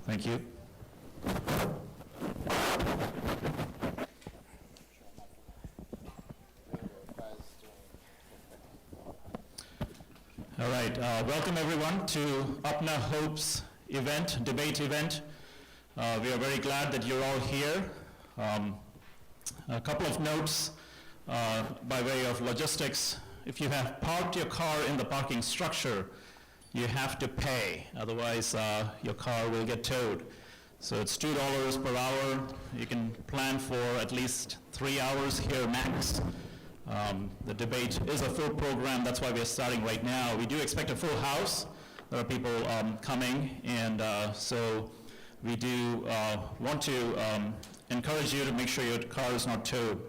Thank you. All right, welcome everyone to Apna Hope's event, debate event. We are very glad that you're all here. A couple of notes by way of logistics. If you have parked your car in the parking structure, you have to pay, otherwise your car will get towed. So it's $2 per hour. You can plan for at least 3 hours here max. The debate is a full program, that's why we're starting right now. We do expect a full house. There are people coming, and so we do want to encourage you to make sure your car is not towed.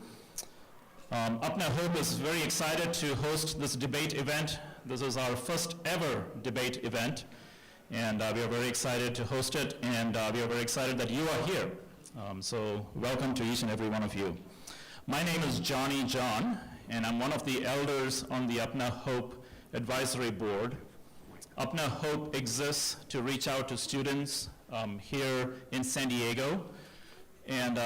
Apna Hope is very excited to host this debate event. This is our first ever debate event, and we are very excited to host it, and we are very excited that you are here. So welcome to each and every one of you. My name is Johnny John, and I'm one of the elders on the Apna Hope Advisory Board. Apna Hope exists to reach out to students here in San Diego, and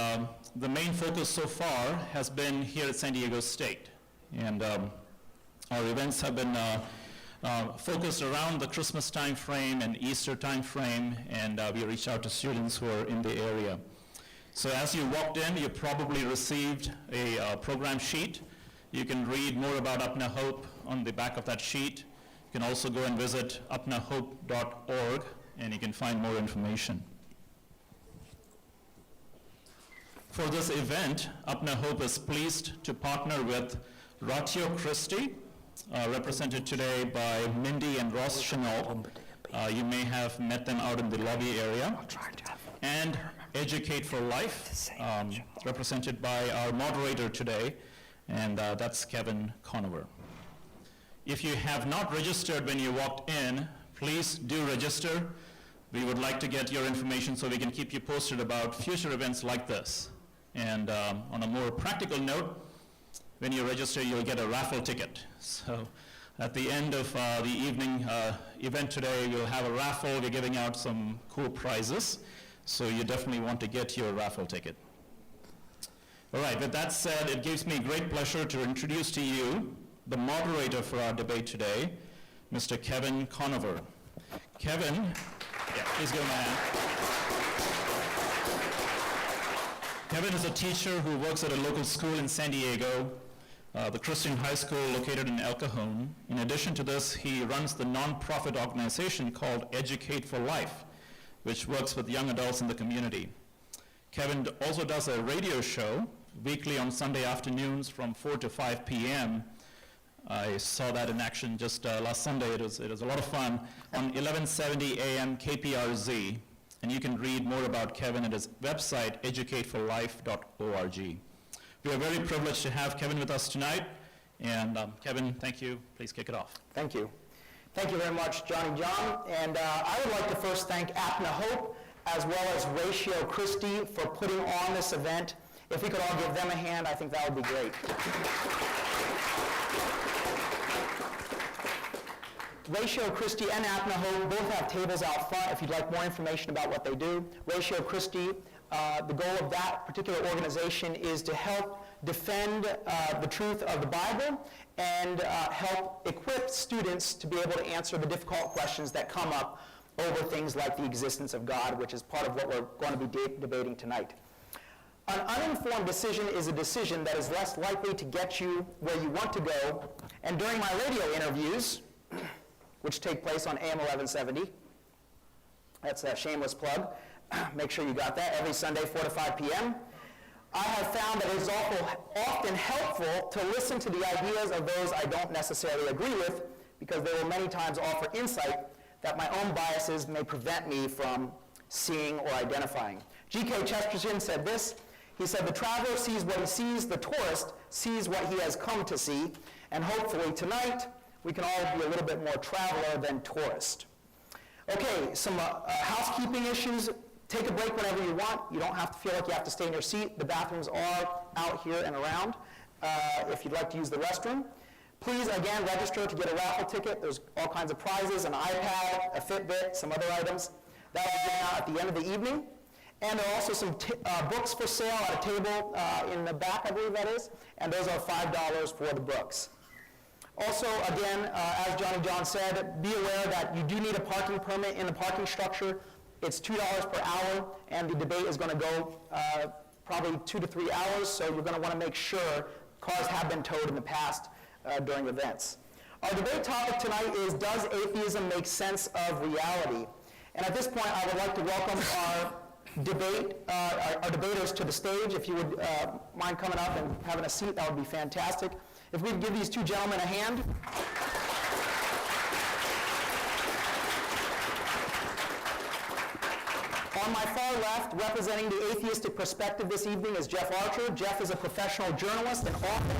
the main focus so far has been here at San Diego State. And our events have been focused around the Christmas time frame and Easter time frame, and we reach out to students who are in the area. So as you walked in, you probably received a program sheet. You can read more about Apna Hope on the back of that sheet. You can also go and visit apnahope.org, and you can find more information. For this event, Apna Hope is pleased to partner with Ratio Christi, represented today by Mindy and Ross Chenault. You may have met them out in the lobby area. And Educate for Life, represented by our moderator today, and that's Kevin Conover. If you have not registered when you walked in, please do register. We would like to get your information so we can keep you posted about future events like this. And on a more practical note, when you register, you'll get a raffle ticket. So at the end of the evening event today, you'll have a raffle. We're giving out some cool prizes. So you definitely want to get your raffle ticket. All right, with that said, it gives me great pleasure to introduce to you the moderator for our debate today, Mr. Kevin Conover. Kevin, yeah, please go, man. Kevin is a teacher who works at a local school in San Diego, the Christian high school located in El Cajon. In addition to this, he runs the nonprofit organization called Educate for Life, which works with young adults in the community. Kevin also does a radio show weekly on Sunday afternoons from 4 to 5 p.m. I saw that in action just last Sunday. It was a lot of fun on 1170 a.m. KPRZ. And you can read more about Kevin at his website, educateforlife.org. We are very privileged to have Kevin with us tonight. And Kevin, thank you. Please kick it off. Thank you. Thank you very much, Johnny John. And I would like to first thank Apna Hope as well as Ratio Christi for putting on this event. If we could all give them a hand, I think that would be great. Ratio Christi and Apna Hope both have tables out front if you'd like more information about what they do. Ratio Christi, the goal of that particular organization is to help defend the truth of the Bible and help equip students to be able to answer the difficult questions that come up over things like the existence of God, which is part of what we're going to be debating tonight. An uninformed decision is a decision that is less likely to get you where you want to go. And during my radio interviews, which take place on AM 1170, that's a shameless plug, make sure you got that, every Sunday 4 to 5 p.m., I have found that it is often helpful to listen to the ideas of those I don't necessarily agree with, because they will many times offer insight that my own biases may prevent me from seeing or identifying. G.K. Chesterton said this. He said, "The traveler sees what he sees, the tourist sees what he has come to see," and hopefully tonight we can all be a little bit more traveler than tourist. Okay, some housekeeping issues. Take a break whenever you want. You don't have to feel like you have to stay in your seat. The bathrooms are out here and around if you'd like to use the restroom. Please, again, register to get a raffle ticket. There's all kinds of prizes, an iPad, a Fitbit, some other items. That will be given out at the end of the evening. And there are also some books for sale at a table in the back, I believe that is, and those are $5 for the books. Also, again, as Johnny John said, be aware that you do need a parking permit in the parking structure. It's $2 per hour, and the debate is going to go probably 2 to 3 hours, so you're going to want to make sure cars have been towed in the past during events. Our debate topic tonight is, does atheism make sense of reality? And at this point, I would like to welcome our debaters to the stage. If you would mind coming up and having a seat, that would be fantastic. If we could give these two gentlemen a hand. On my far left, representing the atheistic perspective this evening is Jeff Archer. Jeff is a professional journalist and author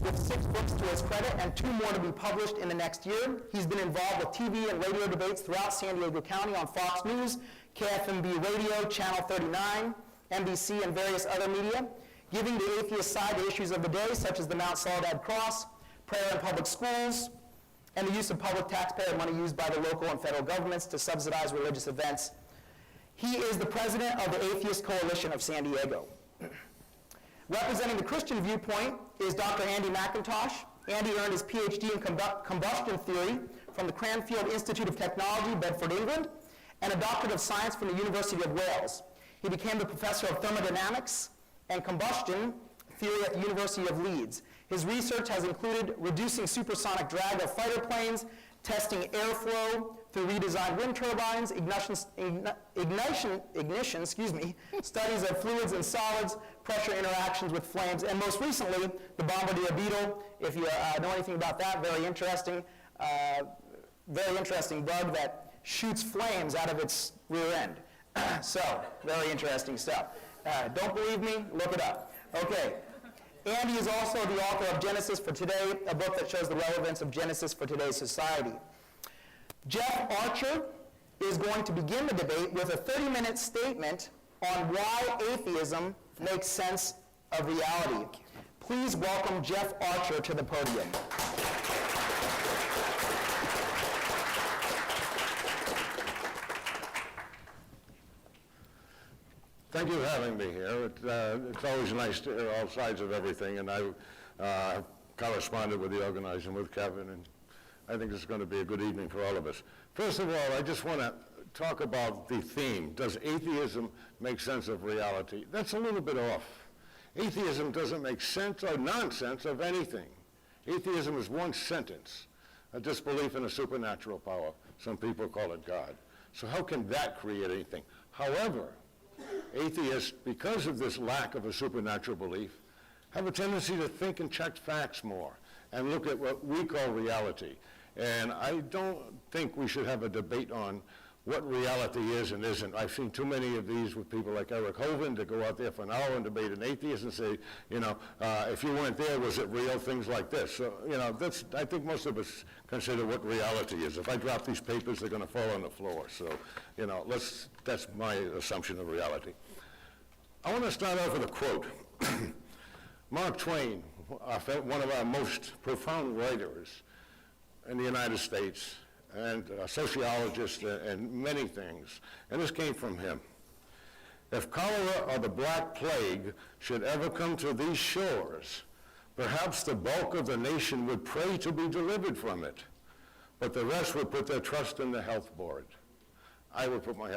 with 6 books to his credit and 2 more to be published in the next year. He's been involved with TV and radio debates throughout San Diego County on Fox News, KFMB Radio, Channel 39, NBC, and various other media, giving the atheist side the issues of the day, such as the Mount Soledad Cross, prayer in public schools, and the use of public taxpayer money used by the local and federal governments to subsidize religious events. He is the president of the Atheist Coalition of San Diego. Representing the Christian viewpoint is Dr. Andy McIntosh. Andy earned his PhD in combustion theory from the Cranfield Institute of Technology, Bedford, England, and a doctorate of science from the University of Wales. He became the professor of thermodynamics and combustion theory at the University of Leeds. His research has included reducing supersonic drag of fighter planes, testing airflow through redesigned wind turbines, ignition, studies of fluids and solids, pressure interactions with flames, and most recently, the bombardier beetle. If you know anything about that, very interesting bug that shoots flames out of its rear end. So, very interesting stuff. Don't believe me? Look it up. Okay. Andy is also the author of Genesis for Today, a book that shows the relevance of Genesis for today's society. Jeff Archer is going to begin the debate with a 30-minute statement on why atheism makes sense of reality. Please welcome Jeff Archer to the podium. Thank you for having me here. It's always nice to hear all sides of everything, and I corresponded with the organizer, with Kevin, and I think this is going to be a good evening for all of us. First of all, I just want to talk about the theme. Does atheism make sense of reality? That's a little bit off. Atheism doesn't make sense or nonsense of anything. Atheism is one sentence, a disbelief in a supernatural power. Some people call it God. So how can that create anything? However, atheists, because of this lack of a supernatural belief, have a tendency to think and check facts more and look at what we call reality. And I don't think we should have a debate on what reality is and isn't. I've seen too many of these with people like Eric Hovind to go out there for an hour and debate an atheist and say, if you weren't there, was it real? Things like this. So, I think most of us consider what reality is. If I drop these papers, they're going to fall on the floor. So, that's my assumption of reality. I want to start off with a quote. Mark Twain, one of our most profound writers in the United States, and a sociologist and many things, and this came from him. If cholera or the Black Plague should ever come to these shores, perhaps the bulk of the nation would pray to be delivered from it, but the rest would put their trust in the health board. I would put my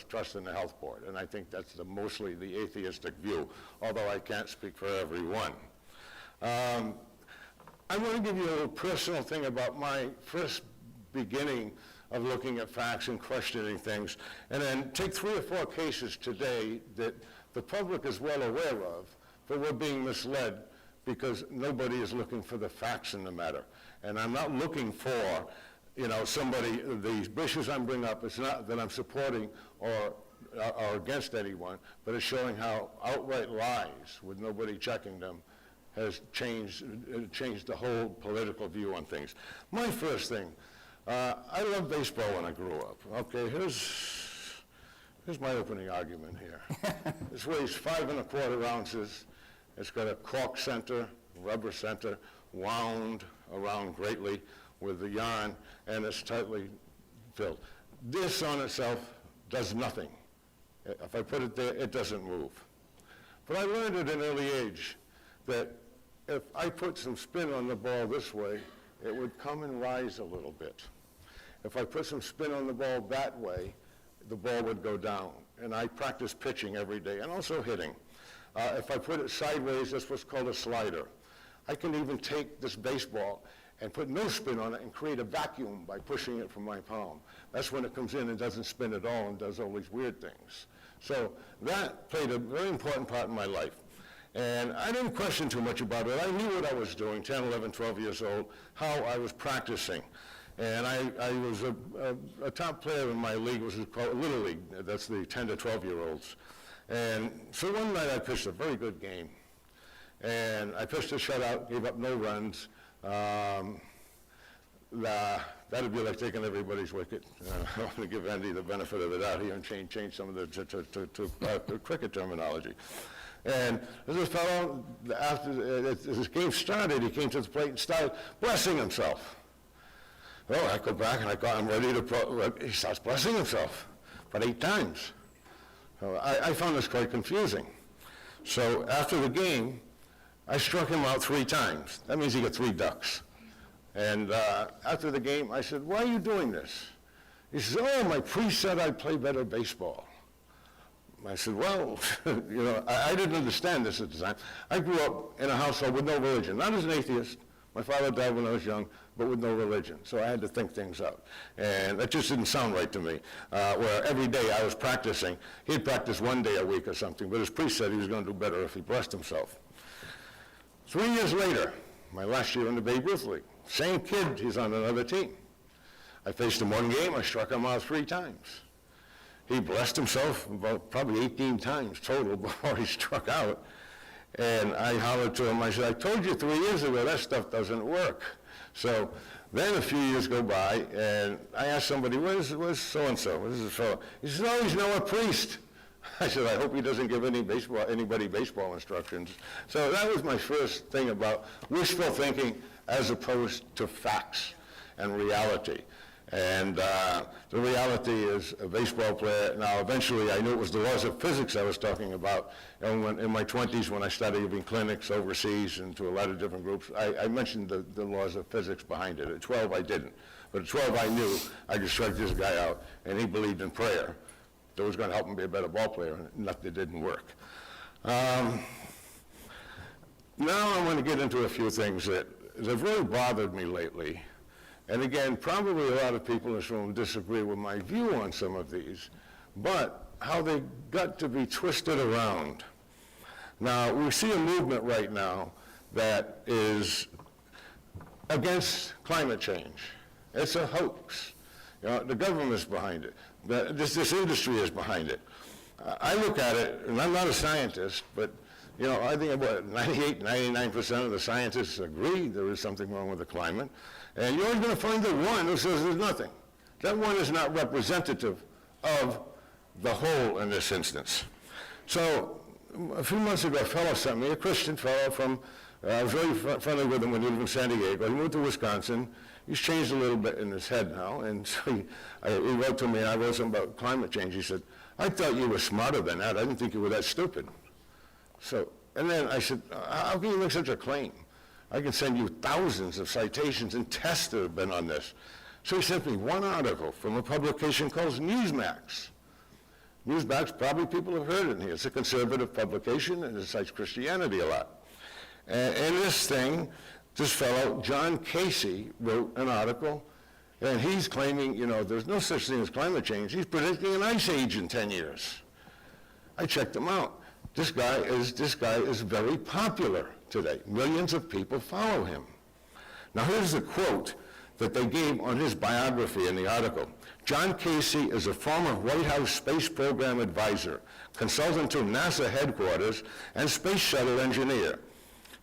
trust in the health board, and I think that's mostly the atheistic view, although I can't speak for everyone. I want to give you a little personal thing about my first beginning of looking at facts and questioning things, and then take 3 or 4 cases today that the public is well aware of, but we're being misled because nobody is looking for the facts in the matter. And I'm not looking for, somebody, the issues I'm bringing up, it's not that I'm supporting or against anyone, but it's showing how outright lies, with nobody checking them, has changed the whole political view on things. My first thing, I loved baseball when I grew up. Okay, here's my opening argument here. This weighs 5 1/4 ounces. It's got a cork center, rubber center, wound around greatly with the yarn, and it's tightly filled. This on itself does nothing. If I put it there, it doesn't move. But I learned at an early age that if I put some spin on the ball this way, it would come and rise a little bit. If I put some spin on the ball that way, the ball would go down. And I practice pitching every day and also hitting. If I put it sideways, that's what's called a slider. I can even take this baseball and put no spin on it and create a vacuum by pushing it from my palm. That's when it comes in and doesn't spin at all and does all these weird things. So that played a very important part in my life. And I didn't question too much about it. I knew what I was doing, 10, 11, 12 years old, how I was practicing. And I was a top player in my league, which was called Little League. That's the 10 to 12-year-olds. And so one night I pitched a very good game. And I pitched a shutout, gave up no runs. That'd be like taking everybody's wicket. I want to give Andy the benefit of the doubt here and change some of the cricket terminology. And this fellow, after this game started, he came to the plate and started blessing himself. Well, I go back and I got him ready to, he starts blessing himself, but 8 times. So I found this quite confusing. So after the game, I struck him out 3 times. That means he got 3 ducks. And after the game, I said, why are you doing this? He says, oh, my priest said I'd play better baseball. I said, well, you know, I didn't understand this at the time. I grew up in a household with no religion, not as an atheist. My father died when I was young, but with no religion. So I had to think things out. And that just didn't sound right to me, where every day I was practicing. He'd practice 1 day a week or something, but his priest said he was going to do better if he blessed himself. 3 years later, my last year in the Babe Ruth League, same kid, he's on another team. I faced him 1 game, I struck him out 3 times. He blessed himself about probably 18 times total before he struck out. And I hollered to him, I said, I told you 3 years ago that stuff doesn't work. So then a few years go by, and I asked somebody, where's so-and-so? Where's this fellow? He says, oh, he's now a priest. I said, I hope he doesn't give anybody baseball instructions. So that was my first thing about wishful thinking as opposed to facts and reality. And the reality is a baseball player. Now, eventually, I knew it was the laws of physics I was talking about. And in my 20s, when I started giving clinics overseas and to a lot of different groups, I mentioned the laws of physics behind it. At 12, I didn't. But at 12, I knew I could strike this guy out, and he believed in prayer. That was going to help him be a better ball player, and that didn't work. Now I want to get into a few things that have really bothered me lately. And again, probably a lot of people in this room disagree with my view on some of these, but how they got to be twisted around. Now, we see a movement right now that is against climate change. It's a hoax. You know, the government's behind it. This industry is behind it. I look at it, and I'm not a scientist, but you know, I think about 98, 99% of the scientists agree there is something wrong with the climate. And you're always going to find the one who says there's nothing. That one is not representative of the whole in this instance. So a few months ago, a fellow sent me, a Christian fellow from, I was really friendly with him when he lived in San Diego. He moved to Wisconsin. He's changed a little bit in his head now. And so he wrote to me, and I wrote something about climate change. He said, I thought you were smarter than that. I didn't think you were that stupid. So, and then I said, how can you make such a claim? I can send you thousands of citations and tests that have been on this. So he sent me one article from a publication called Newsmax. Newsmax, probably people have heard it in here. It's a conservative publication, and it cites Christianity a lot. And in this thing, this fellow, John Casey, wrote an article, and he's claiming, you know, there's no such thing as climate change. He's predicting an ice age in 10 years. I checked him out. This guy is very popular today. Millions of people follow him. Now here's the quote that they gave on his biography in the article. John Casey is a former White House space program advisor, consultant to NASA headquarters, and space shuttle engineer.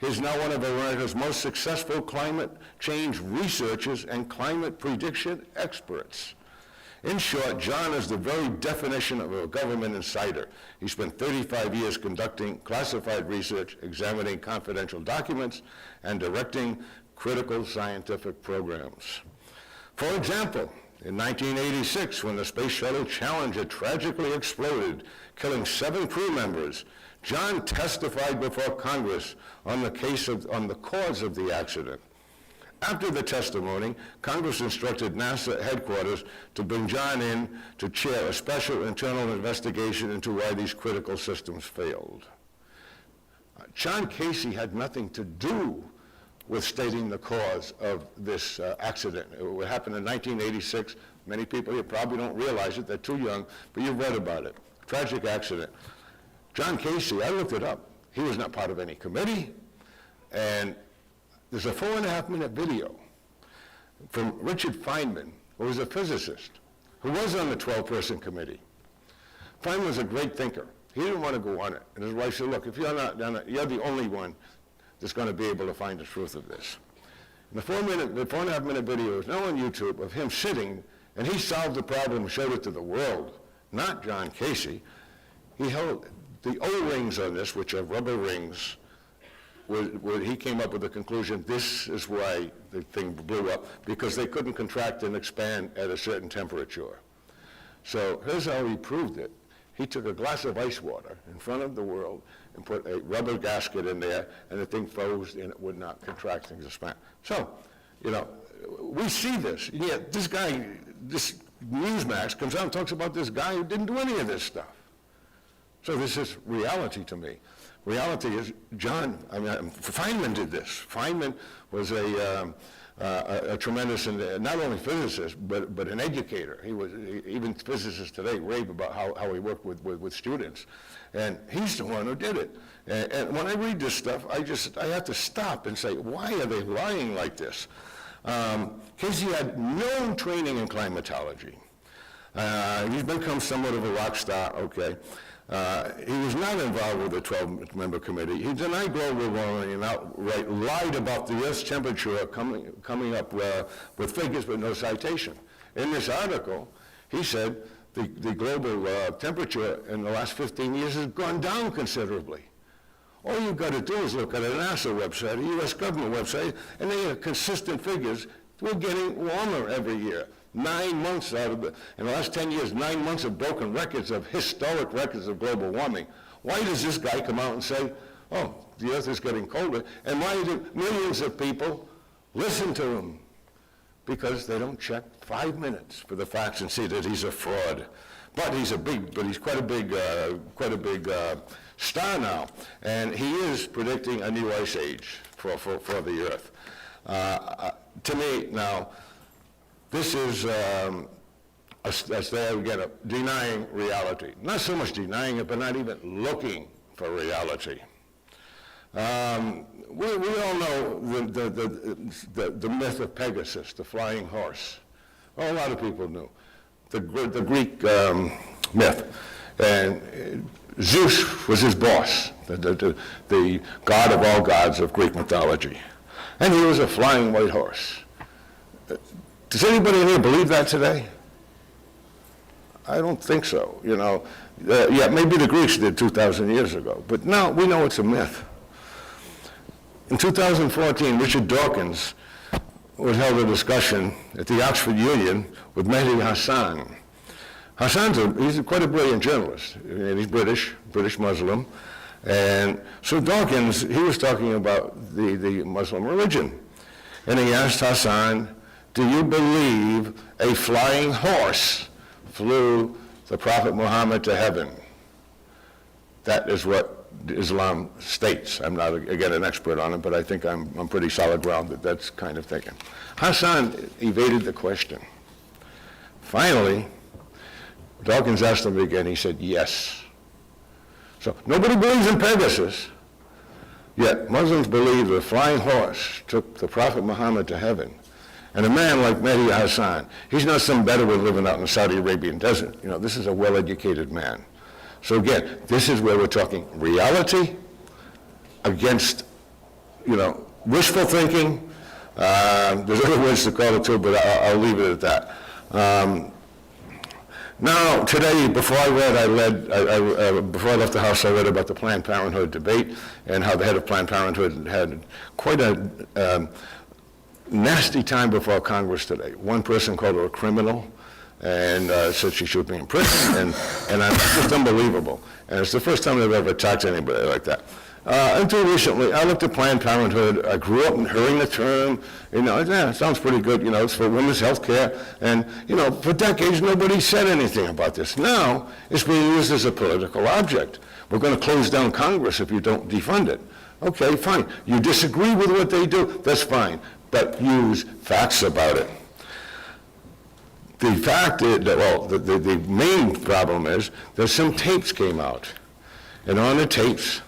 He's now one of America's most successful climate change researchers and climate prediction experts. In short, John is the very definition of a government insider. He spent 35 years conducting classified research, examining confidential documents, and directing critical scientific programs. For example, In 1986, when the Space Shuttle Challenger tragically exploded, killing 7 crew members, John testified before Congress on the cause of the accident. After the testimony, Congress instructed NASA headquarters to bring John in to chair a special internal investigation into why these critical systems failed. John Casey had nothing to do with stating the cause of this accident. It happened in 1986. Many people here probably don't realize it. They're too young, but you've read about it. Tragic accident. John Casey, I looked it up. He was not part of any committee. And there's a 4.5-minute video from Richard Feynman, who was a physicist, who was on the 12-person committee. Feynman was a great thinker. He didn't want to go on it. And his wife said, look, if you're not done it, you're the only one that's going to be able to find the truth of this. And the 4.5-minute video is now on YouTube of him sitting, and he solved the problem and showed it to the world, not John Casey. He held the O-rings on this, which are rubber rings, where he came up with the conclusion, this is why the thing blew up, because they couldn't contract and expand at a certain temperature. So here's how he proved it. He took a glass of ice water in front of the world and put a rubber gasket in there, and the thing froze and it would not contract and expand. So, you know, we see this. Yet this guy, this Newsmax comes out and talks about this guy who didn't do any of this stuff. So this is reality to me. Reality is Feynman did this. Feynman was a tremendous, not only physicist, but an educator. Even physicists today rave about how he worked with students. And he's the one who did it. And when I read this stuff, I have to stop and say, why are they lying like this? Casey had no training in climatology. He's become somewhat of a rock star, okay. He was not involved with the 12-member committee. He denied global warming and outright lied about the Earth's temperature coming up with figures but no citation. In this article, he said the global temperature in the last 15 years has gone down considerably. All you've got to do is look at a NASA website, a U.S. government website, and they have consistent figures. We're getting warmer every year. 9 months out of in the last 10 years, 9 months of broken records, of historic records of global warming. Why does this guy come out and say, oh, the Earth is getting colder? And why do millions of people listen to him? Because they don't check 5 minutes for the facts and see that he's a fraud. But he's quite a big star now, and he is predicting a new ice age for the Earth. To me now, this is denying reality. Not so much denying it, but not even looking for reality. We all know the myth of Pegasus, the flying horse. Well, a lot of people knew. The Greek myth. And Zeus was his boss, the god of all gods of Greek mythology. And he was a flying white horse. Does anybody in here believe that today? I don't think so, you know. Yeah, maybe the Greeks did 2,000 years ago, but now we know it's a myth. In 2014, Richard Dawkins held a discussion at the Oxford Union with Mehdi Hasan. He's quite a brilliant journalist, and he's British Muslim. And so Dawkins, he was talking about the Muslim religion. And he asked Hasan, do you believe a flying horse flew the Prophet Muhammad to heaven? That is what Islam states. I'm not, again, an expert on it, but I think I'm pretty solid ground that that's kind of thinking. Hasan evaded the question. Finally, Dawkins asked him again. He said, yes. So nobody believes in Pegasus, yet Muslims believe the flying horse took the Prophet Muhammad to heaven. And a man like Mehdi Hasan, he's not some Bedouin living out in the Saudi Arabian desert. You know, this is a well-educated man. So again, this is where we're talking reality against, you know, wishful thinking. There's other words to call it too, but I'll leave it at that. Now, today, before I left the house, I read about the Planned Parenthood debate and how the head of Planned Parenthood had quite a nasty time before Congress today. One person called her a criminal and said she should be in prison, and it's just unbelievable. And it's the first time I've ever talked to anybody like that. Until recently, I looked at Planned Parenthood. I grew up hearing the term, yeah, it sounds pretty good, it's for women's health care. And, for decades, nobody said anything about this. Now, it's being used as a political object. We're going to close down Congress if you don't defund it. Okay, fine. You disagree with what they do, that's fine. But use facts about it. The fact is that, well, the main problem is that some tapes came out. And on the tapes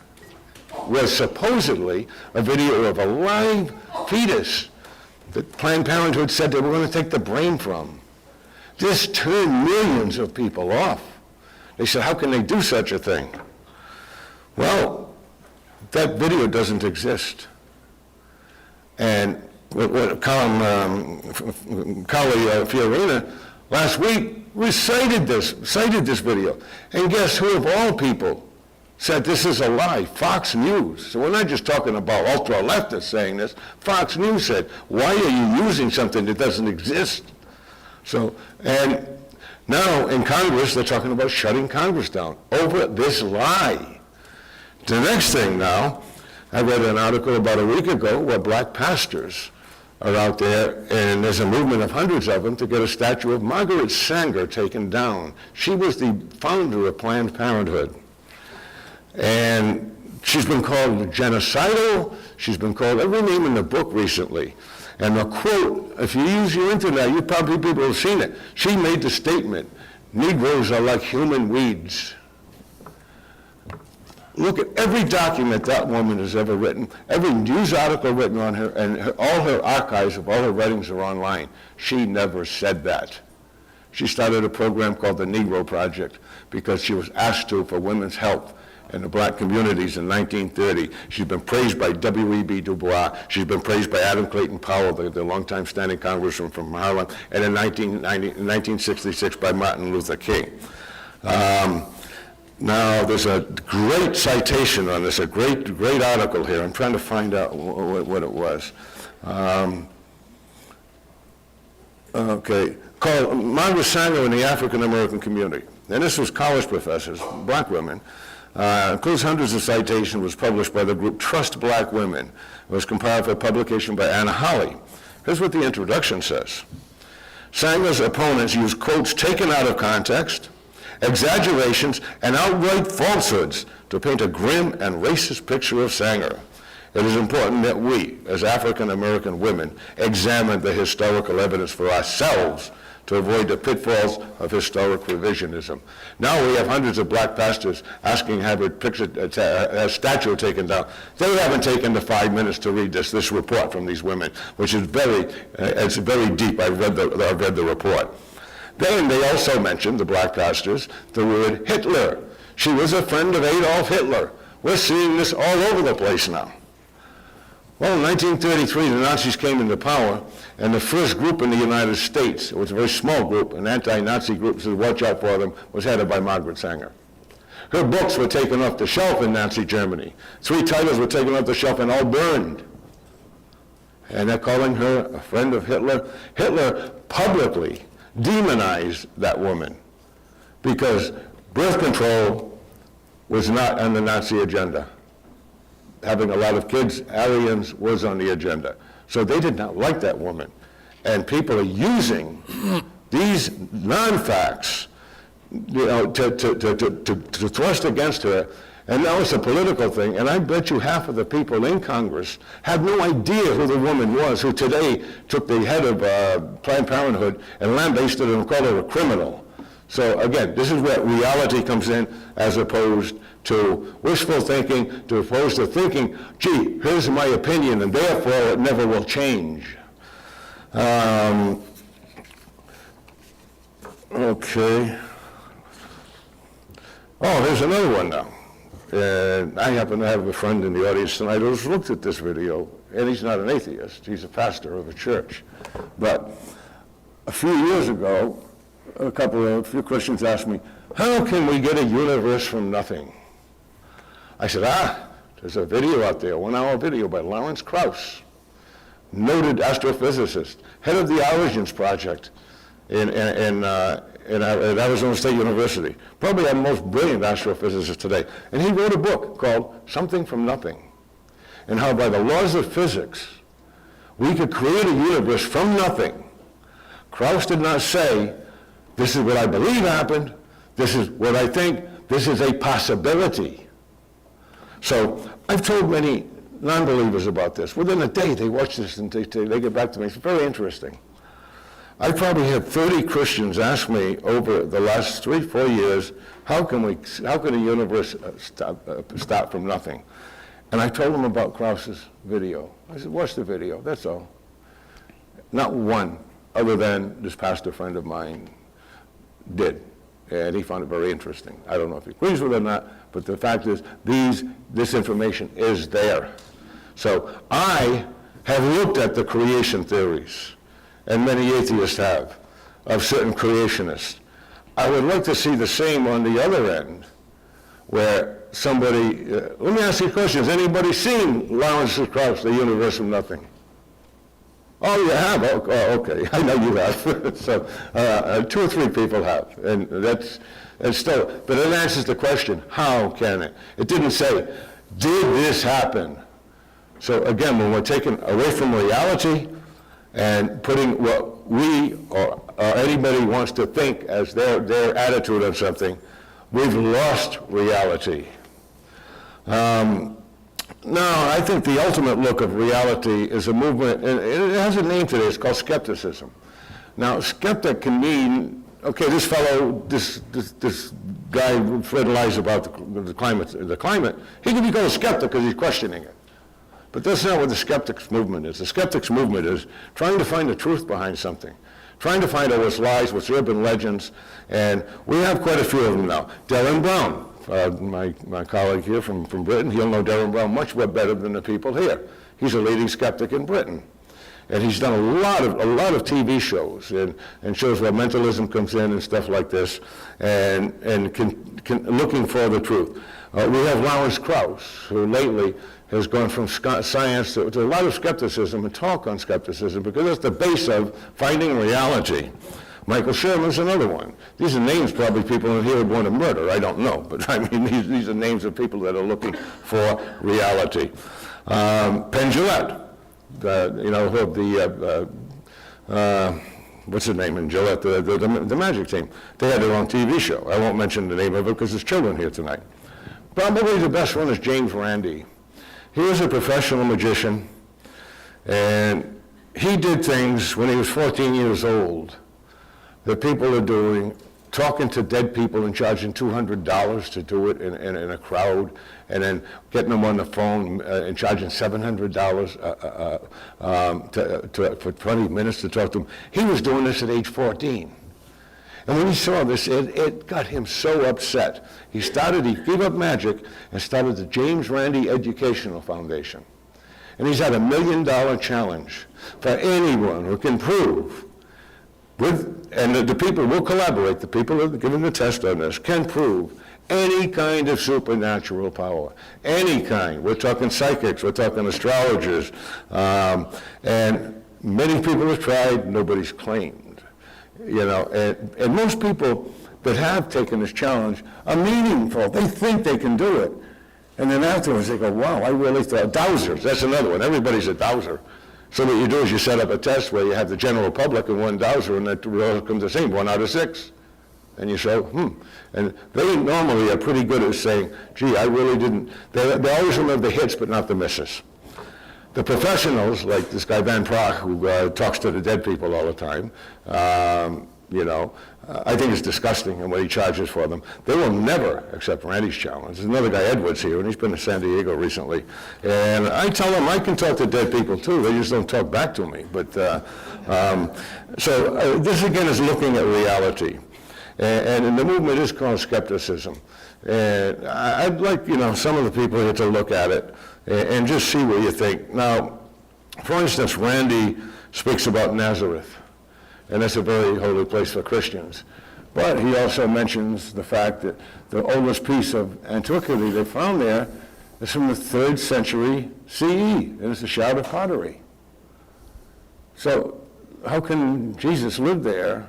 was supposedly a video of a live fetus that Planned Parenthood said they were going to take the brain from. This turned millions of people off. They said, how can they do such a thing? Well, that video doesn't exist. And Carly Fiorina last week cited this video. And guess who of all people said this is a lie? Fox News. So we're not just talking about ultra-leftists saying this. Fox News said, why are you using something that doesn't exist? So, and now in Congress, they're talking about shutting Congress down over this lie. The next thing now, I read an article about a week ago where black pastors are out there, and there's a movement of hundreds of them to get a statue of Margaret Sanger taken down. She was the founder of Planned Parenthood. And she's been called genocidal. She's been called every name in the book recently. And the quote, if you use your internet, you probably people have seen it. She made the statement, Negroes are like human weeds. Look at every document that woman has ever written, every news article written on her, and all her archives of all her writings are online. She never said that. She started a program called the Negro Project because she was asked to for women's health in the black communities in 1930. She's been praised by W.E.B. Du Bois. She's been praised by Adam Clayton Powell, the longtime standing congressman from Harlem, and in 1966 by Martin Luther King. Now, there's a great citation on this, a great article here. I'm trying to find out what it was. Okay, called Margaret Sanger in the African American Community. And this was college professors, black women. Includes hundreds of citations, was published by the group Trust Black Women. It was compiled for publication by Anna Holley. Here's what the introduction says. Sanger's opponents use quotes taken out of context, exaggerations, and outright falsehoods to paint a grim and racist picture of Sanger. It is important that we, as African American women, examine the historical evidence for ourselves to avoid the pitfalls of historic revisionism. Now we have hundreds of black pastors asking to have a statue taken down. They haven't taken the 5 minutes to read this report from these women, which is it's very deep. I've read the report. Then they also mentioned, the black pastors, the word Hitler. She was a friend of Adolf Hitler. We're seeing this all over the place now. Well, in 1933, the Nazis came into power, and the first group in the United States, it was a very small group, an anti-Nazi group, so watch out for them, was headed by Margaret Sanger. Her books were taken off the shelf in Nazi Germany. 3 titles were taken off the shelf and all burned. And they're calling her a friend of Hitler. Hitler publicly demonized that woman because birth control was not on the Nazi agenda. Having a lot of kids, Aryans, was on the agenda. So they did not like that woman. And people are using these non-facts, to thrust against her. And now it's a political thing. And I bet you half of the people in Congress have no idea who the woman was, who today took the head of Planned Parenthood and lambasted her and called her a criminal. So again, this is where reality comes in as opposed to wishful thinking, to opposed to thinking, gee, here's my opinion, and therefore it never will change. Okay. Oh, here's another one now. I happen to have a friend in the audience tonight who's looked at this video, and he's not an atheist. He's a pastor of a church. But a few years ago, a few Christians asked me, how can we get a universe from nothing? I said, there's a video out there, 1-hour video by Lawrence Krauss. noted astrophysicist, head of the Origins Project at Arizona State University, probably our most brilliant astrophysicist today. And he wrote a book called Something from Nothing, and how by the laws of physics, we could create a universe from nothing. Krauss did not say, this is what I believe happened, this is what I think, this is a possibility. So I've told many non-believers about this. Within a day, they watch this and they get back to me. It's very interesting. I probably had 30 Christians ask me over the last 3-4 years, how can a universe start from nothing? And I told them about Krauss's video. I said, watch the video, that's all. Not one, other than this pastor friend of mine did. And he found it very interesting. I don't know if he agrees with it or not, but the fact is, this information is there. So I have looked at the creation theories, and many atheists have, of certain creationists. I would like to see the same on the other end, where somebody, let me ask you a question, has anybody seen Lawrence Krauss, The Universe from Nothing? Oh, you have? Oh, okay, I know you have. So 2 or 3 people have, and that's still, but it answers the question, how can it? It didn't say, did this happen? So again, when we're taken away from reality and putting what we or anybody wants to think as their attitude on something, we've lost reality. No, I think the ultimate look of reality is a movement, and it has a name today, it's called skepticism. Now, skeptic can mean, okay, this fellow, this guy who Fred lies about the climate, he can be called a skeptic because he's questioning it. But that's not what the skeptics movement is. The skeptics movement is trying to find the truth behind something, trying to find out what's lies, what's urban legends, and we have quite a few of them now. Darren Brown, my colleague here from Britain, he'll know Darren Brown much better than the people here. He's a leading skeptic in Britain. And he's done a lot of TV shows and shows where mentalism comes in and stuff like this, and looking for the truth. We have Lawrence Krauss, who lately has gone from science to a lot of skepticism and talk on skepticism, because that's the base of finding reality. Michael Sherman's another one. These are names probably people in here would want to murder. I don't know, but I mean these are names of people that are looking for reality. Penn Jillette, what's his name in Gillette, the Magic Team. They had their own TV show. I won't mention the name of it because there's children here tonight. Probably the best one is James Randi. He was a professional magician, and he did things when he was 14 years old that people are doing, talking to dead people and charging $200 to do it in a crowd, and then getting them on the phone and charging $700 for 20 minutes to talk to them. He was doing this at age 14. And when he saw this, it got him so upset. He gave up magic and started the James Randi Educational Foundation. And he's had $1 million challenge for anyone who can prove and the people will collaborate, the people that are giving the test on this, can prove any kind of supernatural power, any kind. We're talking psychics, we're talking astrologers, and many people have tried, nobody's claimed. And most people that have taken this challenge are meaningful. They think they can do it. And then afterwards they go, wow, I really thought. Dowsers, that's another one. Everybody's a dowser. So what you do is you set up a test where you have the general public and one dowser, and that results comes the same, 1 out of 6. And you say, And they normally are pretty good at saying, gee, I really didn't. They always remember the hits, but not the misses. The professionals, like this guy Van Praagh, who talks to the dead people all the time, I think it's disgusting in what he charges for them. They will never accept Randy's challenge. There's another guy, Edwards, here, and he's been to San Diego recently. And I tell them I can talk to dead people too. They just don't talk back to me. But so this again is looking at reality, and the movement is called skepticism. And I'd like some of the people here to look at it and just see what you think. Now, for instance, Randy speaks about Nazareth. And that's a very holy place for Christians. But he also mentions the fact that the oldest piece of antiquity they found there is from the 3rd century CE, and it's a shard of pottery. So how can Jesus live there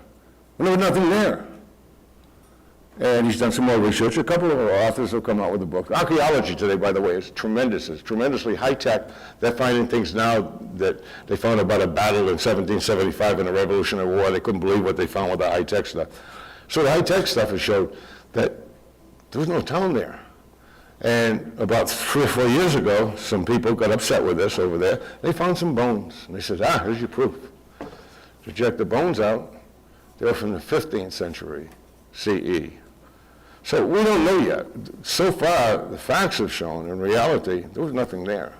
when there was nothing there? And he's done some more research. A couple of our authors have come out with a book. Archaeology today, by the way, is tremendous. It's tremendously high-tech. They're finding things now that they found about a battle in 1775 in the Revolutionary War. They couldn't believe what they found with the high-tech stuff. So the high-tech stuff has showed that there was no town there. And about 3 or 4 years ago, some people got upset with this over there. They found some bones. And they said, here's your proof. To check the bones out, they were from the 15th century CE. So we don't know yet. So far, the facts have shown, in reality, there was nothing there.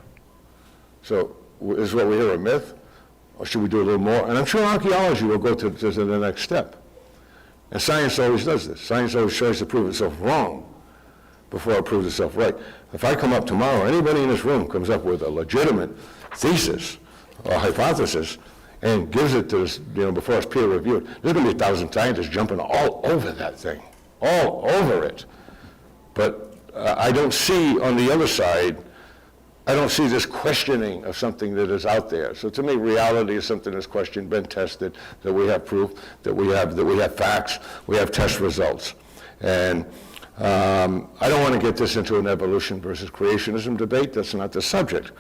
So is what we hear a myth? Or should we do a little more? And I'm sure archaeology will go to the next step. And science always does this. Science always tries to prove itself wrong before it proves itself right. If I come up tomorrow, anybody in this room comes up with a legitimate thesis or hypothesis and gives it to us, before it's peer reviewed, there's going to be 1,000 scientists jumping all over that thing, all over it. But I don't see on the other side, I don't see this questioning of something that is out there. So to me, reality is something that's questioned, been tested, that we have proof, that we have facts, we have test results. And I don't want to get this into an evolution versus creationism debate. That's not the subject.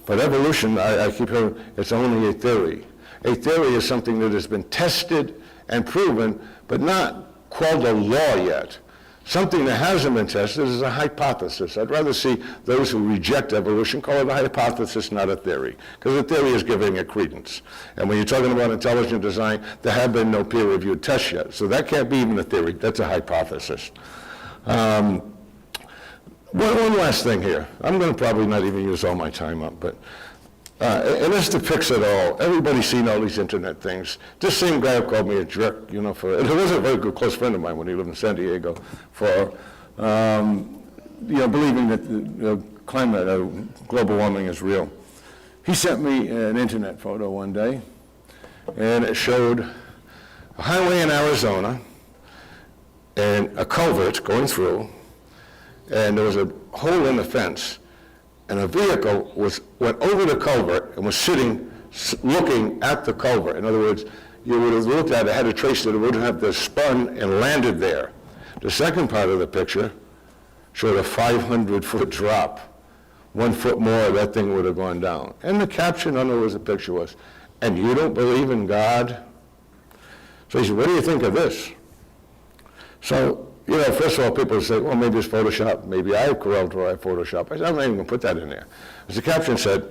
But evolution, I keep hearing, it's only a theory. A theory is something that has been tested and proven, but not called a law yet. Something that hasn't been tested is a hypothesis. I'd rather see those who reject evolution call it a hypothesis, not a theory, because a theory is giving it credence. And when you're talking about intelligent design, there have been no peer-reviewed tests yet. So that can't be even a theory. That's a hypothesis. One last thing here. I'm going to probably not even use all my time up, but and this depicts it all. Everybody's seen all these internet things. This same guy called me a jerk, for, and he was a very good close friend of mine when he lived in San Diego, for, believing that climate, global warming is real. He sent me an internet photo one day, and it showed a highway in Arizona, and a culvert going through, and there was a hole in the fence, and a vehicle went over the culvert and was sitting, looking at the culvert. In other words, you would have looked at it, had a trace that it would have spun and landed there. The second part of the picture showed a 500-foot drop. 1 foot more, that thing would have gone down. And the caption under the picture was, "And you don't believe in God?" So he said, "What do you think of this?" So, first of all, people say, well, maybe it's Photoshop. Maybe I corrupted or I Photoshop. I said, I'm not even going to put that in there. As the caption said,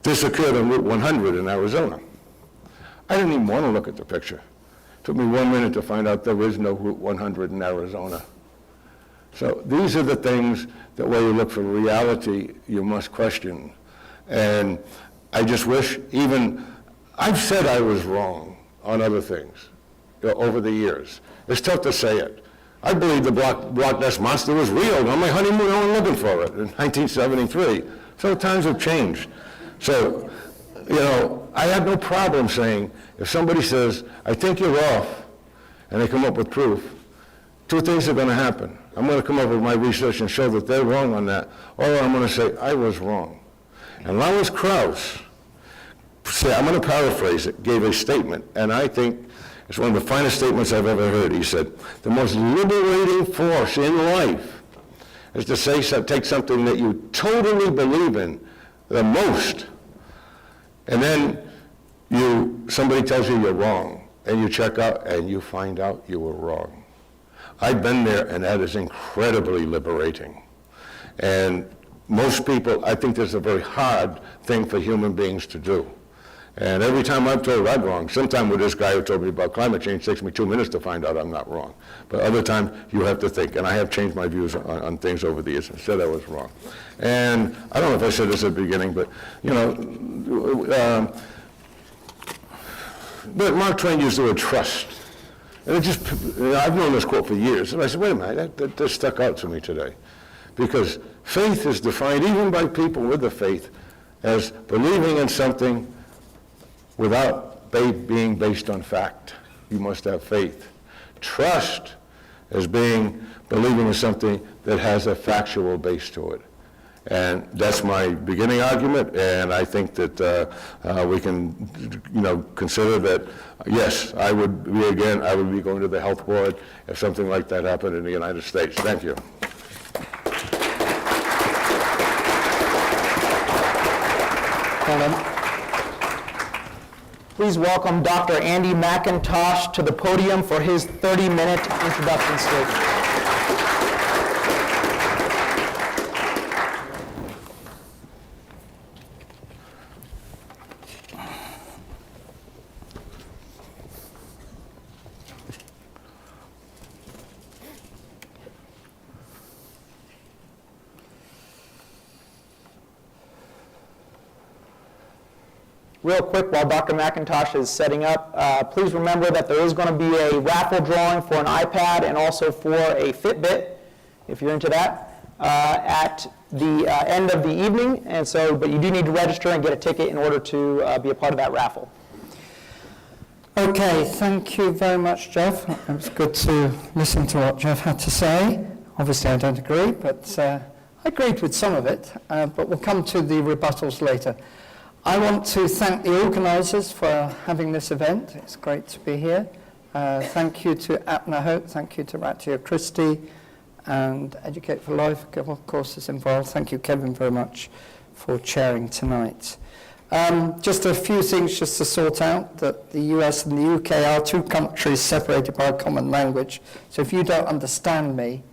this occurred on Route 100 in Arizona. I didn't even want to look at the picture. It took me 1 minute to find out there is no Route 100 in Arizona. So these are the things that when you look for reality, you must question. And I just wish I've said I was wrong on other things over the years. It's tough to say it. I believe the Loch Ness Monster was real. On my honeymoon, I went looking for it in 1973. So times have changed. So, I have no problem saying, if somebody says, I think you're off, and they come up with proof, two things are going to happen. I'm going to come up with my research and show that they're wrong on that, or I'm going to say, I was wrong. And Lawrence Krauss, I'm going to paraphrase it, gave a statement, and I think it's one of the finest statements I've ever heard. He said, the most liberating force in life is to take something that you totally believe in the most, and then somebody tells you you're wrong, and you check out and you find out you were wrong. I've been there, and that is incredibly liberating. And most people, I think there's a very hard thing for human beings to do. And every time I'm told I'm wrong, sometime with this guy who told me about climate change, it takes me 2 minutes to find out I'm not wrong. But other times, you have to think. And I have changed my views on things over the years and said I was wrong. And I don't know if I said this at the beginning, but, but Mark Twain used the word trust. And I've known this quote for years. And I said, wait a minute, that stuck out to me today. Because faith is defined, even by people with the faith, as believing in something without being based on fact. You must have faith. Trust as believing in something that has a factual base to it. And that's my beginning argument, and I think that we can, consider that, yes, I would be going to the health board if something like that happened in the United States. Thank you. Please welcome Dr. Andy McIntosh to the podium for his 30-minute introduction statement. Real quick, while Dr. McIntosh is setting up, please remember that there is going to be a raffle drawing for an iPad and also for a Fitbit, if you're into that, at the end of the evening. And so, but you do need to register and get a ticket in order to be a part of that raffle. Okay, thank you very much, Jeff. It was good to listen to what Jeff had to say. Obviously, I don't agree, but I agreed with some of it, but we'll come to the rebuttals later. I want to thank the organisers for having this event. It's great to be here. Thank you to Apna Hope, thank you to Ratio Christi, and Educate for Life, of course, is involved. Thank you, Kevin, very much for chairing tonight. Just a few things just to sort out, that the US and the UK are two countries separated by a common language. So if you don't understand me,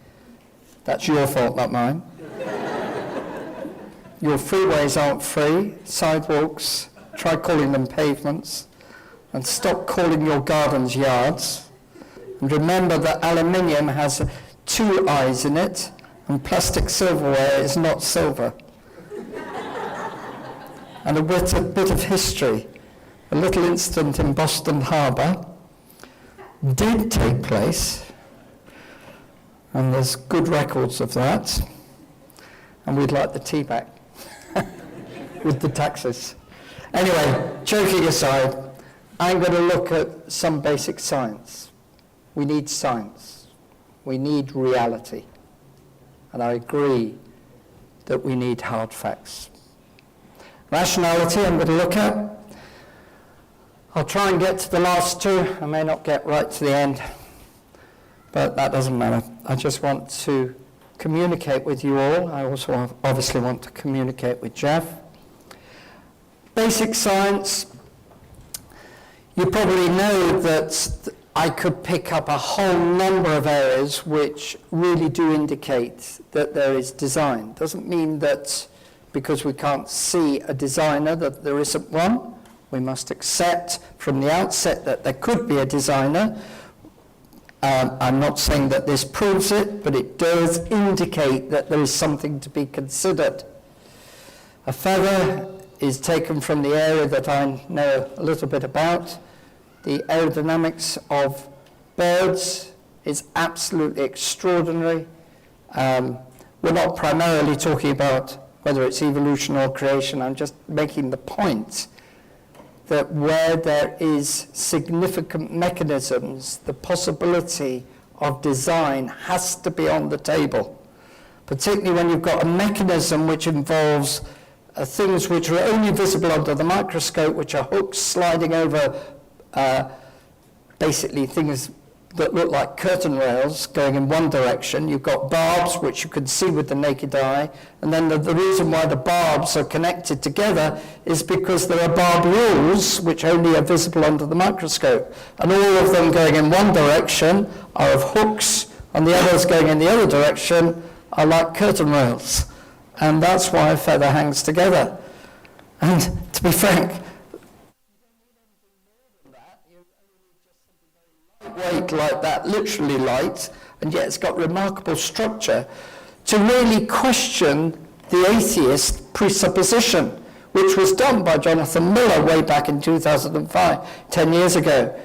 that's your fault, not mine. Your freeways aren't free, sidewalks, try calling them pavements, and stop calling your gardens yards. And remember that aluminium has 2 eyes in it, and plastic silverware is not silver. And a bit of history. A little incident in Boston Harbor did take place, and there's good records of that, and we'd like the tea back. With the taxes. Anyway, joking aside, I'm going to look at some basic science. We need science. We need reality. And I agree that we need hard facts. Rationality I'm going to look at. I'll try and get to the last 2. I may not get right to the end, but that doesn't matter. I just want to communicate with you all. I also obviously want to communicate with Jeff. Basic science, you probably know that I could pick up a whole number of areas which really do indicate that there is design. Doesn't mean that because we can't see a designer that there isn't one. We must accept from the outset that there could be a designer. I'm not saying that this proves it, but it does indicate that there is something to be considered. A feather is taken from the area that I know a little bit about. The aerodynamics of birds is absolutely extraordinary. We're not primarily talking about whether it's evolution or creation. I'm just making the point that where there is significant mechanisms, the possibility of design has to be on the table, particularly when you've got a mechanism which involves things which are only visible under the microscope, which are hooks sliding over basically things that look like curtain rails going in one direction. You've got barbs, which you can see with the naked eye, and then the reason why the barbs are connected together is because there are barb rules which only are visible under the microscope, and all of them going in one direction are of hooks, and the others going in the other direction are like curtain rails. And that's why a feather hangs together. And to be frank, weight like that, literally light, and yet it's got remarkable structure, to really question the atheist presupposition, which was done by Jonathan Miller way back in 2005, 10 years ago.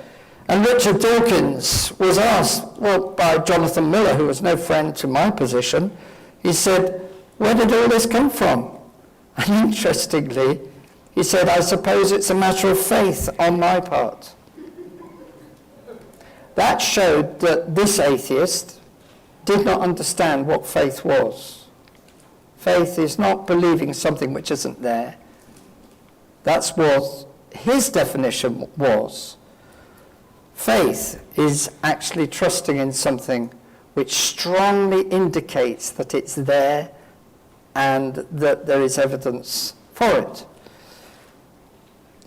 And Richard Dawkins was asked, well, by Jonathan Miller, who was no friend to my position, he said, where did all this come from? And interestingly, he said, I suppose it's a matter of faith on my part. That showed that this atheist did not understand what faith was. Faith is not believing something which isn't there. That's what his definition was. Faith is actually trusting in something which strongly indicates that it's there and that there is evidence for it.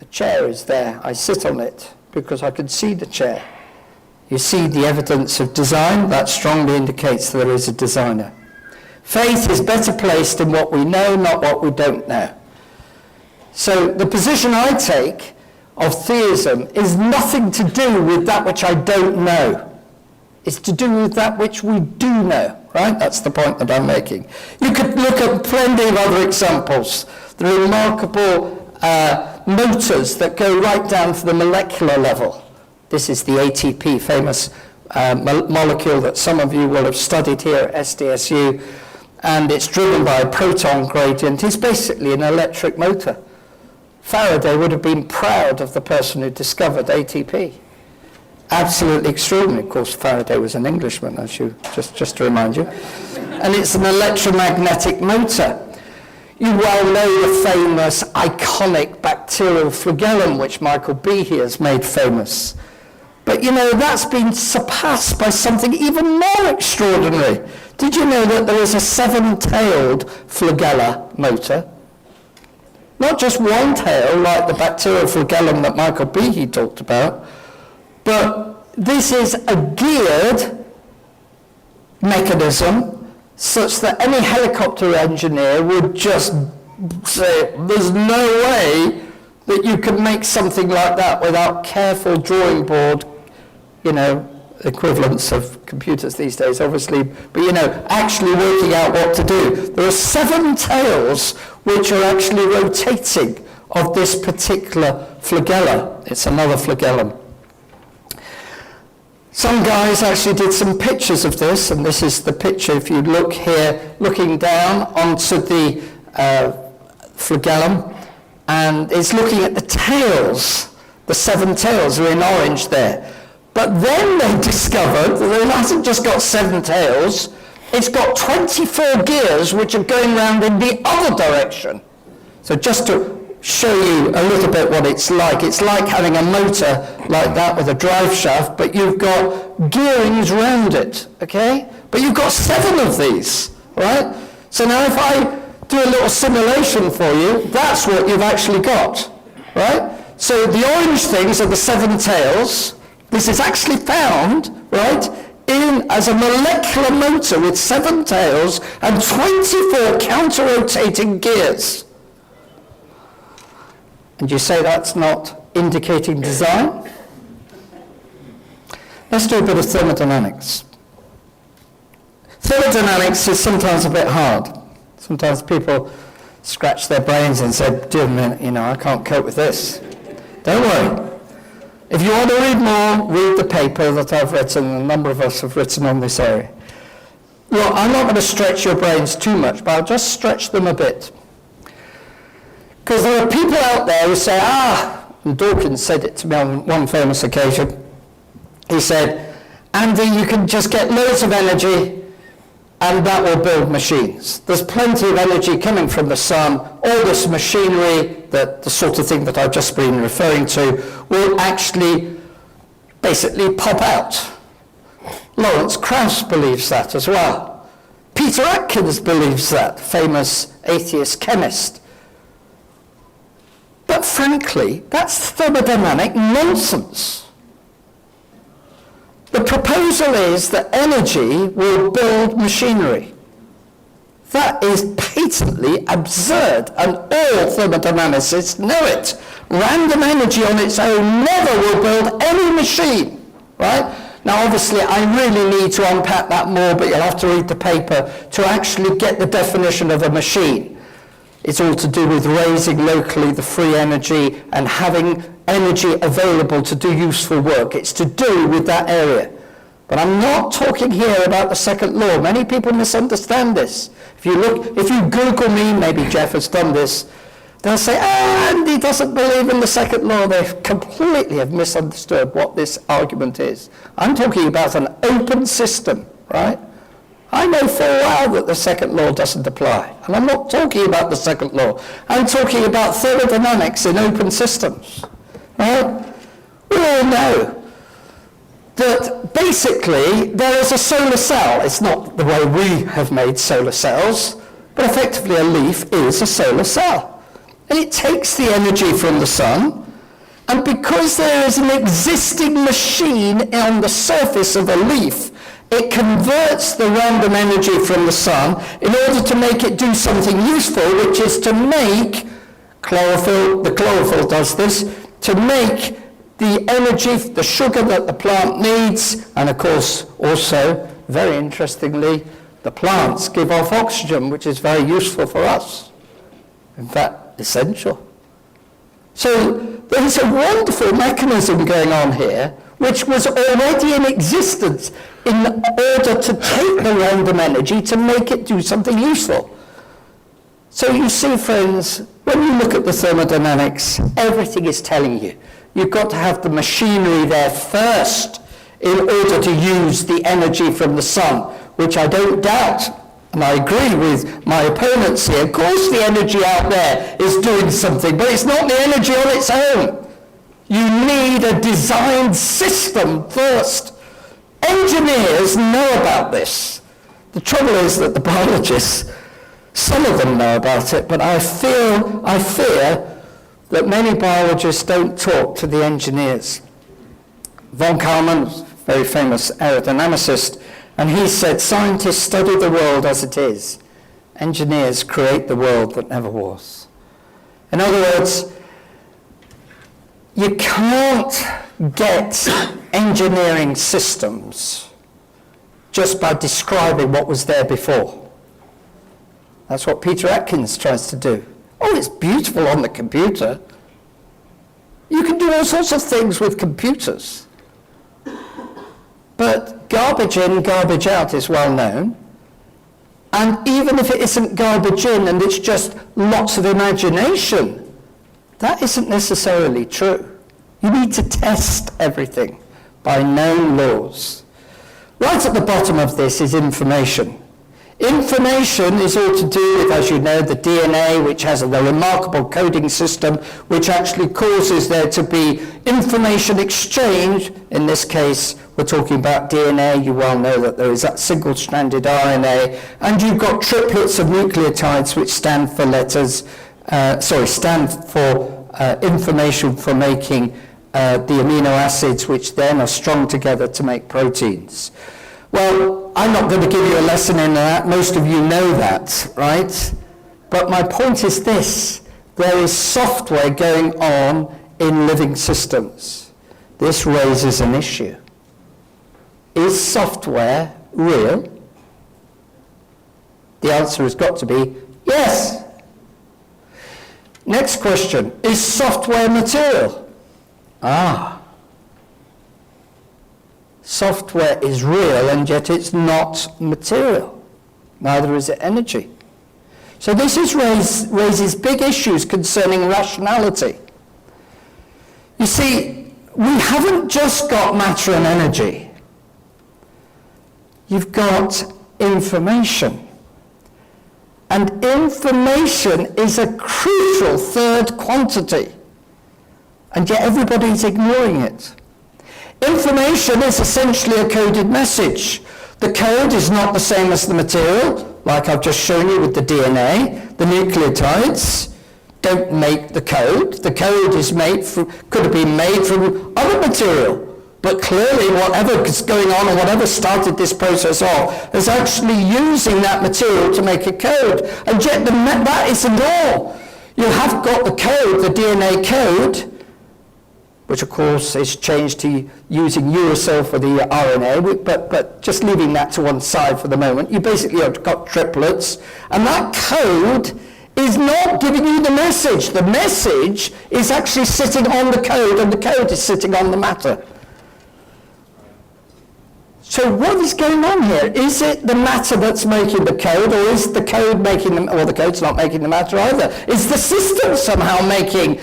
The chair is there. I sit on it because I can see the chair. You see the evidence of design? That strongly indicates that there is a designer. Faith is better placed in what we know, not what we don't know. So the position I take of theism is nothing to do with that which I don't know. It's to do with that which we do know, right? That's the point that I'm making. You could look at plenty of other examples. The remarkable motors that go right down to the molecular level. This is the ATP, famous molecule that some of you will have studied here at SDSU, and it's driven by a proton gradient. It's basically an electric motor. Faraday would have been proud of the person who discovered ATP. Absolutely extraordinary. Of course, Faraday was an Englishman, as you just to remind you. And it's an electromagnetic motor. You well know the famous, iconic bacterial flagellum, which Michael Behe has made famous. But you know, that's been surpassed by something even more extraordinary. Did you know that there is a 7-tailed flagella motor? Not just one tail, like the bacterial flagellum that Michael Behe talked about, but this is a geared mechanism such that any helicopter engineer would just say, there's no way that you can make something like that without careful drawing board, you know, equivalents of computers these days, obviously, but, you know, actually working out what to do. There are 7 tails which are actually rotating of this particular flagella. It's another flagellum. Some guys actually did some pictures of this, and this is the picture, if you look here, looking down onto the flagellum, and it's looking at the tails. The 7 tails are in orange there. But then they discovered that it hasn't just got 7 tails, it's got 24 gears which are going round in the other direction. So just to show you a little bit what it's like having a motor like that with a drive shaft, but you've got gearings round it, okay? But you've got 7 of these, right? So now if I do a little simulation for you, that's what you've actually got, right? So the orange things are the 7 tails. This is actually found, right, as a molecular motor with 7 tails and 24 counter-rotating gears. And you say that's not indicating design? Let's do a bit of thermodynamics. Thermodynamics is sometimes a bit hard. Sometimes people scratch their brains and say, dear me, you know, I can't cope with this. Don't worry. If you want to read more, read the paper that I've written, a number of us have written on this area. Well, I'm not going to stretch your brains too much, but I'll just stretch them a bit. Because there are people out there who say, and Dawkins said it to me on one famous occasion. He said, Andy, you can just get loads of energy and that will build machines. There's plenty of energy coming from the sun. All this machinery, that the sort of thing that I've just been referring to, will actually basically pop out. Lawrence Krauss believes that as well. Peter Atkins believes that, famous atheist chemist. But frankly, that's thermodynamic nonsense. The proposal is that energy will build machinery. That is patently absurd, and all thermodynamicists know it. Random energy on its own never will build any machine, right? Now, obviously, I really need to unpack that more, but you'll have to read the paper to actually get the definition of a machine. It's all to do with raising locally the free energy and having energy available to do useful work. It's to do with that area. But I'm not talking here about the second law. Many people misunderstand this. If you Google me, maybe Jeff has done this, they'll say, Andy doesn't believe in the second law. They completely have misunderstood what this argument is. I'm talking about an open system, right? I know full well that the second law doesn't apply. And I'm not talking about the second law. I'm talking about thermodynamics in open systems. Right? We all know that basically there is a solar cell. It's not the way we have made solar cells, but effectively a leaf is a solar cell. And it takes the energy from the sun, and because there is an existing machine on the surface of a leaf, it converts the random energy from the sun in order to make it do something useful, which is to make chlorophyll. The chlorophyll does this, to make the energy, the sugar that the plant needs, and of course also, very interestingly, the plants give off oxygen, which is very useful for us. In fact, essential. So there's a wonderful mechanism going on here, which was already in existence in order to take the random energy to make it do something useful. So you see, friends, when you look at the thermodynamics, everything is telling you. You've got to have the machinery there first in order to use the energy from the sun, which I don't doubt, and I agree with my opponents here. Of course the energy out there is doing something, but it's not the energy on its own. You need a designed system first. Engineers know about this. The trouble is that the biologists, some of them know about it, but I fear that many biologists don't talk to the engineers. Von Karman, very famous aerodynamicist, and he said, scientists study the world as it is. Engineers create the world that never was. In other words, you can't get engineering systems just by describing what was there before. That's what Peter Atkins tries to do. Oh, it's beautiful on the computer. You can do all sorts of things with computers. But garbage in, garbage out is well known. And even if it isn't garbage in and it's just lots of imagination, that isn't necessarily true. You need to test everything by known laws. Right at the bottom of this is information. Information is all to do with, as you know, the DNA, which has a remarkable coding system, which actually causes there to be information exchange. In this case, we're talking about DNA. You well know that there is that single-stranded RNA, and you've got triplets of nucleotides, which stand for information for making the amino acids, which then are strung together to make proteins. Well, I'm not going to give you a lesson in that. Most of you know that, right? But my point is this. There is software going on in living systems. This raises an issue. Is software real? The answer has got to be yes. Next question. Is software material? Software is real, and yet it's not material. Neither is it energy. So this raises big issues concerning rationality. You see, we haven't just got matter and energy. You've got information. And information is a crucial third quantity. And yet everybody's ignoring it. Information is essentially a coded message. The code is not the same as the material, like I've just shown you with the DNA. The nucleotides don't make the code. The code is could have been made from other material. But clearly whatever is going on, or whatever started this process off, is actually using that material to make a code. And yet that isn't all. You have got the code, the DNA code, which of course is changed to using uracil for the RNA, but just leaving that to one side for the moment. You basically have got triplets, and that code is not giving you the message. The message is actually sitting on the code, and the code is sitting on the matter. So what is going on here? Is it the matter that's making the code, or is the code making the, or the code's not making the matter either? Is the system somehow making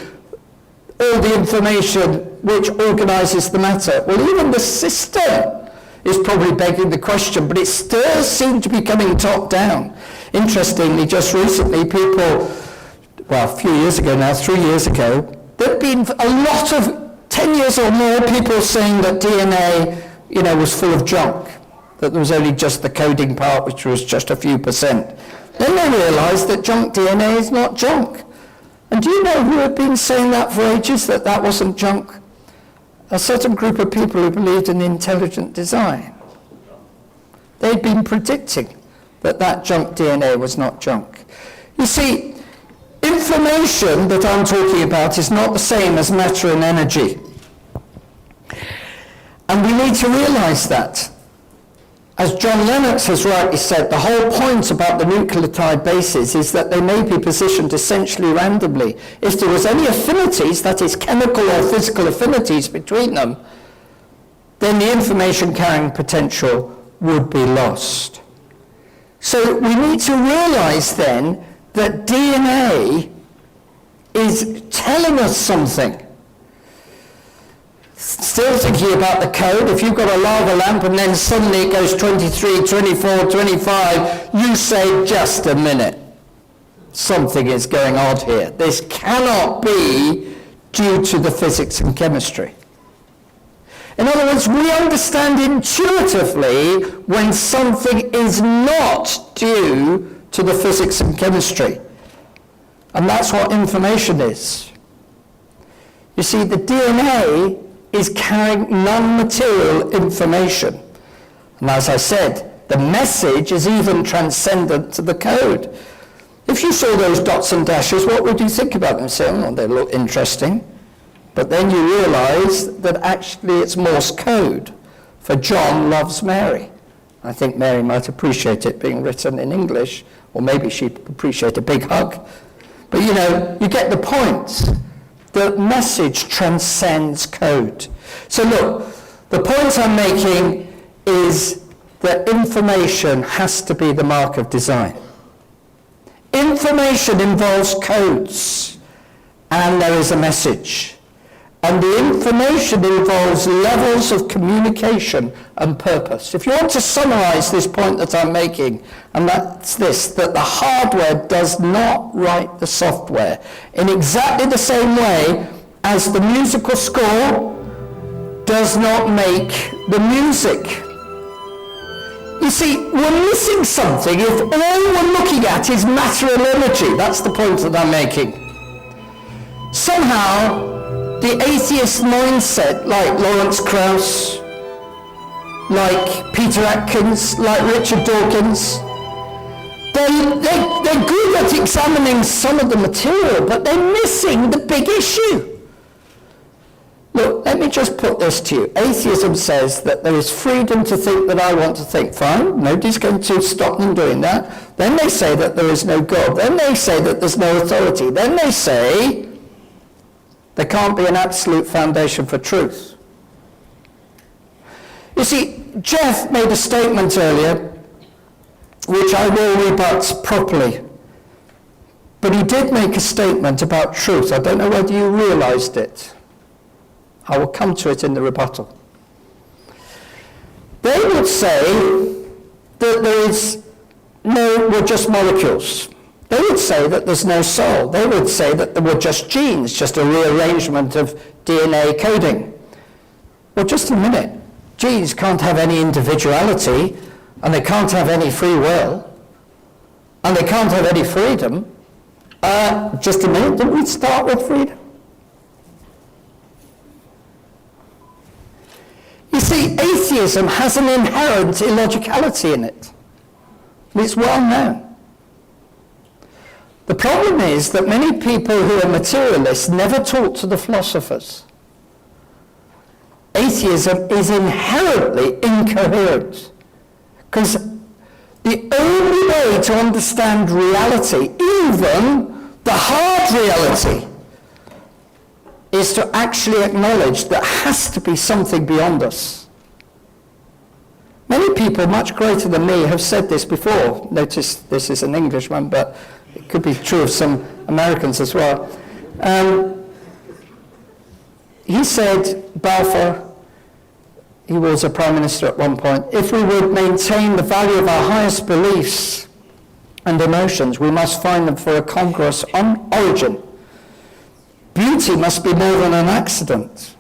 all the information which organizes the matter? Well, even the system is probably begging the question, but it still seemed to be coming top down. Interestingly, just recently, people, well, a few years ago now, 3 years ago, there had been a lot of, 10 years or more, people saying that DNA, was full of junk, that there was only just the coding part, which was just a few percent. Then they realized that junk DNA is not junk. And do you know who had been saying that for ages, that that wasn't junk? A certain group of people who believed in intelligent design. They'd been predicting that that junk DNA was not junk. You see, information that I'm talking about is not the same as matter and energy. And we need to realize that. As John Lennox has rightly said, the whole point about the nucleotide bases is that they may be positioned essentially randomly. If there was any affinities, that is chemical or physical affinities between them, then the information carrying potential would be lost. So we need to realize then that DNA is telling us something. Still thinking about the code, if you've got a lava lamp and then suddenly it goes 23, 24, 25, you say, just a minute, something is going on here. This cannot be due to the physics and chemistry. In other words, we understand intuitively when something is not due to the physics and chemistry. And that's what information is. You see, the DNA is carrying non-material information. And as I said, the message is even transcendent to the code. If you saw those dots and dashes, what would you think about them? Say, oh, they look interesting. But then you realize that actually it's Morse code for John loves Mary. I think Mary might appreciate it being written in English, or maybe she'd appreciate a big hug. But you get the point. The message transcends code. So look, the point I'm making is that information has to be the mark of design. Information involves codes, and there is a message. And the information involves levels of communication and purpose. If you want to summarize this point that I'm making, and that's this, that the hardware does not write the software in exactly the same way as the musical score does not make the music. You see, we're missing something if all we're looking at is matter and energy. That's the point that I'm making. Somehow, the atheist mindset, like Lawrence Krauss, like Peter Atkins, like Richard Dawkins, they're good at examining some of the material, but they're missing the big issue. Look, let me just put this to you. Atheism says that there is freedom to think that I want to think. Fine, nobody's going to stop them doing that. Then they say that there is no God. Then they say that there's no authority. Then they say there can't be an absolute foundation for truth. You see, Jeff made a statement earlier, which I will rebut properly. But he did make a statement about truth. I don't know whether you realized it. I will come to it in the rebuttal. They would say that there is no, we're just molecules. They would say that there's no soul. They would say that there were just genes, just a rearrangement of DNA coding. Well, just a minute. Genes can't have any individuality, and they can't have any free will, and they can't have any freedom. Just a minute, didn't we start with freedom? You see, atheism has an inherent illogicality in it. It's well known. The problem is that many people who are materialists never talk to the philosophers. Atheism is inherently incoherent, because the only way to understand reality, even the hard reality, is to actually acknowledge there has to be something beyond us. Many people much greater than me have said this before. Notice this is an Englishman, but it could be true of some Americans as well. He said, Balfour, he was a prime minister at one point, if we would maintain the value of our highest beliefs and emotions, we must find them for a congruous origin. Beauty must be more than an accident.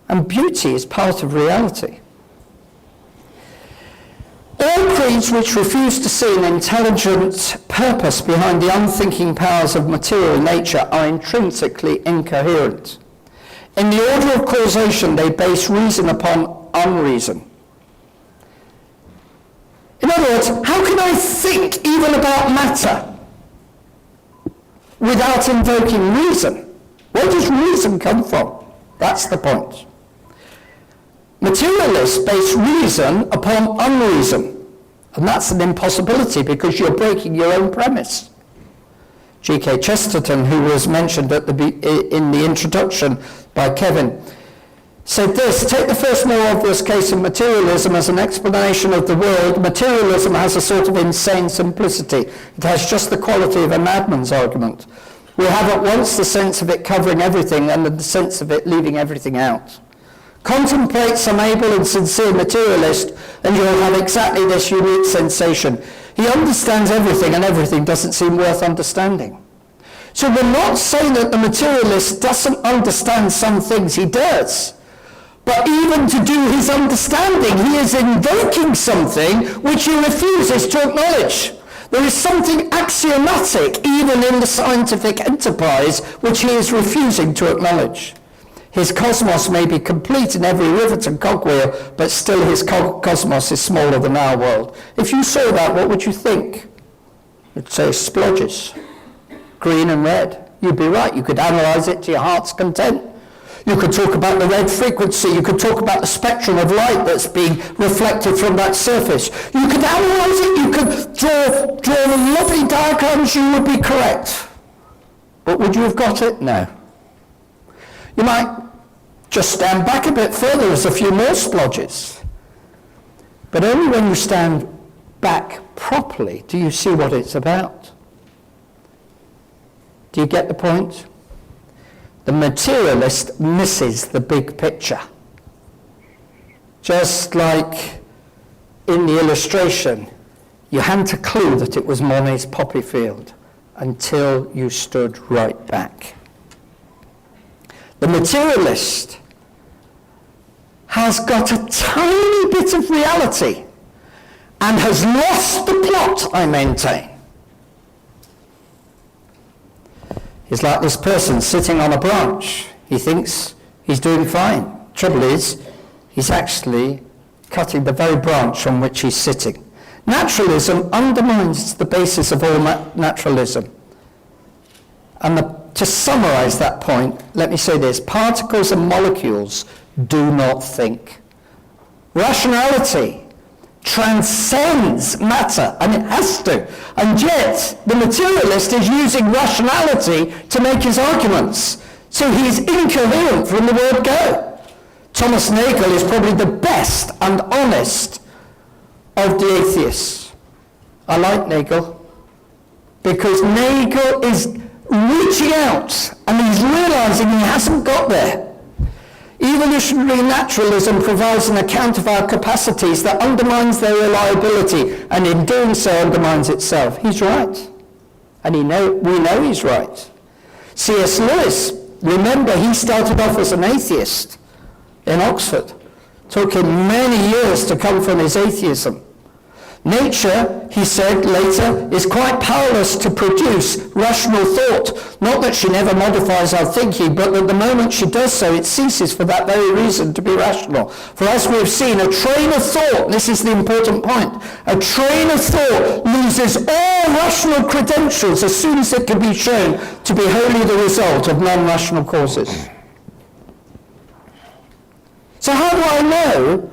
And beauty is part of reality. All creeds which refuse to see an intelligent purpose behind the unthinking powers of material nature are intrinsically incoherent. In the order of causation, they base reason upon unreason. In other words, how can I think even about matter without invoking reason? Where does reason come from? That's the point. Materialists base reason upon unreason, and that's an impossibility because you're breaking your own premise. G.K. Chesterton, who was mentioned in the introduction by Kevin, said this: take the first more obvious case of materialism as an explanation of the world. Materialism has a sort of insane simplicity. It has just the quality of a madman's argument. We have at once the sense of it covering everything and the sense of it leaving everything out. Contemplate some able and sincere materialist and you'll have exactly this unique sensation. He understands everything and everything doesn't seem worth understanding. So we're not saying that the materialist doesn't understand some things, he does. But even to do his understanding, he is invoking something which he refuses to acknowledge. There is something axiomatic even in the scientific enterprise which he is refusing to acknowledge. His cosmos may be complete in every rivet and cogwheel, but still his cosmos is smaller than our world. If you saw that, what would you think? You'd say splodges, green and red. You'd be right. You could analyze it to your heart's content. You could talk about the red frequency. You could talk about the spectrum of light that's being reflected from that surface. You could analyze it. You could draw lovely diagrams. You would be correct. But would you have got it? No. You might just stand back a bit further. There's a few more splodges. But only when you stand back properly do you see what it's about. Do you get the point? The materialist misses the big picture. Just like in the illustration, you hadn't a clue that it was Monet's poppy field until you stood right back. The materialist has got a tiny bit of reality and has lost the plot, I maintain. He's like this person sitting on a branch. He thinks he's doing fine. Trouble is, he's actually cutting the very branch on which he's sitting. Naturalism undermines the basis of all naturalism. And to summarize that point, let me say this: particles and molecules do not think. Rationality transcends matter, and it has to. And yet, the materialist is using rationality to make his arguments. So he's incoherent from the word go. Thomas Nagel is probably the best and honest of the atheists. I like Nagel because Nagel is reaching out and he's realizing he hasn't got there. Evolutionary naturalism provides an account of our capacities that undermines their reliability, and in doing so undermines itself. He's right. And we know he's right. C.S. Lewis, remember, he started off as an atheist in Oxford. Took him many years to come from his atheism. Nature, he said later, is quite powerless to produce rational thought. Not that she never modifies our thinking, but that the moment she does so, it ceases for that very reason to be rational. For as we have seen, a train of thought, and this is the important point, a train of thought loses all rational credentials as soon as it can be shown to be wholly the result of non-rational causes. So how do I know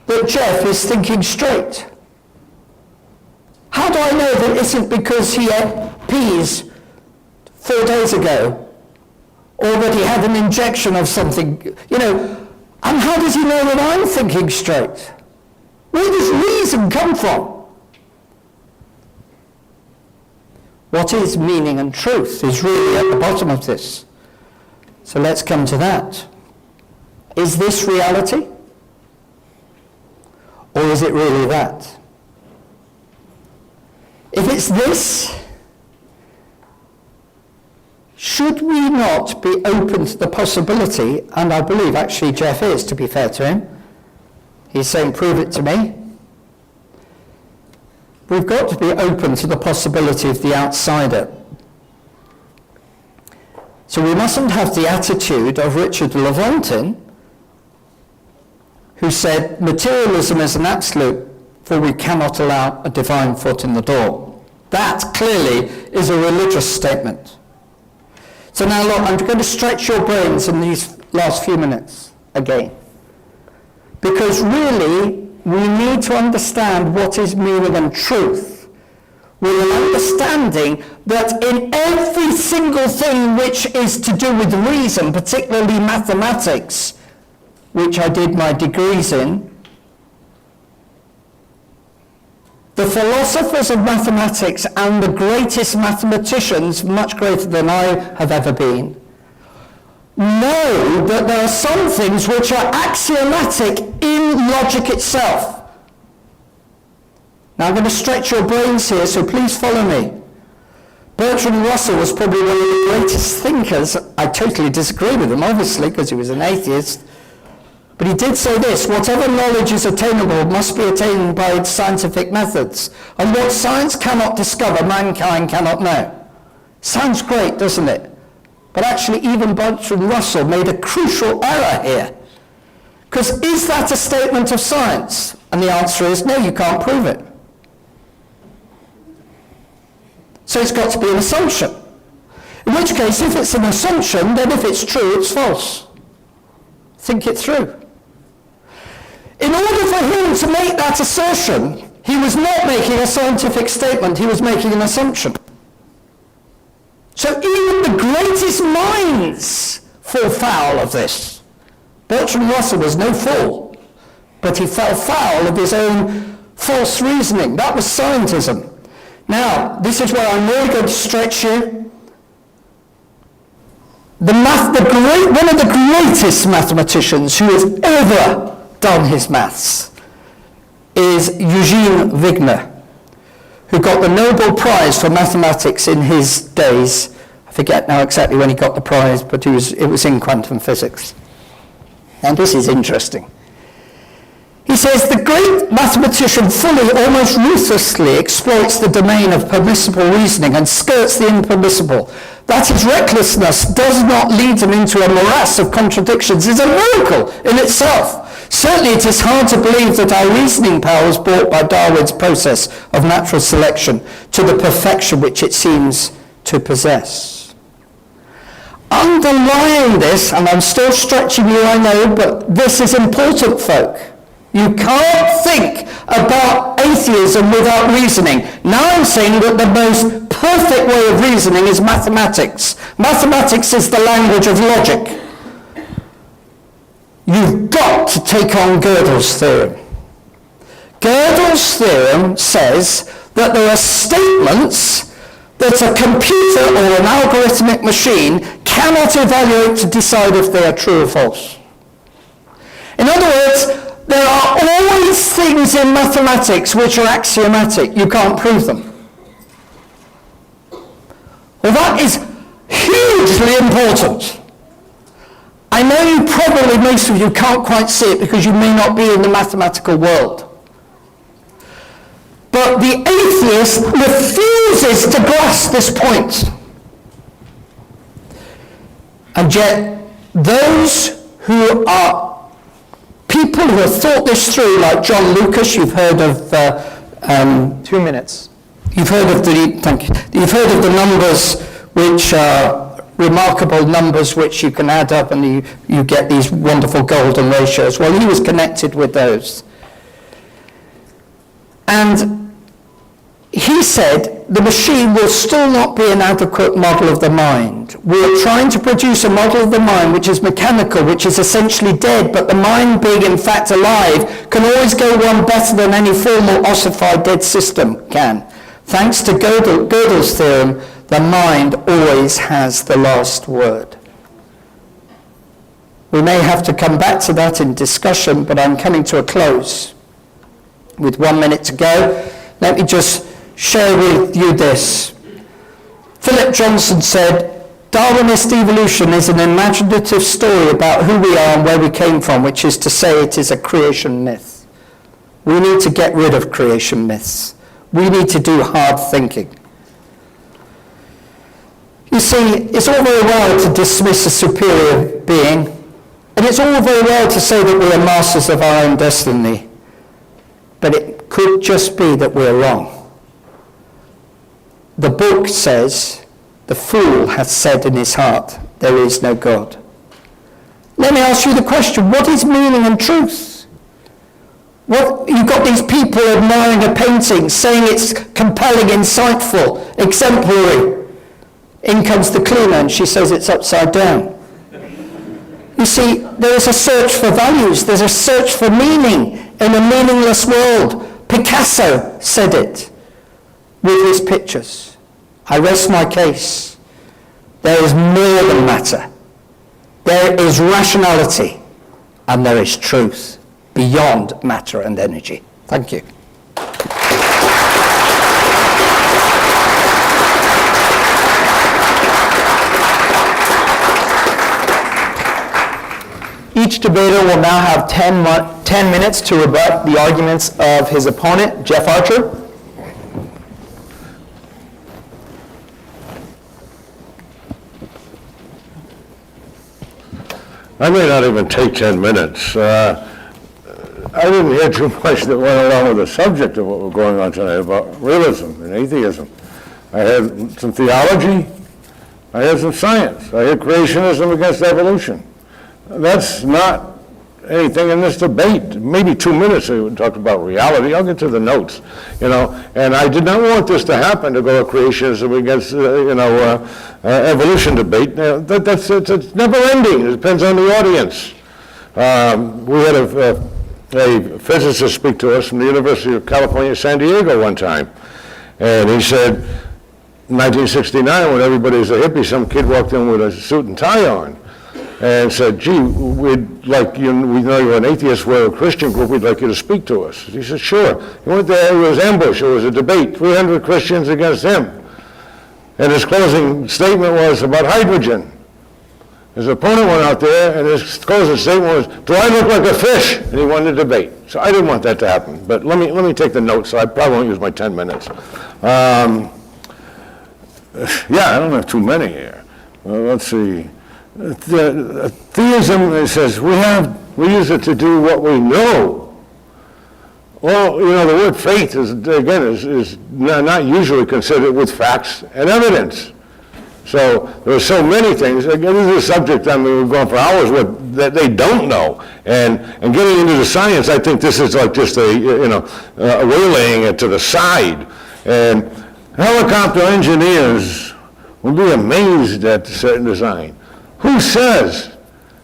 that Jeff is thinking straight? How do I know that it isn't because he ate peas 4 days ago, or that he had an injection of something, and how does he know that I'm thinking straight? Where does reason come from? What is meaning and truth is really at the bottom of this. So let's come to that. Is this reality? Or is it really that? If it's this, should we not be open to the possibility, and I believe actually Jeff is, to be fair to him, he's saying, prove it to me. We've got to be open to the possibility of the outsider. So we mustn't have the attitude of Richard Lewontin, who said materialism is an absolute, for we cannot allow a divine foot in the door. That clearly is a religious statement. So now look, I'm going to stretch your brains in these last few minutes again. Because really, we need to understand what is meaning and truth, with an understanding that in every single thing which is to do with reason, particularly mathematics, which I did my degrees in, the philosophers of mathematics and the greatest mathematicians, much greater than I have ever been, know that there are some things which are axiomatic in logic itself. Now I'm going to stretch your brains here, so please follow me. Bertrand Russell was probably one of the greatest thinkers. I totally disagree with him, obviously, because he was an atheist. But he did say this: whatever knowledge is attainable must be attained by its scientific methods. And what science cannot discover, mankind cannot know. Sounds great, doesn't it? But actually, even Bertrand Russell made a crucial error here. Because is that a statement of science? And the answer is no, you can't prove it. So it's got to be an assumption. In which case, if it's an assumption, then if it's true, it's false. Think it through. In order for him to make that assertion, he was not making a scientific statement, he was making an assumption. So even the greatest minds fall foul of this. Bertrand Russell was no fool, but he fell foul of his own false reasoning. That was scientism. Now, this is where I'm really going to stretch you. One of the greatest mathematicians who has ever done his maths is Eugene Wigner, who got the Nobel Prize for mathematics in his days. I forget now exactly when he got the prize, but it was in quantum physics. And this is interesting. He says, the great mathematician fully, almost ruthlessly, exploits the domain of permissible reasoning and skirts the impermissible. That his recklessness does not lead him into a morass of contradictions is a miracle in itself. Certainly it is hard to believe that our reasoning power was brought by Darwin's process of natural selection to the perfection which it seems to possess. Underlying this, and I'm still stretching you, I know, but this is important, folk. You can't think about atheism without reasoning. Now I'm saying that the most perfect way of reasoning is mathematics. Mathematics is the language of logic. You've got to take on Gödel's theorem. Gödel's theorem says that there are statements that a computer or an algorithmic machine cannot evaluate to decide if they are true or false. In other words, there are always things in mathematics which are axiomatic. You can't prove them. Well, that is hugely important. I know probably most of you can't quite see it because you may not be in the mathematical world. But the atheist refuses to grasp this point. And yet, those who are people who have thought this through, like John Lucas, you've heard of 2 minutes. You've heard of the numbers which are remarkable numbers which you can add up and you get these wonderful golden ratios. Well, he was connected with those. And he said the machine will still not be an adequate model of the mind. We're trying to produce a model of the mind which is mechanical, which is essentially dead, but the mind being in fact alive can always go one better than any formal ossified dead system can. Thanks to Gödel's theorem, the mind always has the last word. We may have to come back to that in discussion, but I'm coming to a close. With 1 minute to go, let me just share with you this. Philip Johnson said, Darwinist evolution is an imaginative story about who we are and where we came from, which is to say it is a creation myth. We need to get rid of creation myths. We need to do hard thinking. You see, it's all very well to dismiss a superior being, and it's all very well to say that we are masters of our own destiny, but it could just be that we're wrong. The book says, the fool hath said in his heart, there is no God. Let me ask you the question, what is meaning and truth? You've got these people admiring a painting, saying it's compelling, insightful, exemplary. In comes the cleaner and she says it's upside down. You see, there is a search for values, there's a search for meaning in a meaningless world. Picasso said it with his pictures. I rest my case. There is more than matter. There is rationality, and there is truth beyond matter and energy. Thank you. Each debater will now have 10 minutes to rebut the arguments of his opponent, Jeff Archer. I may not even take 10 minutes. I didn't hear too much that went along with the subject of what we're going on tonight about realism and atheism. I had some theology, I had some science, I had creationism against evolution. That's not anything in this debate. Maybe 2 minutes we talked about reality. I'll get to the notes, And I did not want this to happen, to go to creationism against, evolution debate. It's never ending. It depends on the audience. We had a physicist speak to us from the University of California, San Diego one time. And he said, in 1969, when everybody was a hippie, some kid walked in with a suit and tie on and said, gee, we'd like you, we know you're an atheist, we're a Christian group, we'd like you to speak to us. He said, sure. He went there, it was ambush, it was a debate, 300 Christians against him. And his closing statement was about hydrogen. His opponent went out there, and his closing statement was, do I look like a fish? And he won the debate. So I didn't want that to happen, but let me take the notes, so I probably won't use my 10 minutes. Yeah, I don't have too many here. Well, let's see. Theism, it says, we use it to do what we know. Well, the word faith is not usually considered with facts and evidence. So there are so many things. Again, this is a subject, we've gone for hours with, that they don't know. And getting into the science, I think this is like just relaying it to the side. And helicopter engineers will be amazed at certain design. Who says?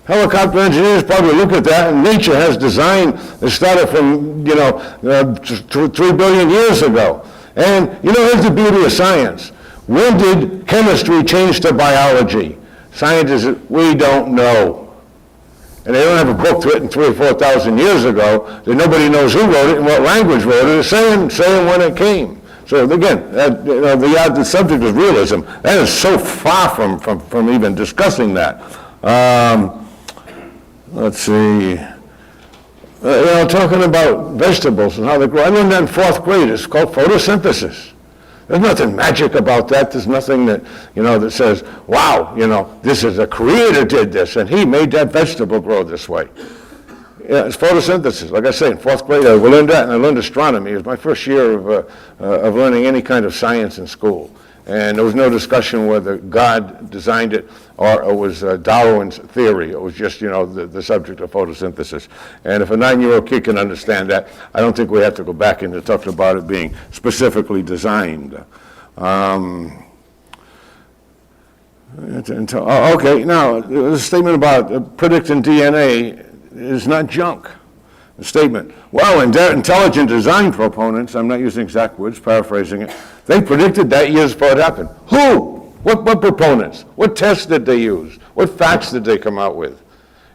Helicopter engineers probably look at that, and nature has design that started from, 3 billion years ago. And, here's the beauty of science. When did chemistry change to biology? Scientists, we don't know. And they don't have a book written 3,000 or 4,000 years ago that nobody knows who wrote it and what language wrote it. It's saying when it came. So again, the subject of realism, that is so far from even discussing that. Let's see. Talking about vegetables and how they grow. I learned that in 4th grade. It's called photosynthesis. There's nothing magic about that. There's nothing that, that says, wow, this is a creator did this and he made that vegetable grow this way. Yeah, it's photosynthesis. Like I say, in 4th grade, I learned that, and I learned astronomy. It was my first year of learning any kind of science in school. And there was no discussion whether God designed it or it was Darwin's theory. It was just, the subject of photosynthesis. And if a 9-year-old kid can understand that, I don't think we have to go back into talking about it being specifically designed. Okay, now, the statement about predicting DNA is not junk. The statement, well, intelligent design proponents, I'm not using exact words, paraphrasing it, they predicted that years before it happened. Who? What proponents? What tests did they use? What facts did they come out with?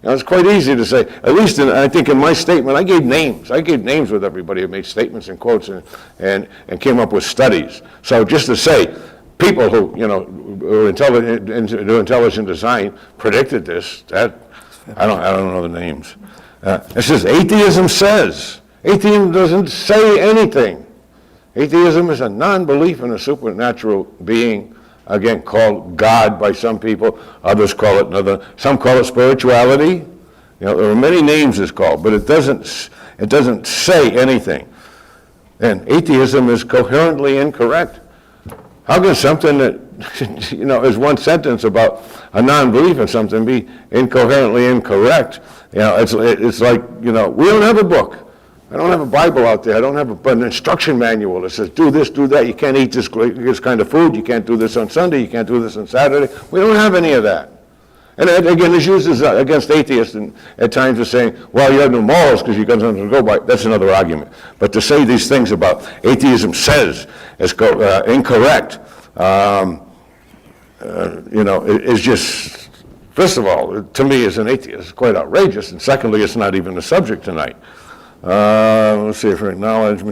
You know, it's quite easy to say, at least I think in my statement, I gave names. I gave names with everybody who made statements and quotes and came up with studies. So just to say, people who, you know, who do intelligent design predicted this, that, I don't know the names. It says, atheism says. Atheism doesn't say anything. Atheism is a non-belief in a supernatural being, again, called God by some people, others call it another, some call it spirituality. You know, there are many names it's called, but it doesn't say anything. And atheism is coherently incorrect. How can something that, you know, is one sentence about a non-belief in something be incoherently incorrect? You know, it's like, you know, we don't have a book. I don't have a Bible out there. I don't have an instruction manual that says, do this, do that. You can't eat this kind of food. You can't do this on Sunday. You can't do this on Saturday. We don't have any of that. And again, it's used against atheists and at times of saying, well, you have no morals because you got nothing to go by. That's another argument. But to say these things about atheism says is incorrect, you know, is just, first of all, to me as an atheist, it's quite outrageous. And secondly, it's not even the subject tonight. Let's see if we acknowledge,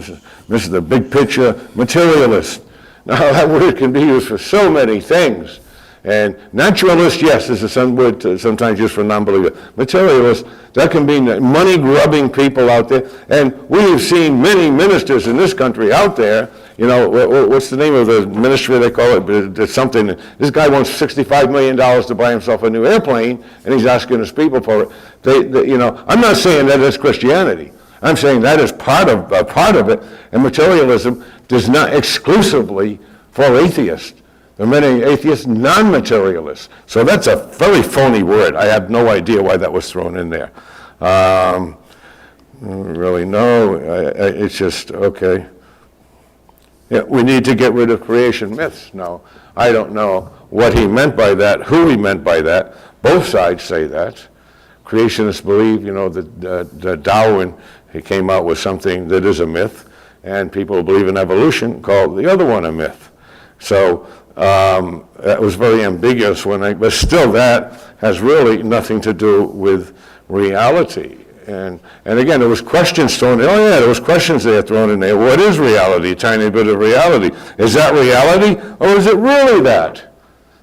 this is the big picture, materialist. Now that word can be used for so many things. And naturalist, yes, is a word sometimes used for non-believer. Materialist, that can mean money-grubbing people out there. And we have seen many ministers in this country out there, you know, what's the name of the ministry they call it? But it's something, this guy wants $65 million to buy himself a new airplane, and he's asking his people for it. You know, I'm not saying that is Christianity. I'm saying that is part of it, and materialism does not exclusively for atheists. There are many atheists, non-materialists. So that's a very phony word. I have no idea why that was thrown in there. Really, no, it's just, okay. Yeah, we need to get rid of creation myths. No, I don't know what he meant by that, who he meant by that. Both sides say that. Creationists believe, you know, that Darwin, he came out with something that is a myth, and people who believe in evolution call the other one a myth. So that was very ambiguous but still that has really nothing to do with reality. And again, there was questions thrown in. Oh yeah, there was questions there thrown in there. What is reality? A tiny bit of reality. Is that reality, or is it really that?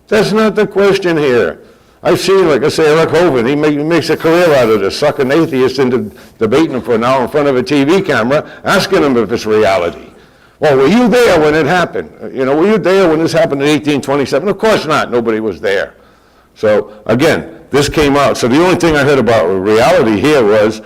That's not the question here. I've seen, like I say, Eric Hovind, he makes a career out of this, sucking atheists into debating them for an hour in front of a TV camera, asking them if it's reality. Well, were you there when it happened? You know, were you there when this happened in 1827? Of course not. Nobody was there. So, again, this came out. So the only thing I heard about reality here was,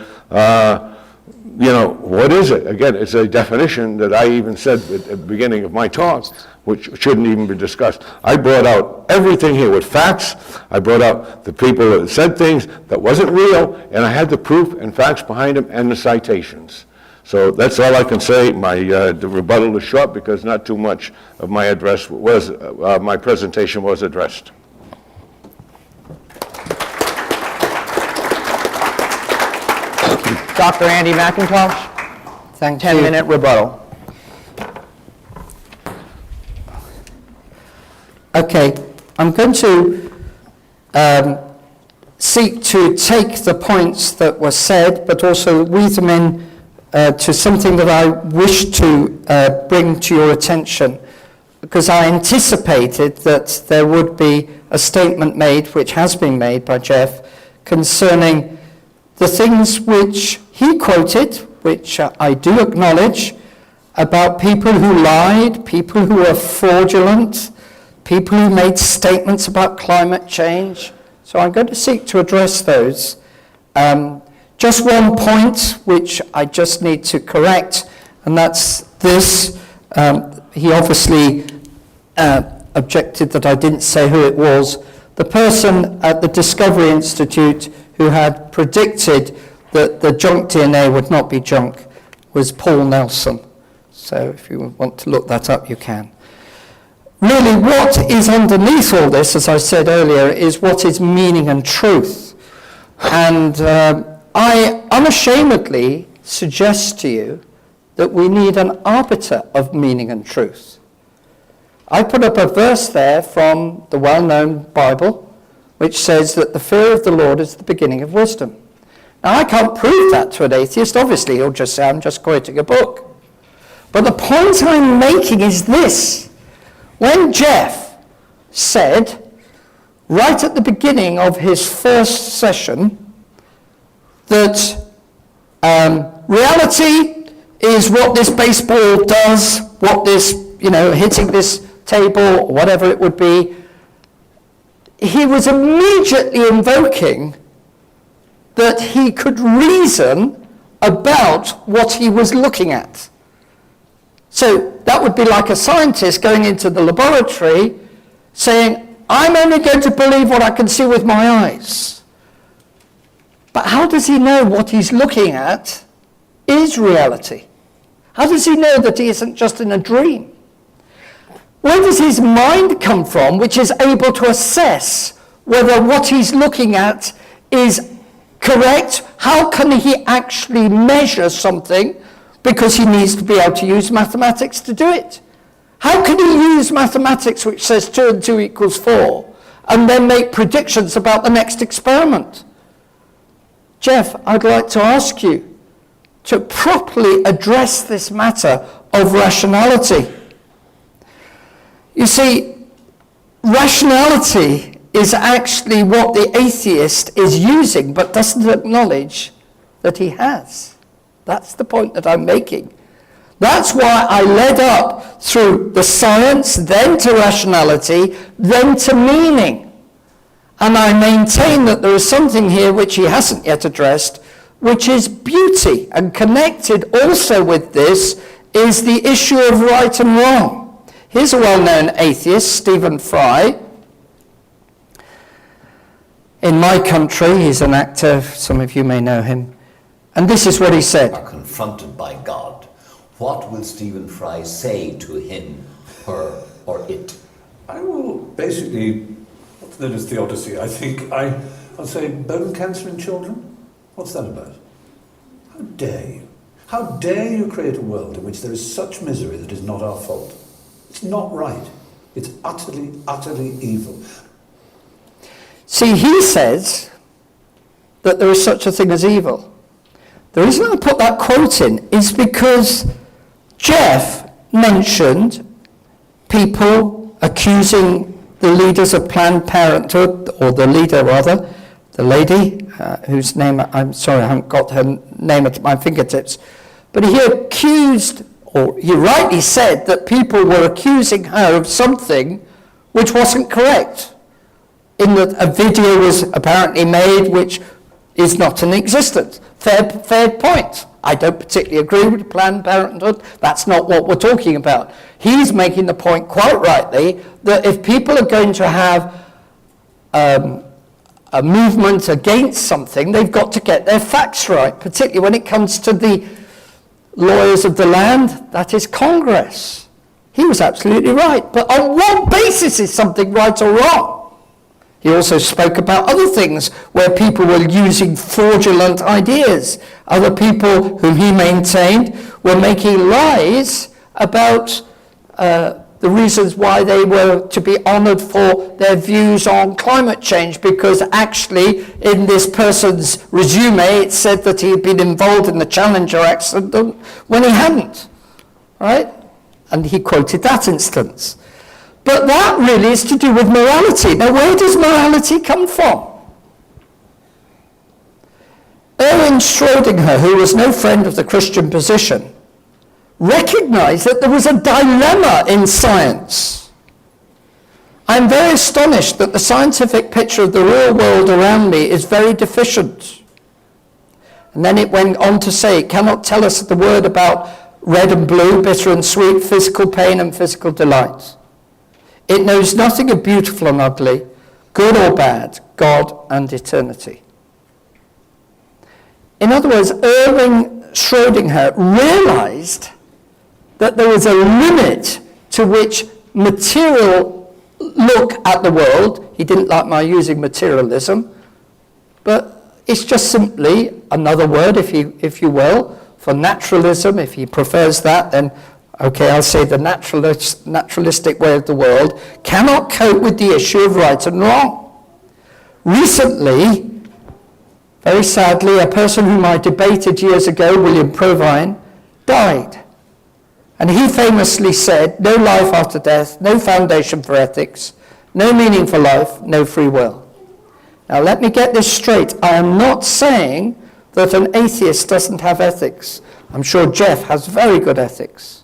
you know, what is it? Again, it's a definition that I even said at the beginning of my talk, which shouldn't even be discussed. I brought out everything here with facts. I brought out the people that said things that wasn't real, and I had the proof and facts behind them and the citations. So that's all I can say. The rebuttal is short because not too much of my address was, my presentation was addressed. Dr. Andy McIntosh, Thank you. 10-minute rebuttal. Okay, I'm going to seek to take the points that were said, but also weave them in to something that I wish to bring to your attention, because I anticipated that there would be a statement made, which has been made by Jeff, concerning the things which he quoted, which I do acknowledge, about people who lied, people who were fraudulent, people who made statements about climate change. So I'm going to seek to address those. Just one point which I just need to correct, and that's this. He obviously objected that I didn't say who it was. The person at the Discovery Institute who had predicted that the junk DNA would not be junk was Paul Nelson. So if you want to look that up, you can. Really, what is underneath all this, as I said earlier, is what is meaning and truth. And I unashamedly suggest to you that we need an arbiter of meaning and truth. I put up a verse there from the well-known Bible, which says that the fear of the Lord is the beginning of wisdom. Now, I can't prove that to an atheist. Obviously, he'll just say, I'm just quoting a book. But the point I'm making is this. When Jeff said, right at the beginning of his first session, that reality is what this baseball does, what this, hitting this table, or whatever it would be, he was immediately invoking that he could reason about what he was looking at. So that would be like a scientist going into the laboratory saying, I'm only going to believe what I can see with my eyes. But how does he know what he's looking at is reality? How does he know that he isn't just in a dream? Where does his mind come from, which is able to assess whether what he's looking at is correct? How can he actually measure something? Because he needs to be able to use mathematics to do it. How can he use mathematics, which says 2 and 2 equals 4, and then make predictions about the next experiment? Jeff, I'd like to ask you to properly address this matter of rationality. You see, rationality is actually what the atheist is using, but doesn't acknowledge that he has. That's the point that I'm making. That's why I led up through the science, then to rationality, then to meaning. And I maintain that there is something here which he hasn't yet addressed, which is beauty. And connected also with this is the issue of right and wrong. Here's a well-known atheist, Stephen Fry. In my country, he's an actor, some of you may know him. And this is what he said. Are confronted by God. What will Stephen Fry say to him, her, or it? I will basically, what's known as theodicy, I think. I'll say bone cancer in children? What's that about? How dare you? How dare you create a world in which there is such misery that is not our fault? It's not right. It's utterly, utterly evil. See, he says that there is such a thing as evil. The reason I put that quote in is because Jeff mentioned people accusing the leaders of Planned Parenthood, or the leader rather, the lady, whose name, I'm sorry, I haven't got her name at my fingertips, but he accused, or he rightly said, that people were accusing her of something which wasn't correct, in that a video was apparently made which is not in existence. Fair point. I don't particularly agree with Planned Parenthood. That's not what we're talking about. He's making the point quite rightly that if people are going to have a movement against something, they've got to get their facts right, particularly when it comes to the lawyers of the land, that is Congress. He was absolutely right. But on what basis is something right or wrong? He also spoke about other things where people were using fraudulent ideas. Other people whom he maintained were making lies about the reasons why they were to be honoured for their views on climate change, because actually in this person's resume it said that he had been involved in the Challenger accident when he hadn't, right? And he quoted that instance. But that really is to do with morality. Now, where does morality come from? Erwin Schrödinger, who was no friend of the Christian position, recognized that there was a dilemma in science. I'm very astonished that the scientific picture of the real world around me is very deficient. And then it went on to say, it cannot tell us the word about red and blue, bitter and sweet, physical pain and physical delight. It knows nothing of beautiful and ugly, good or bad, God and eternity. In other words, Erwin Schrödinger realized that there was a limit to which material look at the world. He didn't like my using materialism, but it's just simply another word, if you will, for naturalism. If he prefers that, then okay, I'll say the naturalistic way of the world cannot cope with the issue of right and wrong. Recently, very sadly, a person whom I debated years ago, William Provine, died. And he famously said, no life after death, no foundation for ethics, no meaning for life, no free will. Now let me get this straight. I am not saying that an atheist doesn't have ethics. I'm sure Jeff has very good ethics.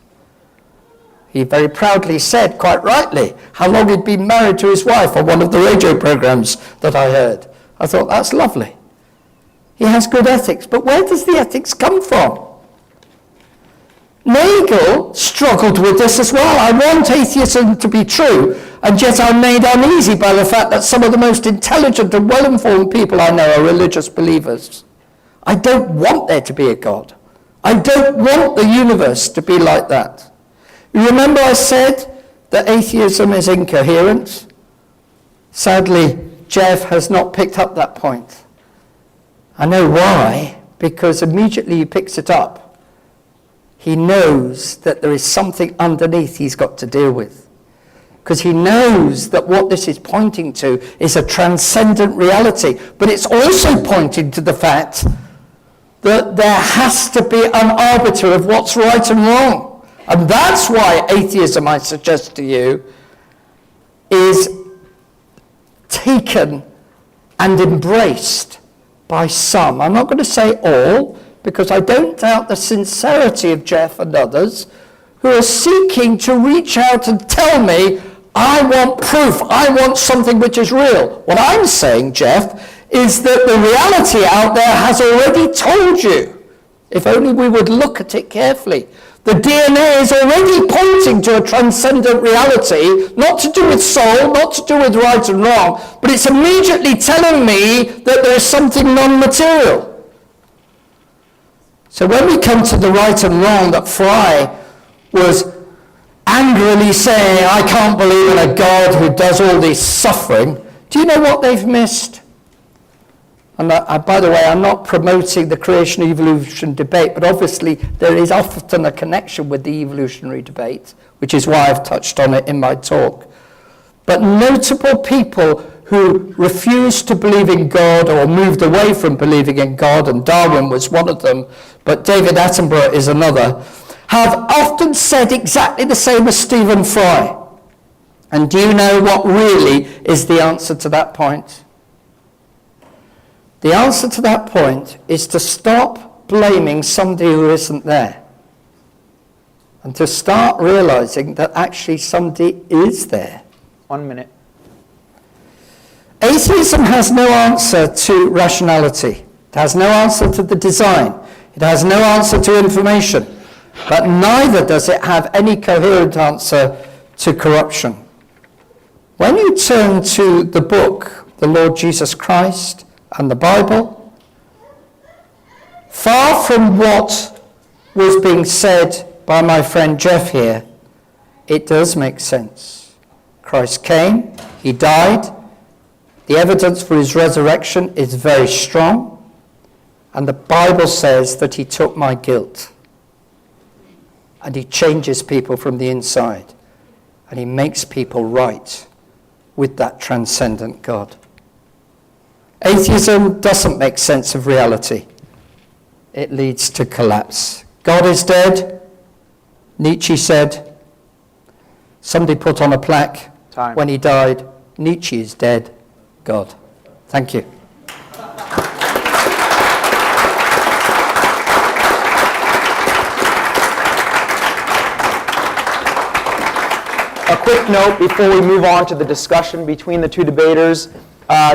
He very proudly said, quite rightly, how long he'd been married to his wife on one of the radio programs that I heard. I thought, that's lovely. He has good ethics, but where does the ethics come from? Nagel struggled with this as well. I want atheism to be true, and yet I'm made uneasy by the fact that some of the most intelligent and well-informed people I know are religious believers. I don't want there to be a God. I don't want the universe to be like that. You remember I said that atheism is incoherent? Sadly, Jeff has not picked up that point. I know why, because immediately he picks it up, he knows that there is something underneath he's got to deal with. Because he knows that what this is pointing to is a transcendent reality. But it's also pointing to the fact that there has to be an arbiter of what's right and wrong. And that's why atheism, I suggest to you, is taken and embraced by some. I'm not going to say all, because I don't doubt the sincerity of Jeff and others who are seeking to reach out and tell me, I want proof, I want something which is real. What I'm saying, Jeff, is that the reality out there has already told you, if only we would look at it carefully. The DNA is already pointing to a transcendent reality, not to do with soul, not to do with right and wrong, but it's immediately telling me that there is something non-material. So when we come to the right and wrong that Fry was angrily saying, I can't believe in a God who does all this suffering, do you know what they've missed? And by the way, I'm not promoting the creation-evolution debate, but obviously there is often a connection with the evolutionary debate, which is why I've touched on it in my talk. But notable people who refused to believe in God or moved away from believing in God, and Darwin was one of them, but David Attenborough is another, have often said exactly the same as Stephen Fry. And do you know what really is the answer to that point? The answer to that point is to stop blaming somebody who isn't there, and to start realizing that actually somebody is there. 1 minute. Atheism has no answer to rationality. It has no answer to the design. It has no answer to information. But neither does it have any coherent answer to corruption. When you turn to the book, the Lord Jesus Christ, and the Bible, far from what was being said by my friend Jeff here, it does make sense. Christ came, he died, the evidence for his resurrection is very strong, and the Bible says that he took my guilt, and he changes people from the inside, and he makes people right with that transcendent God. Atheism doesn't make sense of reality. It leads to collapse. God is dead, Nietzsche said. Somebody put on a plaque when he died, Nietzsche is dead, God. Thank you. A quick note before we move on to the discussion between the two debaters.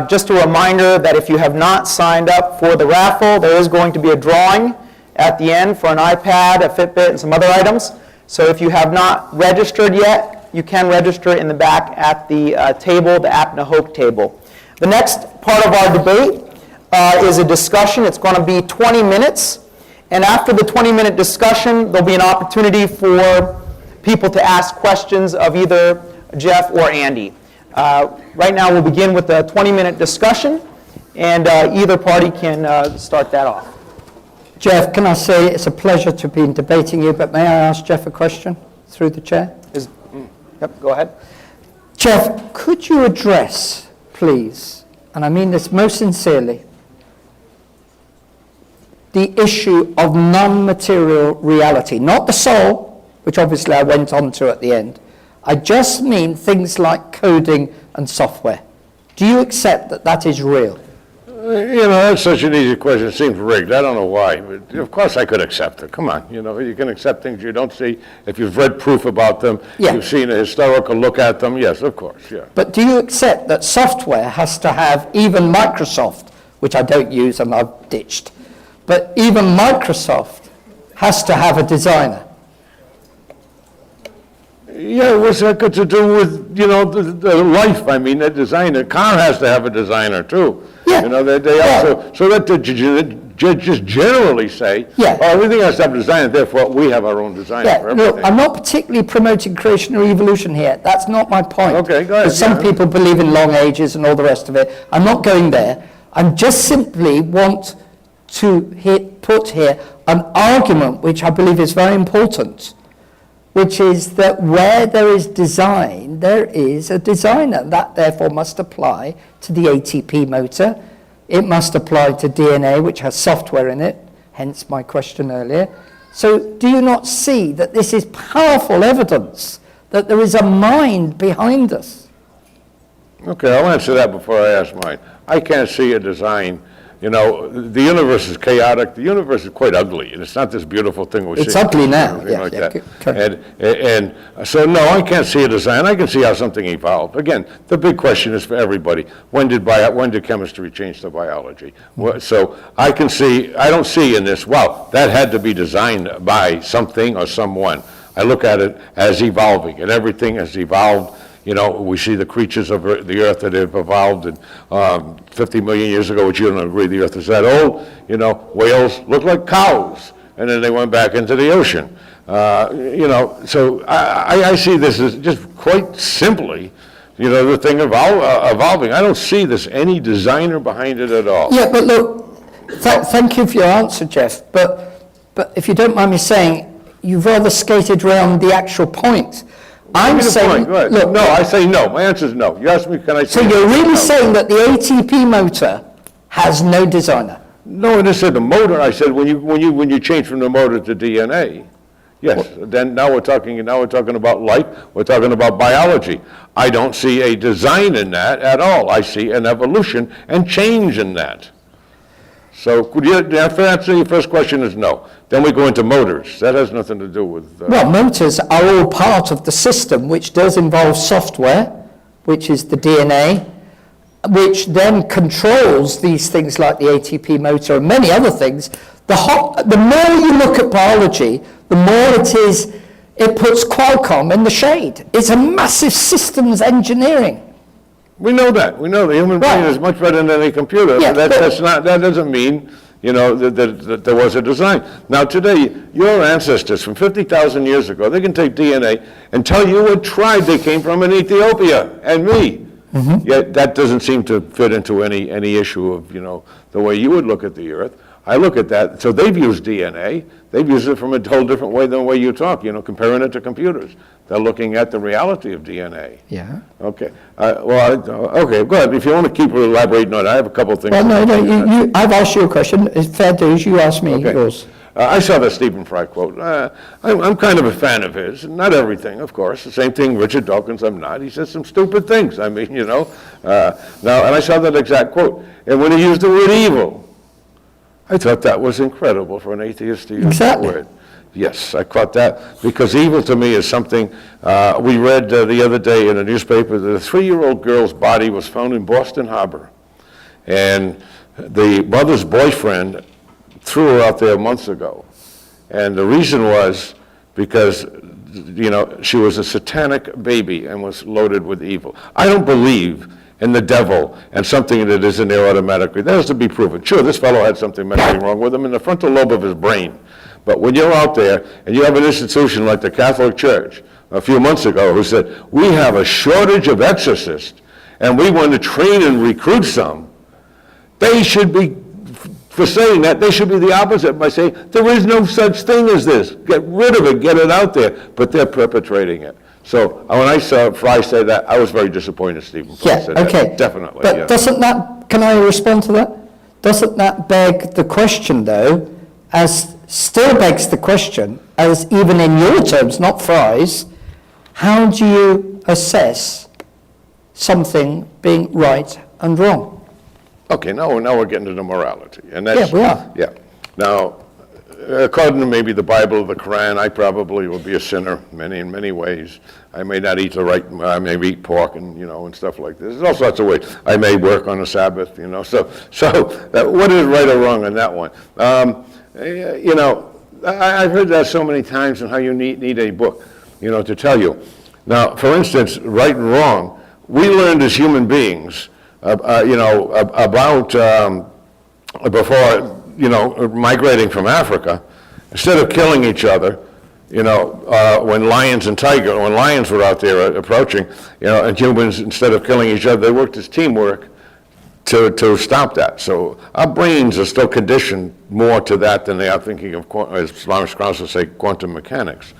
Just a reminder that if you have not signed up for the raffle, there is going to be a drawing at the end for an iPad, a Fitbit, and some other items. So if you have not registered yet, you can register in the back at the table, the Apna-Hoke table. The next part of our debate is a discussion. It's going to be 20 minutes. And after the 20-minute discussion, there'll be an opportunity for people to ask questions of either Jeff or Andy. Right now, we'll begin with a 20-minute discussion, and either party can start that off. Jeff, can I say it's a pleasure to be debating you, but may I ask Jeff a question through the chair? Yep, go ahead. Jeff, could you address, please, and I mean this most sincerely, the issue of non-material reality, not the soul, which obviously I went on to at the end. I just mean things like coding and software. Do you accept that that is real? That's such an easy question. It seems rigged. I don't know why. But of course I could accept it. Come on. You can accept things you don't see. If you've read proof about them, you've seen a historical look at them, yes, of course, yeah. But do you accept that software has to have, even Microsoft, which I don't use and I've ditched, but even Microsoft has to have a designer? Yeah, what's that got to do with, the life? I mean, the designer, car has to have a designer too. Yeah. They also, so that just generally say, everything has to have a designer, therefore we have our own designer for everything. Look, I'm not particularly promoting creation or evolution here. That's not my point. Okay, go ahead. Because some people believe in long ages and all the rest of it. I'm not going there. I just simply want to put here an argument which I believe is very important, which is that where there is design, there is a designer. That therefore must apply to the ATP motor. It must apply to DNA, which has software in it, hence my question earlier. So do you not see that this is powerful evidence that there is a mind behind us? Okay, I'll answer that before I ask mine. I can't see a design. The universe is chaotic. The universe is quite ugly, and it's not this beautiful thing we see. It's ugly now. And so, no, I can't see a design. I can see how something evolved. Again, the big question is for everybody: when did chemistry change to biology? So I don't see in this, wow, that had to be designed by something or someone. I look at it as evolving, and everything has evolved. We see the creatures of the earth that have evolved, and 50 million years ago, which you don't agree the earth is that old, whales look like cows, and then they went back into the ocean. So I see this as just quite simply, the thing evolving. I don't see this any designer behind it at all. Yeah, but look, thank you for your answer, Jeff, but if you don't mind me saying, you've rather skated around the actual point. I'm saying, look, no, I say no. My answer is no. You asked me, can I say so you're really saying that the ATP motor has no designer? No, I just said the motor. I said when you change from the motor to DNA, yes. Then now we're talking about life. We're talking about biology. I don't see a design in that at all. I see an evolution and change in that. So could you answer your first question is no. Then we go into motors. That has nothing to do with... Well, motors are all part of the system, which does involve software, which is the DNA, which then controls these things like the ATP motor and many other things. The more you look at biology, the more it puts Qualcomm in the shade. It's a massive systems engineering. We know that. We know the human brain is much better than any computer. Yeah, that doesn't mean, that there was a design. Now today, your ancestors from 50,000 years ago, they can take DNA and tell you what tribe they came from in Ethiopia, and me. Mm-hmm. Yet that doesn't seem to fit into any issue of, the way you would look at the earth. I look at that. So they've used DNA. They've used it from a whole different way than the way you talk, comparing it to computers. They're looking at the reality of DNA. Yeah. Okay. Okay, go ahead. If you want to keep elaborating on it, I have a couple of things. Well, no, I've asked you a question. It's fair dues. You ask me yours. I saw the Stephen Fry quote. I'm kind of a fan of his. Not everything, of course. The same thing Richard Dawkins, I'm not. He says some stupid things. I mean, now, and I saw that exact quote. And when he used the word evil, I thought that was incredible for an atheist to use that word. Yes, I caught that, because evil to me is something, we read the other day in a newspaper that a 3-year-old girl's body was found in Boston Harbor. And the mother's boyfriend threw her out there months ago. And the reason was because, she was a satanic baby and was loaded with evil. I don't believe in the devil and something that isn't there automatically. That has to be proven. Sure, this fellow had something mentally wrong with him in the frontal lobe of his brain. But when you're out there and you have an institution like the Catholic Church a few months ago who said, we have a shortage of exorcists and we want to train and recruit some, they should be, for saying that, they should be the opposite by saying, there is no such thing as this. Get rid of it, get it out there. But they're perpetrating it. So when I saw Fry say that, I was very disappointed, Stephen Fry Yeah, said that. okay. Definitely, But yeah. doesn't that, can I respond to that? Doesn't that beg the question, though, still begs the question, as even in your terms, not Fry's, how do you assess something being right and wrong? Okay, now we're getting to the morality. And that's, Yeah, we are. Yeah. Now, according to maybe the Bible or the Quran, I probably will be a sinner in many ways. I may not eat I may eat pork and, and stuff like this. There's all sorts of ways. I may work on a Sabbath, So what is right or wrong on that one? I've heard that so many times and how you need a book, to tell you. Now, for instance, right and wrong, we learned as human beings, about before, migrating from Africa, instead of killing each other, when lions were out there approaching, and humans, instead of killing each other, they worked as teamwork to stop that. So our brains are still conditioned more to that than they are thinking of, as Lawrence Krauss would say, quantum mechanics.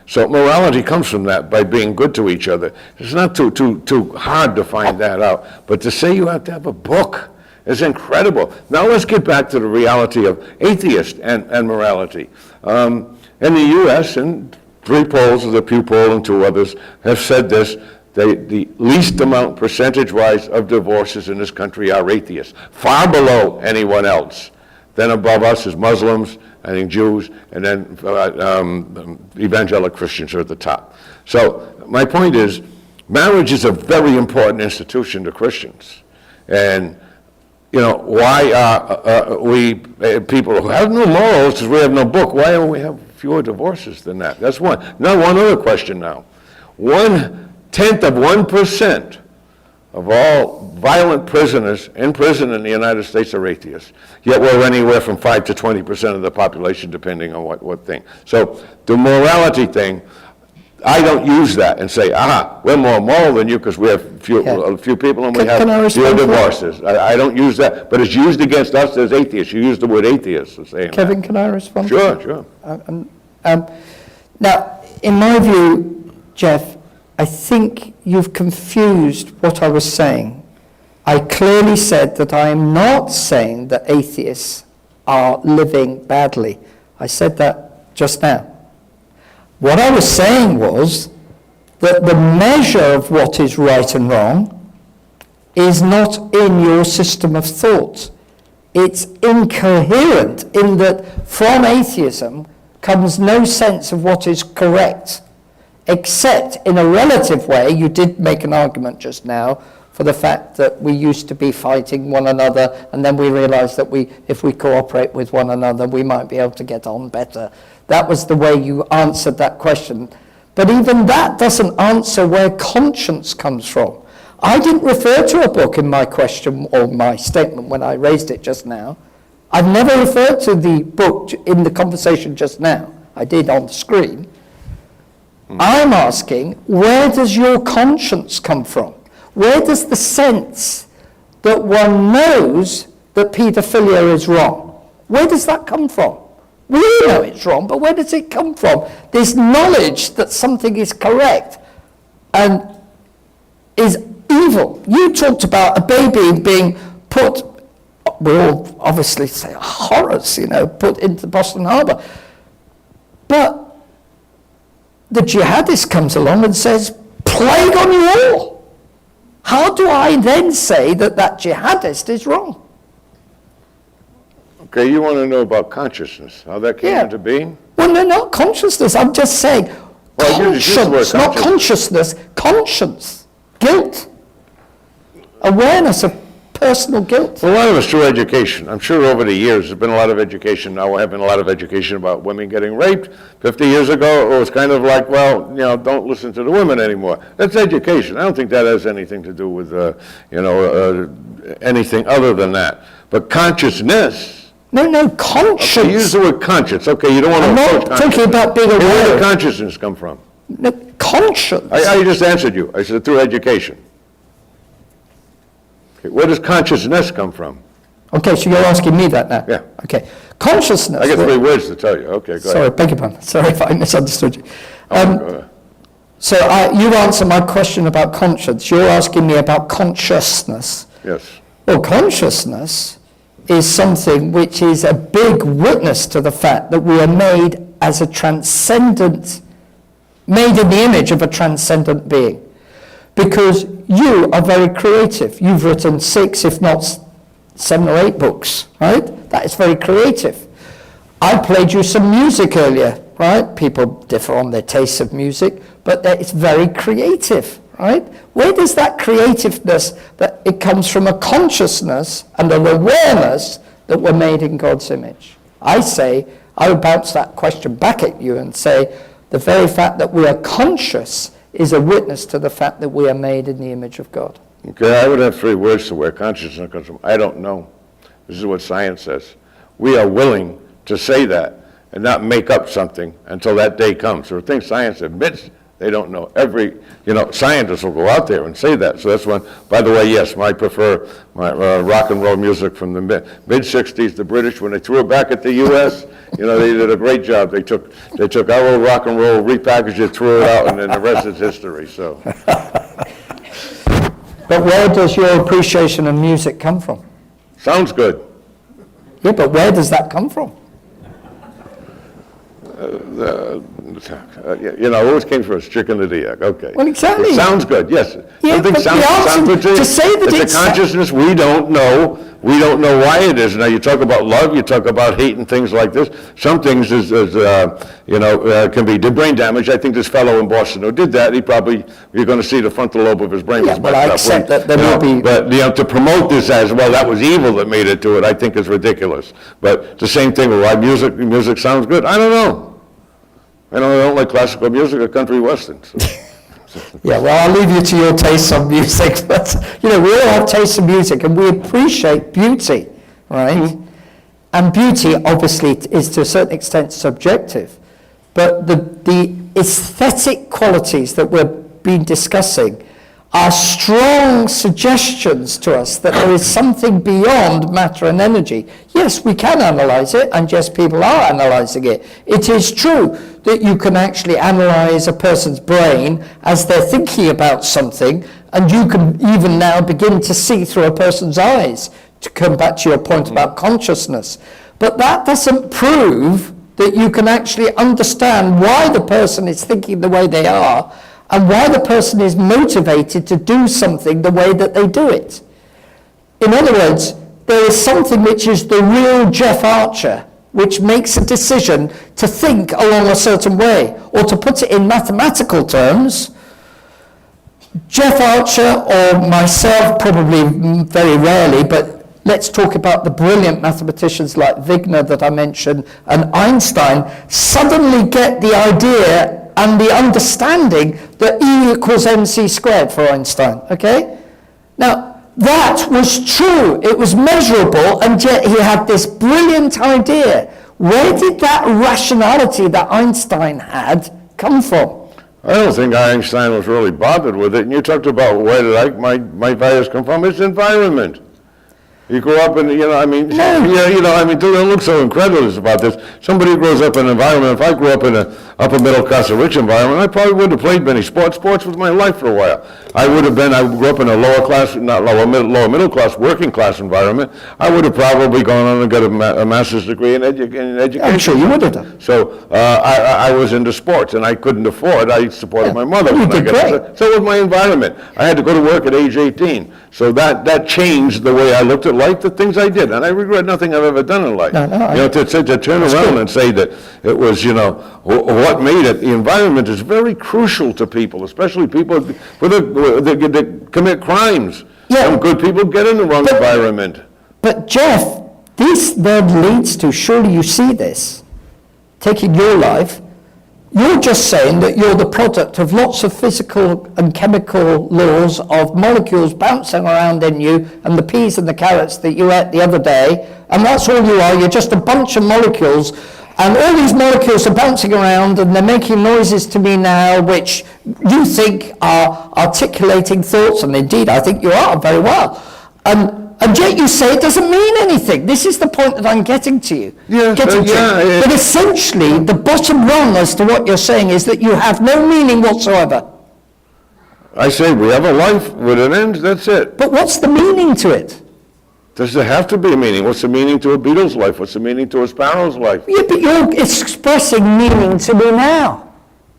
So morality comes from that, by being good to each other. It's not too hard to find that out. But to say you have to have a book is incredible. Now let's get back to the reality of atheist and morality. In the U.S., and 3 polls of the Pew poll and 2 others have said this, the least amount percentage-wise of divorces in this country are atheists, far below anyone else. Then above us is Muslims, I think Jews, and then evangelical Christians are at the top. So my point is, marriage is a very important institution to Christians. And, why are we people who have no morals because we have no book, why don't we have fewer divorces than that? That's one. Now, one other question now. 0.1% of all violent prisoners in prison in the United States are atheists. Yet we're anywhere from 5 to 20% of the population, depending on what thing. So the morality thing, I don't use that and say, we're more moral than you because we have a few people and we have fewer divorces. I don't use that, but it's used against us as atheists. You use the word atheist to say Kevin, that. can I respond? Sure. Now, in my view, Jeff, I think you've confused what I was saying. I clearly said that I am not saying that atheists are living badly. I said that just now. What I was saying was that the measure of what is right and wrong is not in your system of thought. It's incoherent in that from atheism comes no sense of what is correct, except in a relative way. You did make an argument just now for the fact that we used to be fighting one another, and then we realized that if we cooperate with one another, we might be able to get on better. That was the way you answered that question. But even that doesn't answer where conscience comes from. I didn't refer to a book in my question or my statement when I raised it just now. I've never referred to the book in the conversation just now. I did on the screen. I'm asking, where does your conscience come from? Where does the sense that one knows that paedophilia is wrong, where does that come from? We know it's wrong, but where does it come from? This knowledge that something is correct and is evil. You talked about a baby being put, we all obviously say horrors, put into Boston Harbor. But the jihadist comes along and says, plague on you all. How do I then say that jihadist is wrong? Okay, you want to know about consciousness, how that came into being? Well, no, not consciousness. I'm just saying conscience, not consciousness, conscience, guilt, awareness of personal guilt. Well, a lot of us through education. I'm sure over the years there's been a lot of education. Now we're having a lot of education about women getting raped. 50 years ago, it was kind of like, don't listen to the women anymore. That's education. I don't think that has anything to do with, anything other than that. But consciousness. No, conscience. Okay, use the word conscience. Okay, you don't want to. I'm not talking about being aware. Where did consciousness come from? No, conscience. I just answered you. I said through education. Okay, where does consciousness come from? Okay, so you're asking me that now? Yeah. Okay. Consciousness. I got 3 words to tell you. Okay, go Sorry, ahead. beg your pardon. Sorry if I misunderstood you. Go ahead. So you answer my question about conscience. You're asking me about consciousness. Yes. Well, consciousness is something which is a big witness to the fact that we are made as a transcendent, made in the image of a transcendent being. Because you are very creative. You've written 6, if not 7 or 8 books, right? That is very creative. I played you some music earlier, right? People differ on their tastes of music, but it's very creative, right? Where does that creativeness, that it comes from a consciousness and an awareness that we're made in God's image? I would bounce that question back at you and say, the very fact that we are conscious is a witness to the fact that we are made in the image of God. Okay, I would have 3 words to where consciousness comes from. I don't know. This is what science says. We are willing to say that and not make up something until that day comes. There are things science admits they don't know. Scientists will go out there and say that. So that's one. By the way, yes, I prefer my rock and roll music from the mid-'60s. The British, when they threw it back at the U.S., they did a great job. They took our old rock and roll, repackaged it, threw it out, and then the rest is history. So. But where does your appreciation of music come from? Sounds good. Yeah, but where does that come from? It always came first, chicken or the egg. Okay. Well, exactly. It sounds good, yes. Yeah, Something but sounds good to say that it's a consciousness we don't know. We don't know why it is. Now, you talk about love, you talk about hate and things like this. Some things can be brain damage. I think this fellow in Boston who did that, you're going to see the frontal lobe of his brain was but messed I up. accept that there will be... But, to promote this as, well, that was evil that made it to it, I think is ridiculous. But the same thing with why music sounds good. I don't know. I don't like classical music or country western. So. Yeah, well, I'll leave you to your taste on music, but, we all have tastes in music, and we appreciate beauty, right? Mm-hmm. And beauty, obviously, is to a certain extent subjective, but the aesthetic qualities that we've been discussing are strong suggestions to us that there is something beyond matter and energy. Yes, we can analyze it, and yes, people are analyzing it. It is true that you can actually analyze a person's brain as they're thinking about something, and you can even now begin to see through a person's eyes, to come back to your point about consciousness. But that doesn't prove that you can actually understand why the person is thinking the way they are, and why the person is motivated to do something the way that they do it. In other words, there is something which is the real Jeff Archer, which makes a decision to think along a certain way. Or to put it in mathematical terms, Jeff Archer or myself, probably very rarely, but let's talk about the brilliant mathematicians like Wigner that I mentioned and Einstein, suddenly get the idea and the understanding that E equals mc squared for Einstein, okay? Now, that was true, it was measurable, and yet he had this brilliant idea. Where did that rationality that Einstein had come from? I don't think Einstein was really bothered with it. And you talked about where did my values come from. It's environment. You grew up in, don't look so incredulous about this. Somebody who grows up in an environment, if I grew up in an upper middle class or rich environment, I probably wouldn't have played many sports. Sports was my life for a while. I grew up in a lower middle class, working class environment. I would have probably gone on and got a master's degree in education. I'm sure you would have done. So I was into sports, and I couldn't afford. I supported my mother. You did great. So was my environment. I had to go to work at age 18. So that changed the way I looked at life, the things I did. And I regret nothing I've ever done in life. To turn around and say that it was, what made it. The environment is very crucial to people, especially people that commit crimes. Yeah. Some good people get in the wrong environment. But Jeff, this then leads to, surely you see this, taking your life, you're just saying that you're the product of lots of physical and chemical laws of molecules bouncing around in you and the peas and the carrots that you ate the other day, and that's all you are. You're just a bunch of molecules, and all these molecules are bouncing around and they're making noises to me now which you think are articulating thoughts, and indeed I think you are very well. And yet you say it doesn't mean anything. This is the point that I'm getting to you. But essentially, the bottom rung as to what you're saying is that you have no meaning whatsoever. I say we have a life with an end, that's it. But what's the meaning to it? Does there have to be a meaning? What's the meaning to a beetle's life? What's the meaning to a sparrow's life? Yeah, but you're expressing meaning to me now.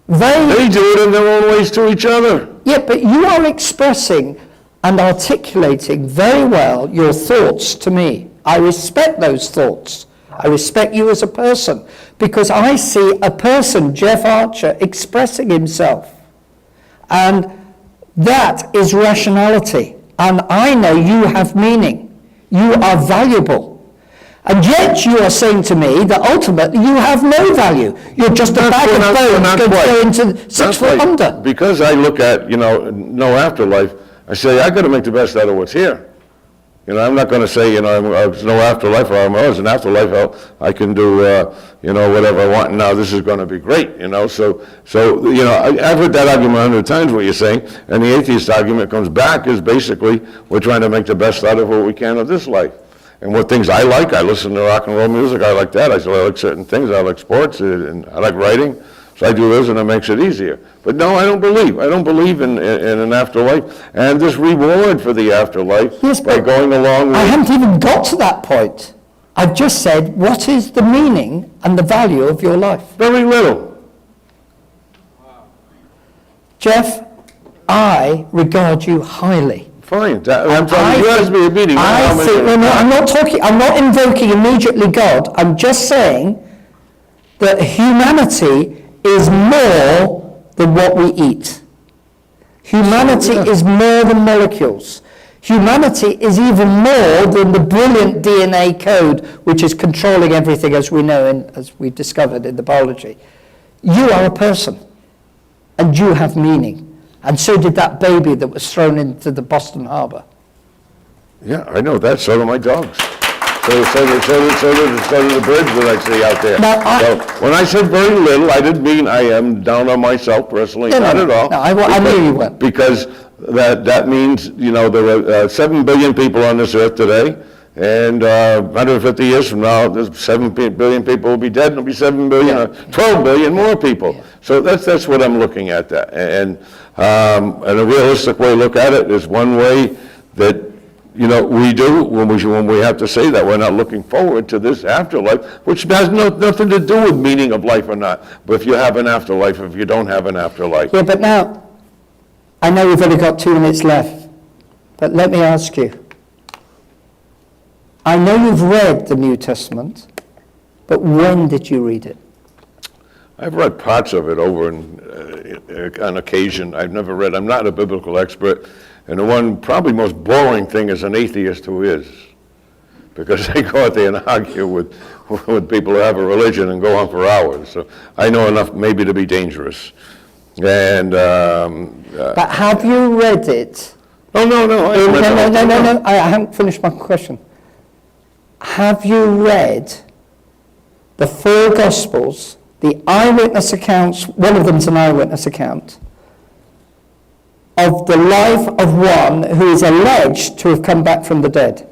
They do it in their own ways to each other. Yeah, but you are expressing and articulating very well your thoughts to me. I respect those thoughts. I respect you as a person because I see a person, Jeff Archer, expressing himself. And that is rationality. And I know you have meaning. You are valuable. And yet you are saying to me that ultimately you have no value. You're just a bag of bones going to go into 6 foot under. Because I look at, no afterlife, I say, I got to make the best out of what's here. I'm not going to say, there's no afterlife, or there's an afterlife, I can do, whatever I want, and now this is going to be great, So, I've heard that argument 100 times, what you're saying, and the atheist argument comes back is basically, we're trying to make the best out of what we can of this life. And what things I like, I listen to rock and roll music, I like that, I like certain things, I like sports, and I like writing, so I do this, and it makes it easier. But no, I don't believe in an afterlife, and this reward for the afterlife by going along with... I haven't even got to that point. I've just said, what is the meaning and the value of your life? Very little. Jeff, I regard you highly. Fine. I'm telling you, asked me a meeting. I'm not invoking immediately God. I'm just saying that humanity is more than what we eat. Humanity is more than molecules. Humanity is even more than the brilliant DNA code which is controlling everything, as we know, as we discovered in the biology. You are a person, and you have meaning. And so did that baby that was thrown into the Boston Harbor. Yeah, I know that. So do my dogs. So do the birds that I see out there. So when I said very little, I didn't mean I am down on myself personally, not at all. No, I knew you weren't. Because that means, there are 7 billion people on this earth today, and 150 years from now, there's 7 billion people will be dead, and there'll be 7 billion or 12 billion more people. So that's what I'm looking at. And a realistic way to look at it is one way that we do when we have to say that we're not looking forward to this afterlife, which has nothing to do with meaning of life or not. But if you have an afterlife, if you don't have an afterlife. Yeah, but now, I know we've only got 2 minutes left, but let me ask you. I know you've read the New Testament, but when did you read it? I've read parts of it over on occasion. I've never read, I'm not a biblical expert. And the one probably most boring thing is an atheist who is, because they go out there and argue with people who have a religion and go on for hours. So I know enough maybe to be dangerous. And but have you read it? No. No. I haven't finished my question. Have you read the 4 Gospels, the eyewitness accounts? One of them's an eyewitness account of the life of one who is alleged to have come back from the dead.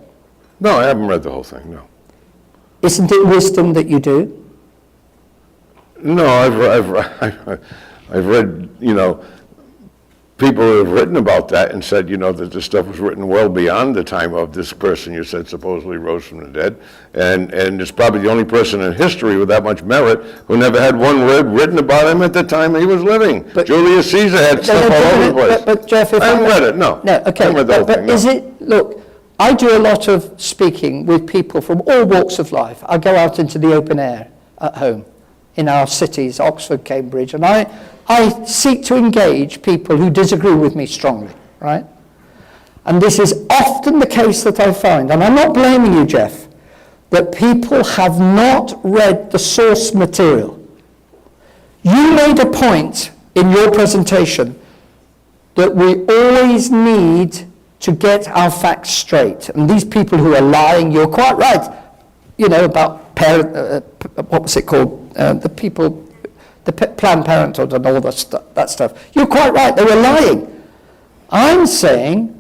No, I haven't read the whole thing, no. Isn't it wisdom that you do? No, I've read, people who have written about that and said, that this stuff was written well beyond the time of this person you said supposedly rose from the dead. And it's probably the only person in history with that much merit who never had one word written about him at the time he was living. But Julius Caesar had stuff all over the place. But Jeff, if I haven't read it, no. No, okay. I haven't read the whole thing, no. Is it, look, I do a lot of speaking with people from all walks of life. I go out into the open air at home in our cities, Oxford, Cambridge, and I seek to engage people who disagree with me strongly, right? And this is often the case that I find, and I'm not blaming you, Jeff, that people have not read the source material. You made a point in your presentation that we always need to get our facts straight. And these people who are lying, you're quite right, about what was it called? The people, the Planned Parenthood and all that stuff. You're quite right, they were lying. I'm saying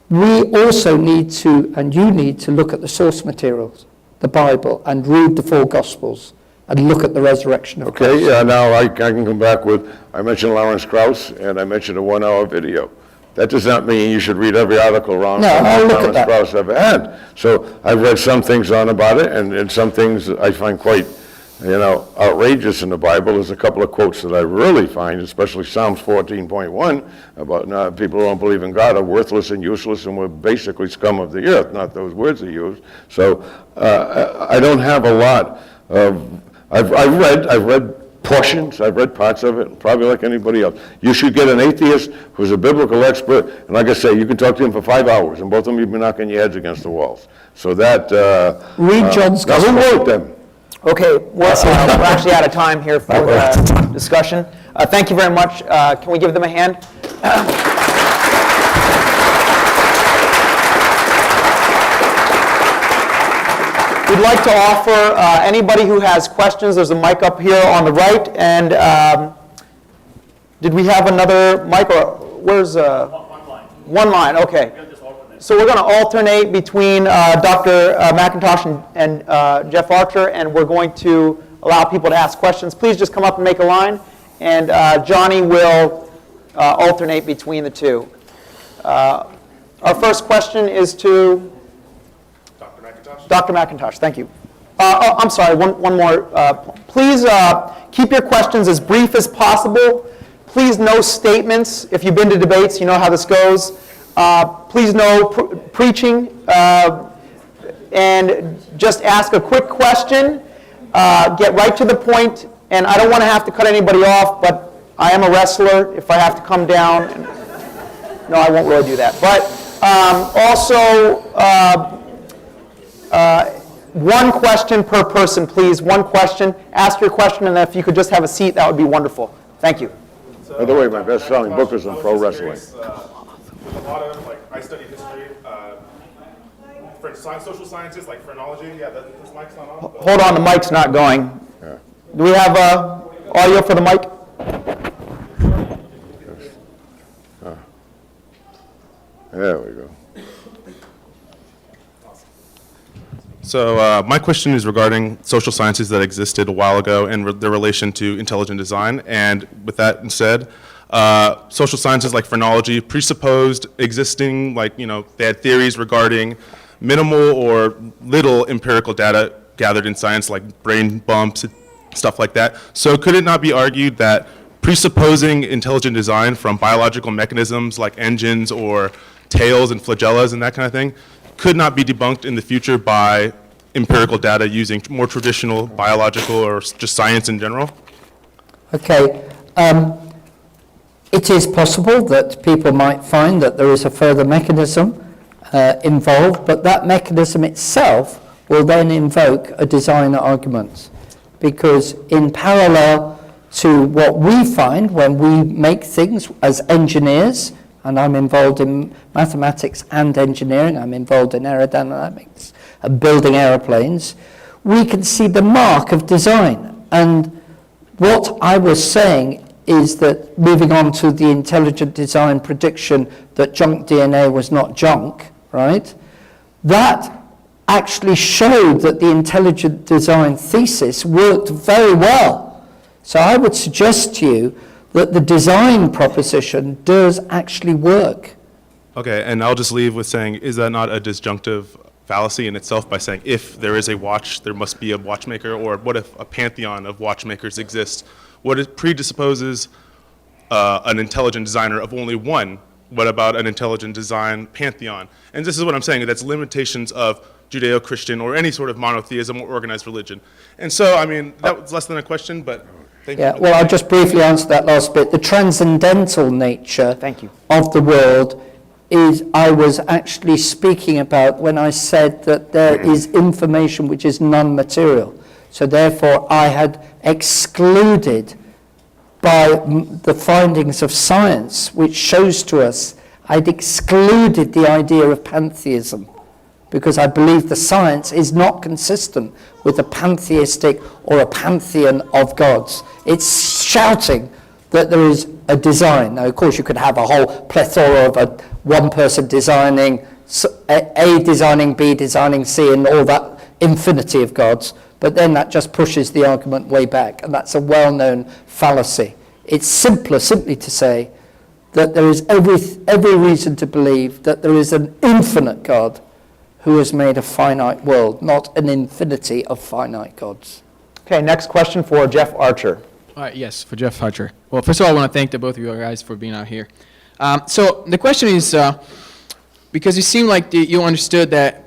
we also need to, and you need to look at the source materials, the Bible, and read the 4 Gospels and look at the resurrection of Okay, Christ. yeah, now I can come back with, I mentioned Lawrence Krauss, and I mentioned a 1-hour video. That does not mean you should read every article No, I'll look at Lawrence that. Krauss ever had. So I've read some things on about it, and some things I find quite, outrageous in the Bible. There's a couple of quotes that I really find, especially Psalms 14.1, about people who don't believe in God are worthless and useless and we're basically scum of the earth. Not those words he used. So I don't have a lot of, I've read portions, I've read parts of it, probably like anybody else. You should get an atheist who's a biblical expert, and like I say, you can talk to him for 5 hours, and both of them you'll be knocking your heads against the walls. So that... Read John's now, who wrote them? Okay, we're actually out of time here for the discussion. Thank you very much. Can we give them a hand? We'd like to offer anybody who has questions, there's a mic up here on the right, and did we have another mic, or where's... One line, okay. So we're going to alternate between Dr. McIntosh and Jeff Archer, and we're going to allow people to ask questions. Please just come up and make a line, and Johnny will alternate between the two. Our first question is to Dr. McIntosh, thank you. I'm sorry, one more. Please keep your questions as brief as possible. Please no statements. If you've been to debates, you know how this goes. Please no preaching. And just ask a quick question. Get right to the point. And I don't want to have to cut anybody off, but I am a wrestler. If I have to come down, no, I won't really do that. But also, one question per person, please. One question. Ask your question, and if you could just have a seat, that would be wonderful. Thank you. By the way, my best-selling book is on pro wrestling. With a lot of, I studied history, for social sciences, like phrenology. Yeah, this mic's not on. Hold on, the mic's not going. Do we have audio for the mic? There we go. So my question is regarding social sciences that existed a while ago and their relation to intelligent design. And with that said, social sciences like phrenology presupposed existing, they had theories regarding minimal or little empirical data gathered in science, like brain bumps, stuff like that. So could it not be argued that presupposing intelligent design from biological mechanisms like engines or tails and flagellas and that kind of thing could not be debunked in the future by empirical data using more traditional biological or just science in general? Okay. It is possible that people might find that there is a further mechanism involved, but that mechanism itself will then invoke a design argument. Because in parallel to what we find when we make things as engineers, and I'm involved in mathematics and engineering, I'm involved in aerodynamics and building aeroplanes, we can see the mark of design. And what I was saying is that, moving on to the intelligent design prediction that junk DNA was not junk, right? That actually showed that the intelligent design thesis worked very well. So I would suggest to you that the design proposition does actually work. Okay, and I'll just leave with saying, is that not a disjunctive fallacy in itself by saying if there is a watch, there must be a watchmaker, or what if a pantheon of watchmakers exists? What it presupposes an intelligent designer of only one? What about an intelligent design pantheon? And this is what I'm saying, that's limitations of Judeo-Christian or any sort of monotheism or organized religion. And so, I mean, that was less than a question, but thank you. Yeah, well, I'll just briefly answer that last bit. The transcendental nature of the world is, I was actually speaking about when I said that there is information which is non-material. So therefore, I had excluded by the findings of science, which shows to us, I'd excluded the idea of pantheism, because I believe the science is not consistent with a pantheistic or a pantheon of gods. It's shouting that there is a design. Now, of course, you could have a whole plethora of one person designing, A designing, B designing, C, and all that infinity of gods. but then that just pushes the argument way back, and that's a well-known fallacy. It's simply to say that there is every reason to believe that there is an infinite God who has made a finite world, not an infinity of finite gods. Okay, next question for Jeff Archer. All right, yes, for Jeff Archer. Well, first of all, I want to thank the both of you guys for being out here. So the question is, because it seemed like you understood that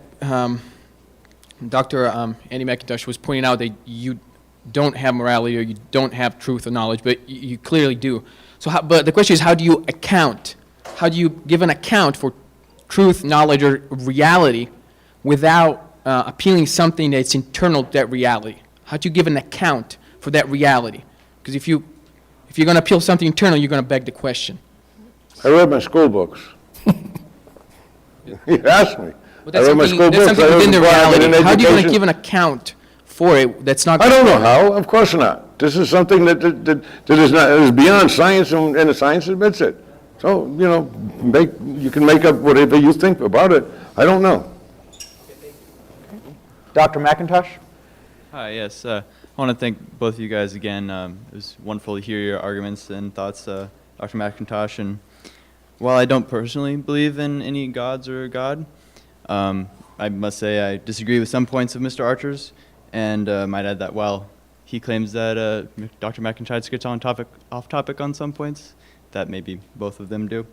Dr. Andy McIntosh was pointing out that you don't have morality or you don't have truth or knowledge, but you clearly do. So, but the question is, how do you account? How do you give an account for truth, knowledge, or reality without appealing something that's internal to that reality? How do you give an account for that reality? Because if you're going to appeal something internal, you're going to beg the question. I read my school books. You asked me. Well, that's something within the reality. How do you going to give an account for it that's not... I don't know how. Of course not. This is something that is beyond science, and the science admits it. So, you know, you can make up whatever you think about it. I don't know. Dr. McIntosh? Hi, yes. I want to thank both of you guys again. It was wonderful to hear your arguments and thoughts, Dr. McIntosh. And while I don't personally believe in any gods or God, I must say I disagree with some points of Mr. Archer's, and might add that while he claims that Dr. McIntosh gets off topic on some points, that maybe both of them do.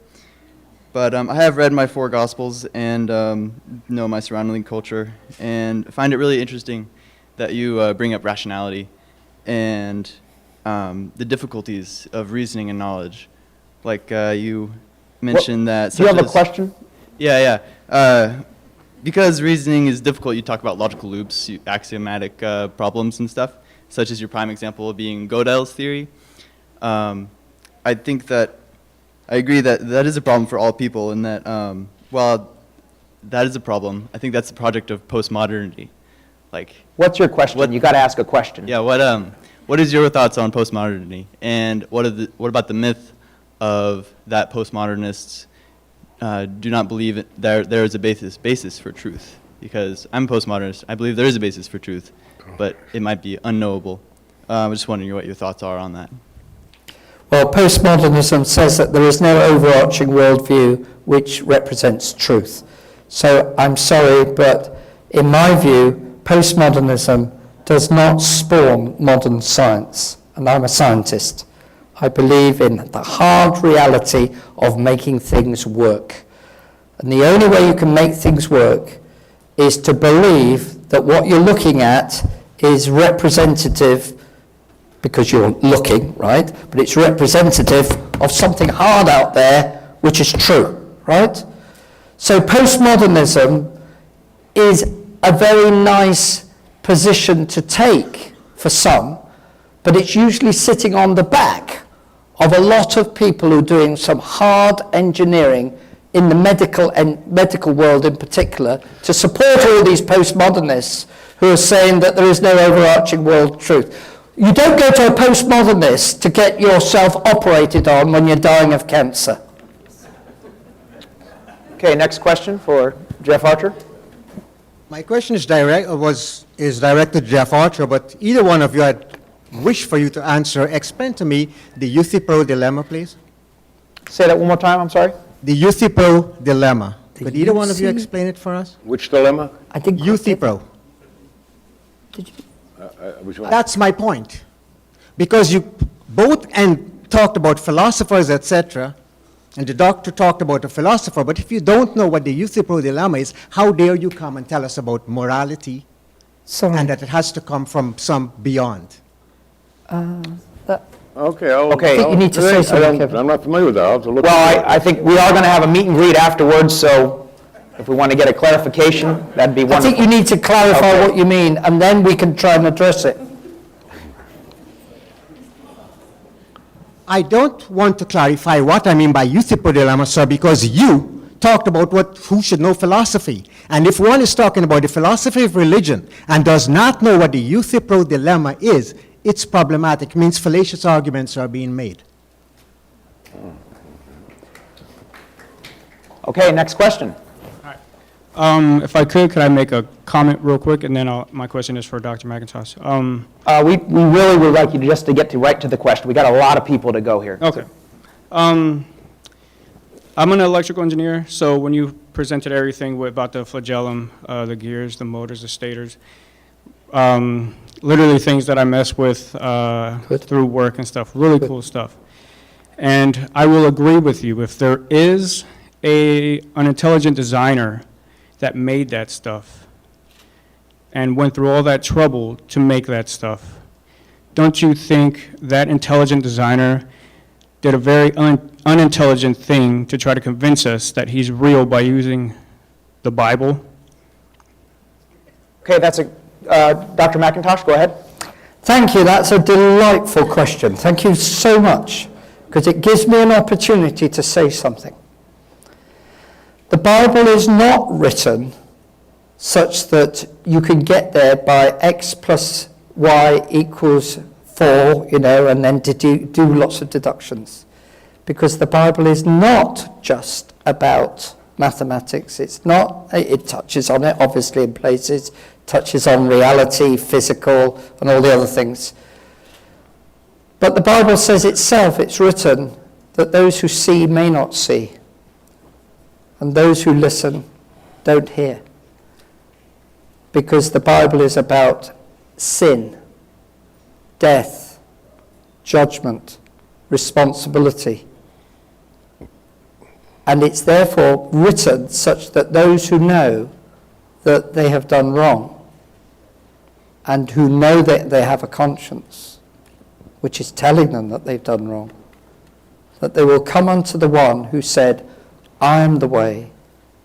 But I have read my 4 Gospels and know my surrounding culture, and find it really interesting that you bring up rationality and the difficulties of reasoning and knowledge. Like you mentioned that... Do you have a question? Yeah. Because reasoning is difficult, you talk about logical loops, axiomatic problems and stuff, such as your prime example being Gödel's theory. I think that I agree that that is a problem for all people, and that while that is a problem, I think that's the project of postmodernity. Like, what's your question? You got to ask a question. Yeah. What is your thoughts on postmodernity, and what about the myth of that postmodernists do not believe there is a basis for truth? Because I'm a postmodernist, I believe there is a basis for truth, but it might be unknowable. I'm just wondering what your thoughts are on that. Well, postmodernism says that there is no overarching worldview which represents truth. So I'm sorry, but in my view, postmodernism does not spawn modern science. And I'm a scientist. I believe in the hard reality of making things work. And the only way you can make things work is to believe that what you're looking at is representative, because you're looking, right? But it's representative of something hard out there which is true, right? So postmodernism is a very nice position to take for some, but it's usually sitting on the back of a lot of people who are doing some hard engineering in the medical world in particular to support all these postmodernists who are saying that there is no overarching world truth. You don't go to a postmodernist to get yourself operated on when you're dying of cancer. Okay, next question for Jeff Archer. My question is directed to Jeff Archer, but either one of you, I'd wish for you to answer. Explain to me the Euthyphro dilemma, please. Say that one more time, I'm sorry. The Euthyphro dilemma. Could either one of you explain it for us? Which dilemma? I think Euthyphro. Did you? Which one? That's my point. Because you both talked about philosophers, etc., and the doctor talked about a philosopher, but if you don't know what the Euthyphro dilemma is, how dare you come and tell us about morality and that it has to come from some beyond? Okay. Okay. I think you need to say something, Kevin. I'm not familiar with that. I'll have to look. Well, I think we are going to have a meet and greet afterwards, so if we want to get a clarification, that'd be I wonderful. think you need to clarify what you mean, and then we can try and address it. I don't want to clarify what I mean by Euthyphro dilemma, sir, because you talked about who should know philosophy. And if one is talking about the philosophy of religion and does not know what the Euthyphro dilemma is, it's problematic. It means fallacious arguments are being made. Okay, next question. If I could I make a comment real quick, and then my question is for Dr. McIntosh. We really would like you just to get right to the question. We got a lot of people to go here. Okay. I'm an electrical engineer, so when you presented everything about the flagellum, the gears, the motors, the stators, literally things that I mess with through work and stuff, really cool stuff. And I will agree with you, if there is an intelligent designer that made that stuff and went through all that trouble to make that stuff, don't you think that intelligent designer did a very unintelligent thing to try to convince us that he's real by using the Bible? Okay, that's Dr. McIntosh, go ahead. Thank you. That's a delightful question. Thank you so much, because it gives me an opportunity to say something. The Bible is not written such that you can get there by x plus y equals 4, and then to do lots of deductions. Because the Bible is not just about mathematics. It's not. It touches on it, obviously, in places, touches on reality, physical, and all the other things. But the Bible says itself, it's written, that those who see may not see, and those who listen don't hear. Because the Bible is about sin, death, judgment, responsibility. And it's therefore written such that those who know that they have done wrong and who know that they have a conscience, which is telling them that they've done wrong, that they will come unto the one who said, I am the way,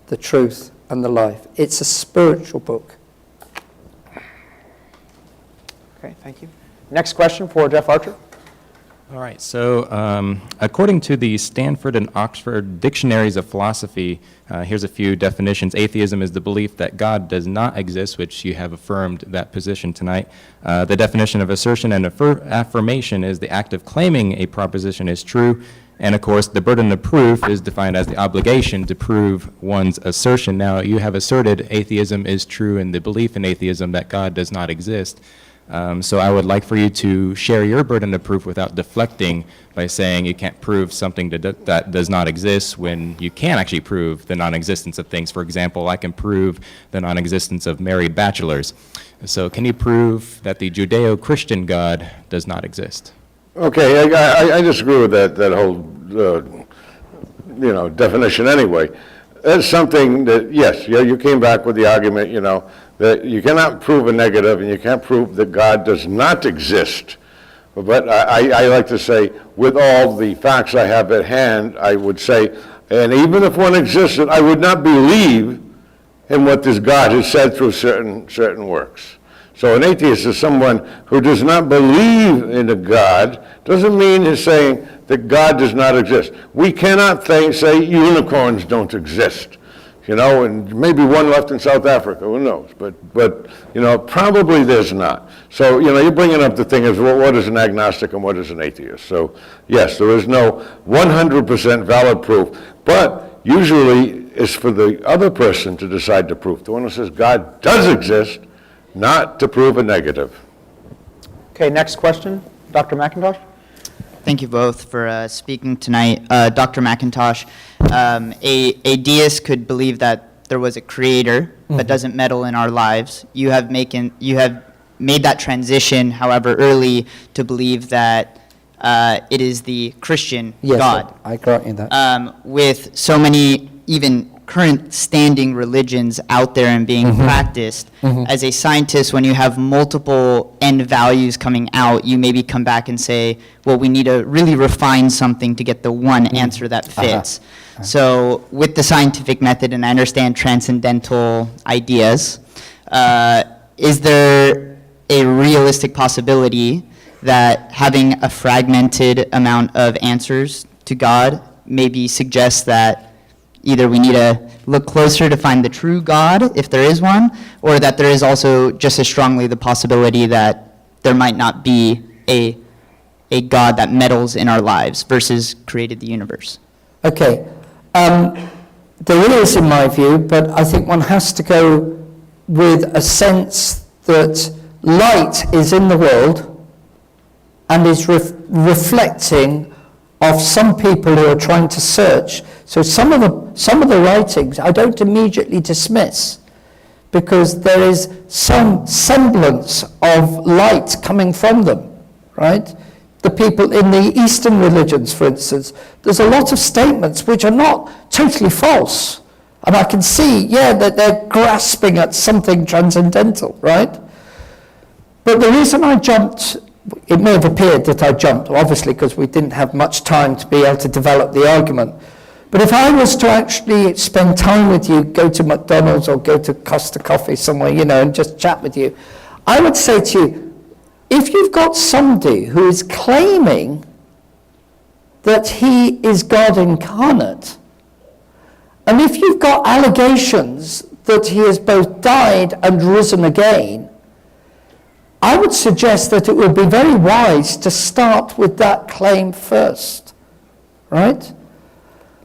the truth, and the life. It's a spiritual book. Okay, thank you. Next question for Jeff Archer. All right, so according to the Stanford and Oxford Dictionaries of Philosophy, here's a few definitions. Atheism is the belief that God does not exist, which you have affirmed that position tonight. The definition of assertion and affirmation is the act of claiming a proposition is true. And of course, the burden of proof is defined as the obligation to prove one's assertion. Now, you have asserted atheism is true and the belief in atheism that God does not exist. So I would like for you to share your burden of proof without deflecting by saying you can't prove something that does not exist when you can actually prove the non-existence of things. For example, I can prove the non-existence of married bachelors. So can you prove that the Judeo-Christian God does not exist? Okay, I disagree with that whole, definition anyway. That's something that, yes, you came back with the argument, that you cannot prove a negative and you can't prove that God does not exist. But I like to say, with all the facts I have at hand, I would say, and even if one existed, I would not believe in what this God has said through certain works. So an atheist is someone who does not believe in a God, doesn't mean he's saying that God does not exist. We cannot say unicorns don't exist, and maybe one left in South Africa, who knows? But probably there's not. So, you're bringing up the thing is, what is an agnostic and what is an atheist? So, yes, there is no 100% valid proof, but usually it's for the other person to decide the proof. The one who says God does exist, not to prove a negative. Okay, next question, Dr. McIntosh. Thank you both for speaking tonight. Dr. McIntosh, a deist could believe that there was a creator, but doesn't meddle in our lives. You have made that transition, however, early to believe that it is the Christian God. Yes, I grant you that. With so many even current standing religions out there and being practiced, as a scientist, when you have multiple end values coming out, you maybe come back and say, well, we need to really refine something to get the one answer that fits. So with the scientific method, and I understand transcendental ideas, is there a realistic possibility that having a fragmented amount of answers to God maybe suggests that either we need to look closer to find the true God, if there is one, or that there is also just as strongly the possibility that there might not be a God that meddles in our lives versus created the universe? Okay. There is, in my view, but I think one has to go with a sense that light is in the world and is reflecting of some people who are trying to search. So some of the writings I don't immediately dismiss, because there is some semblance of light coming from them, right? The people in the Eastern religions, for instance, there's a lot of statements which are not totally false. And I can see, that they're grasping at something transcendental, right? But the reason I jumped, it may have appeared that I jumped, obviously, because we didn't have much time to be able to develop the argument. But if I was to actually spend time with you, go to McDonald's or go to Costa Coffee somewhere, and just chat with you, I would say to you, if you've got somebody who is claiming that he is God incarnate, and if you've got allegations that he has both died and risen again, I would suggest that it would be very wise to start with that claim first, right?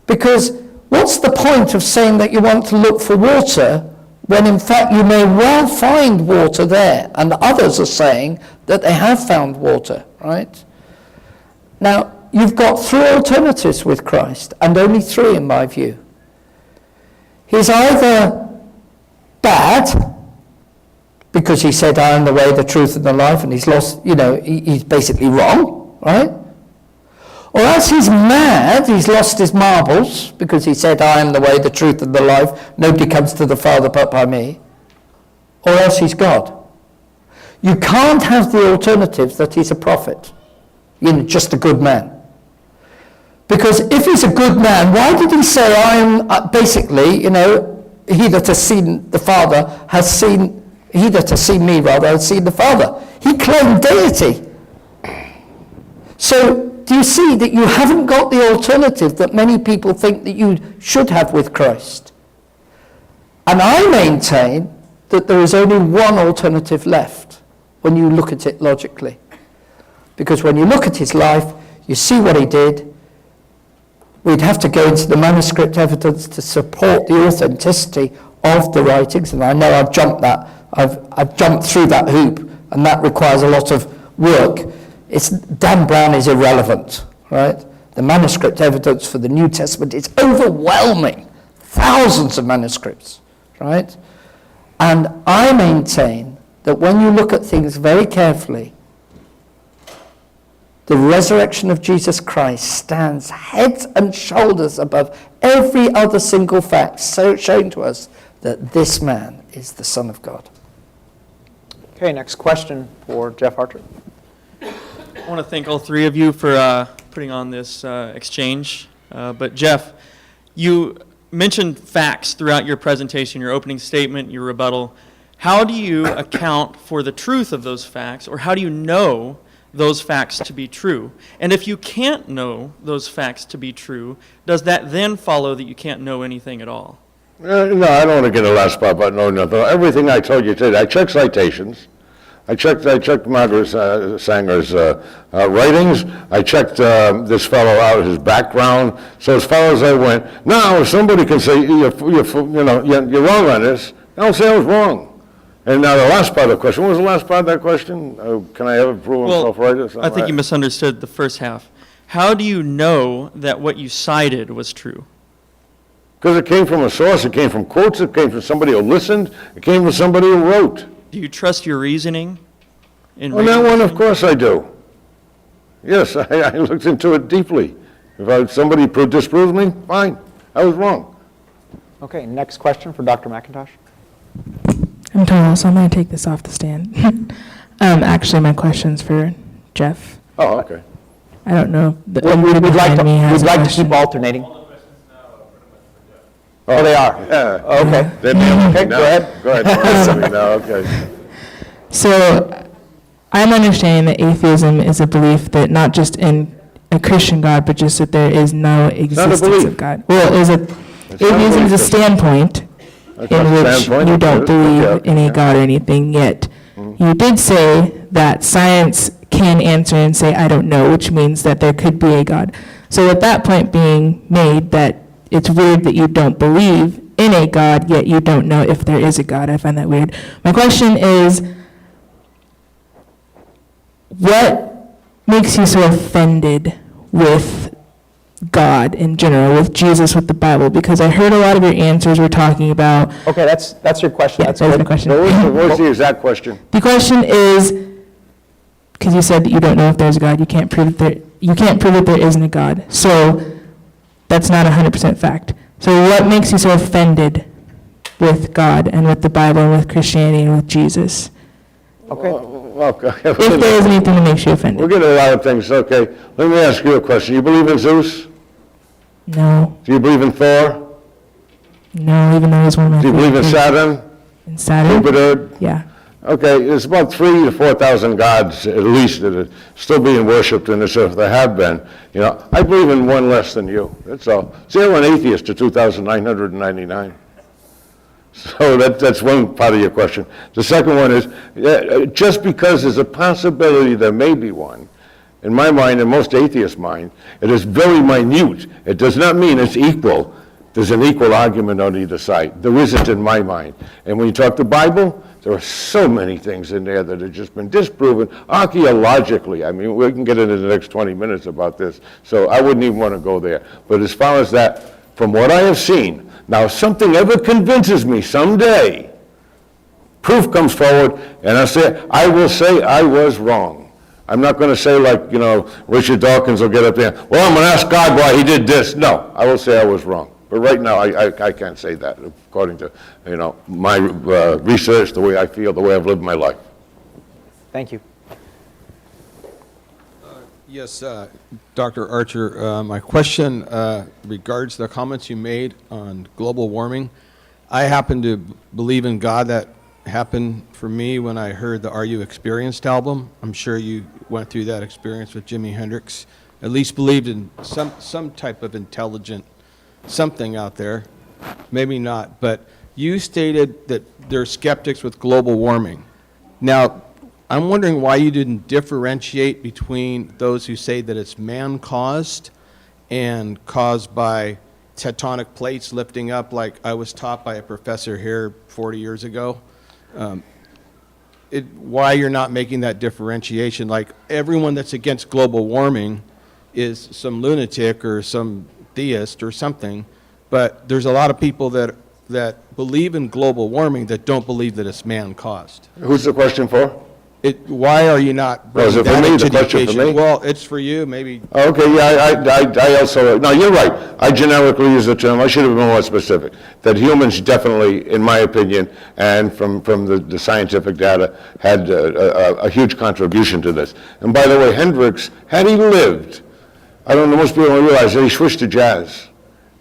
Because what's the point of saying that you want to look for water when in fact you may well find water there, and others are saying that they have found water, right? Now, you've got three alternatives with Christ, and only three in my view. He's either bad, because he said, I am the way, the truth, and the life, and he's lost, he's basically wrong, right? Or else he's mad, he's lost his marbles, because he said, I am the way, the truth, and the life, nobody comes to the Father but by me. Or else he's God. You can't have the alternative that he's a prophet, just a good man. Because if he's a good man, why did he say, I am, basically, he that has seen the Father has seen, he that has seen me, rather, has seen the Father. He claimed deity. So, do you see that you haven't got the alternative that many people think that you should have with Christ? And I maintain that there is only one alternative left when you look at it logically. Because when you look at his life, you see what he did. We'd have to go into the manuscript evidence to support the authenticity of the writings, and I know I've jumped through that hoop, and that requires a lot of work. Dan Brown is irrelevant, right? The manuscript evidence for the New Testament is overwhelming. Thousands of manuscripts, right? And I maintain that when you look at things very carefully, the resurrection of Jesus Christ stands heads and shoulders above every other single fact showing to us that this man is the Son of God. Okay, next question for Jeff Archer. I want to thank all three of you for putting on this exchange. But Jeff, you mentioned facts throughout your presentation, your opening statement, your rebuttal. How do you account for the truth of those facts, or how do you know those facts to be true? And if you can't know those facts to be true, does that then follow that you can't know anything at all? No, I don't want to get a last part about no nothing. Everything I told you today, I checked citations. I checked Margaret Sanger's writings. I checked this fellow out, his background. So as far as I went, now if somebody can say you're wrong on this, don't say I was wrong. And now the last part of the question. What was the last part of that question? Can I ever prove myself right? I think you misunderstood the first half. How do you know that what you cited was true? Because it came from a source. It came from quotes. It came from somebody who listened. It came from somebody who wrote. Do you trust your reasoning? On that one, of course I do. Yes, I looked into it deeply. If somebody disproved me, fine. I was wrong. Okay, next question for Dr. McIntosh. I'm tall, so I'm going to take this off the stand. Actually, my question's for Jeff. Oh, okay. I don't know. We'd like to keep alternating. Oh, they are? Yeah. Okay. Okay, go ahead. Go ahead. No, okay. So, I'm understanding that atheism is a belief that not just in a Christian God, but just that there is no existence of God. Well, atheism is a standpoint in which you don't believe in a God or anything, yet you did say that science can answer and say, I don't know, which means that there could be a God. So with that point being made, that it's weird that you don't believe in a God, yet you don't know if there is a God. I find that weird. My question is, what makes you so offended with God in general, with Jesus, with the Bible? Because I heard a lot of your answers were talking about... Okay, that's your question. Yeah, That's that was good. my question. What was the exact question? The question is, because you said that you don't know if there's a God, you can't prove that there isn't a God. So that's not 100% fact. So what makes you so offended with God and with the Bible and with Christianity and with Jesus? Okay. Okay. If there is anything that makes you We're offended. getting a lot of things. Okay, let me ask you a question. You believe in Zeus? No. Do you believe in Thor? No, even though he's one of my Do you believe in favorite Saturn? In Saturn? Jupiter? Yeah. Okay, there's about 3,000 to 4,000 gods at least that are still being worshipped in this earth. There have been. You know, I believe in one less than you. That's all. Zero an atheist to 2,999. So that's one part of your question. The second one is, just because there's a possibility there may be one, in my mind, in most atheists' mind, it is very minute. It does not mean it's equal. There's an equal argument on either side. There isn't in my mind. And when you talk the Bible, there are so many things in there that have just been disproven archaeologically. I mean, we can get into the next 20 minutes about this, so I wouldn't even want to go there. But as far as that, from what I have seen, now if something ever convinces me someday, proof comes forward, and I will say I was wrong. I'm not going to say like, you know, Richard Dawkins will get up there, well, I'm going to ask God why he did this. No, I will say I was wrong. But right now, I can't say that, according to, you know, my research, the way I feel, the way I've lived my life. Thank you. Yes, Dr. Archer, my question regards the comments you made on global warming. I happen to believe in God. That happened for me when I heard the Are You Experienced album. I'm sure you went through that experience with Jimi Hendrix. At least believed in some type of intelligent something out there, maybe not, but you stated that there are skeptics with global warming. Now, I'm wondering why you didn't differentiate between those who say that it's man-caused and caused by tectonic plates lifting up, like I was taught by a professor here 40 years ago. Why you're not making that differentiation? Like, everyone that's against global warming is some lunatic or some theist or something, but there's a lot of people that believe in global warming that don't believe that it's man-caused. Who's the question for? Why are you not is bringing it for that me? into The question for education? me? Well, it's for you, maybe. Okay, yeah, I also, no, you're right. I generically use the term, I should have been more specific, that humans definitely, in my opinion, and from the scientific data, had a huge contribution to this. And by the way, Hendrix, had he lived, I don't know, most people don't realize that he switched to jazz.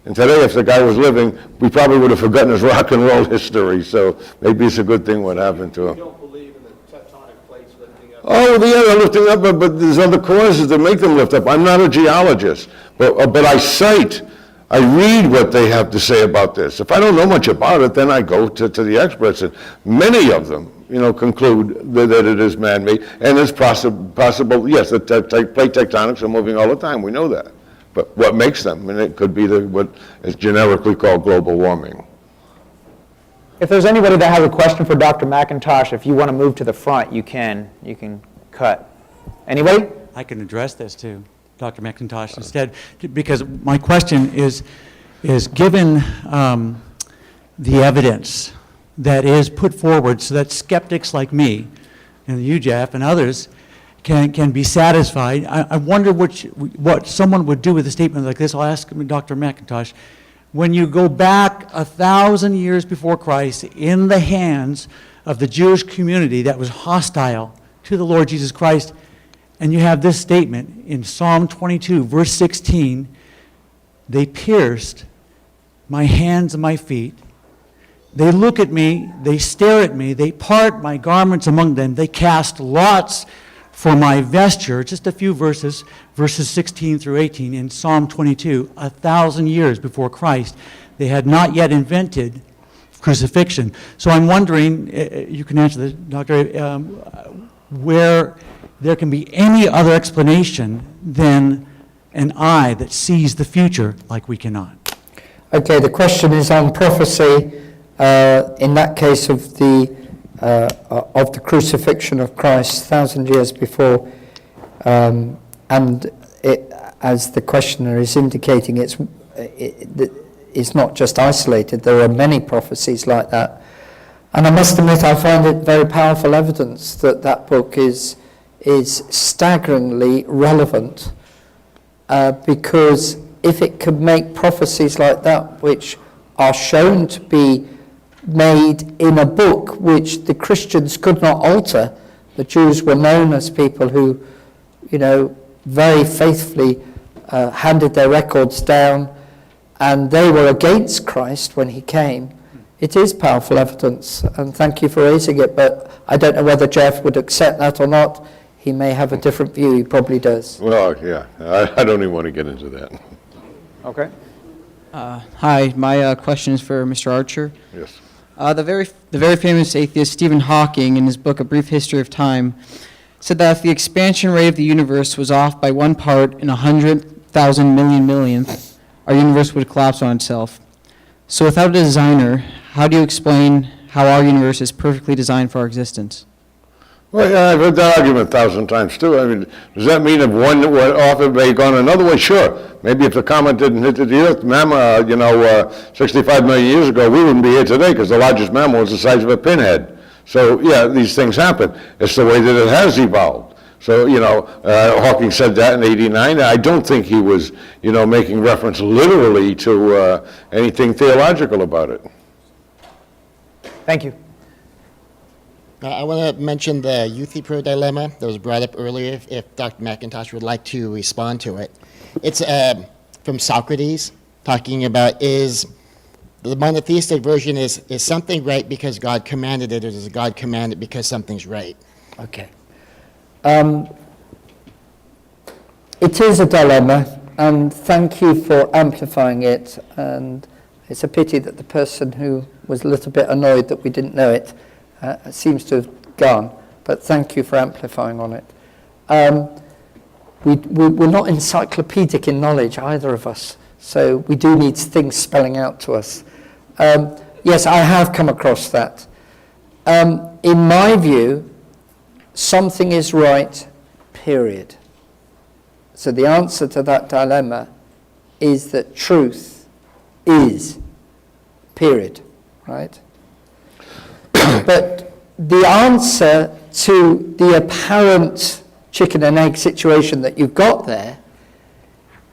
And today, if the guy was living, we probably would have forgotten his rock and roll history, so maybe it's a good thing what happened to him. You don't believe in the tectonic plates lifting up? Oh, they're lifting up, but there's other causes that make them lift up. I'm not a geologist, but I read what they have to say about this. If I don't know much about it, then I go to the experts, and many of them, you know, conclude that it is man-made, and it's possible, yes, the plate tectonics are moving all the time, we know that. But what makes them? And it could be what is generically called global warming. If there's anybody that has a question for Dr. McIntosh, if you want to move to the front, you can cut. Anybody? I can address this to Dr. McIntosh instead, because my question is given the evidence that is put forward so that skeptics like me and you, Jeff, and others can be satisfied. I wonder what someone would do with a statement like this. I'll ask Dr. McIntosh. When you go back 1,000 years before Christ in the hands of the Jewish community that was hostile to the Lord Jesus Christ, and you have this statement in Psalm 22, verse 16, they pierced my hands and my feet. They look at me, they stare at me, they part my garments among them, they cast lots for my vesture. Just a few verses 16 through 18 in Psalm 22, 1,000 years before Christ. They had not yet invented crucifixion. So I'm wondering, you can answer this, Doctor, where there can be any other explanation than an eye that sees the future like we cannot. Okay, the question is on prophecy, in that case of the crucifixion of Christ 1,000 years before, and as the questioner is indicating, it's not just isolated. There are many prophecies like that. And I must admit, I find it very powerful evidence that that book is staggeringly relevant, because if it could make prophecies like that, which are shown to be made in a book which the Christians could not alter, the Jews were known as people who, very faithfully handed their records down, and they were against Christ when he came. It is powerful evidence, and thank you for raising it, but I don't know whether Jeff would accept that or not. He may have a different view. He probably does. Well, yeah, I don't even want to get into that. Okay. Hi, my question is for Mr. Archer. Yes. The very famous atheist Stephen Hawking, in his book A Brief History of Time, said that if the expansion rate of the universe was off by 1 part in 100,000 millionth, our universe would collapse on itself. So without a designer, how do you explain how our universe is perfectly designed for our existence? Well, yeah, I've heard that argument 1,000 times too. I mean, does that mean if one went off, it may have gone another way? Sure. Maybe if the comet didn't hit the Earth, 65 million years ago, we wouldn't be here today because the largest mammal was the size of a pinhead. So, yeah, these things happen. It's the way that it has evolved. So, Hawking said that in '89. I don't think he was, making reference literally to anything theological about it. Thank you. I want to mention the Euthyphro dilemma that was brought up earlier, if Dr. McIntosh would like to respond to it. It's from Socrates, talking about the monotheistic version is something right because God commanded it, or does God command it because something's right? Okay. It is a dilemma, and thank you for amplifying it, and it's a pity that the person who was a little bit annoyed that we didn't know it seems to have gone, but thank you for amplifying on it. We're not encyclopedic in knowledge, either of us, so we do need things spelling out to us. Yes, I have come across that. In my view, something is right, period. So the answer to that dilemma is that truth is, period, right? But the answer to the apparent chicken and egg situation that you've got there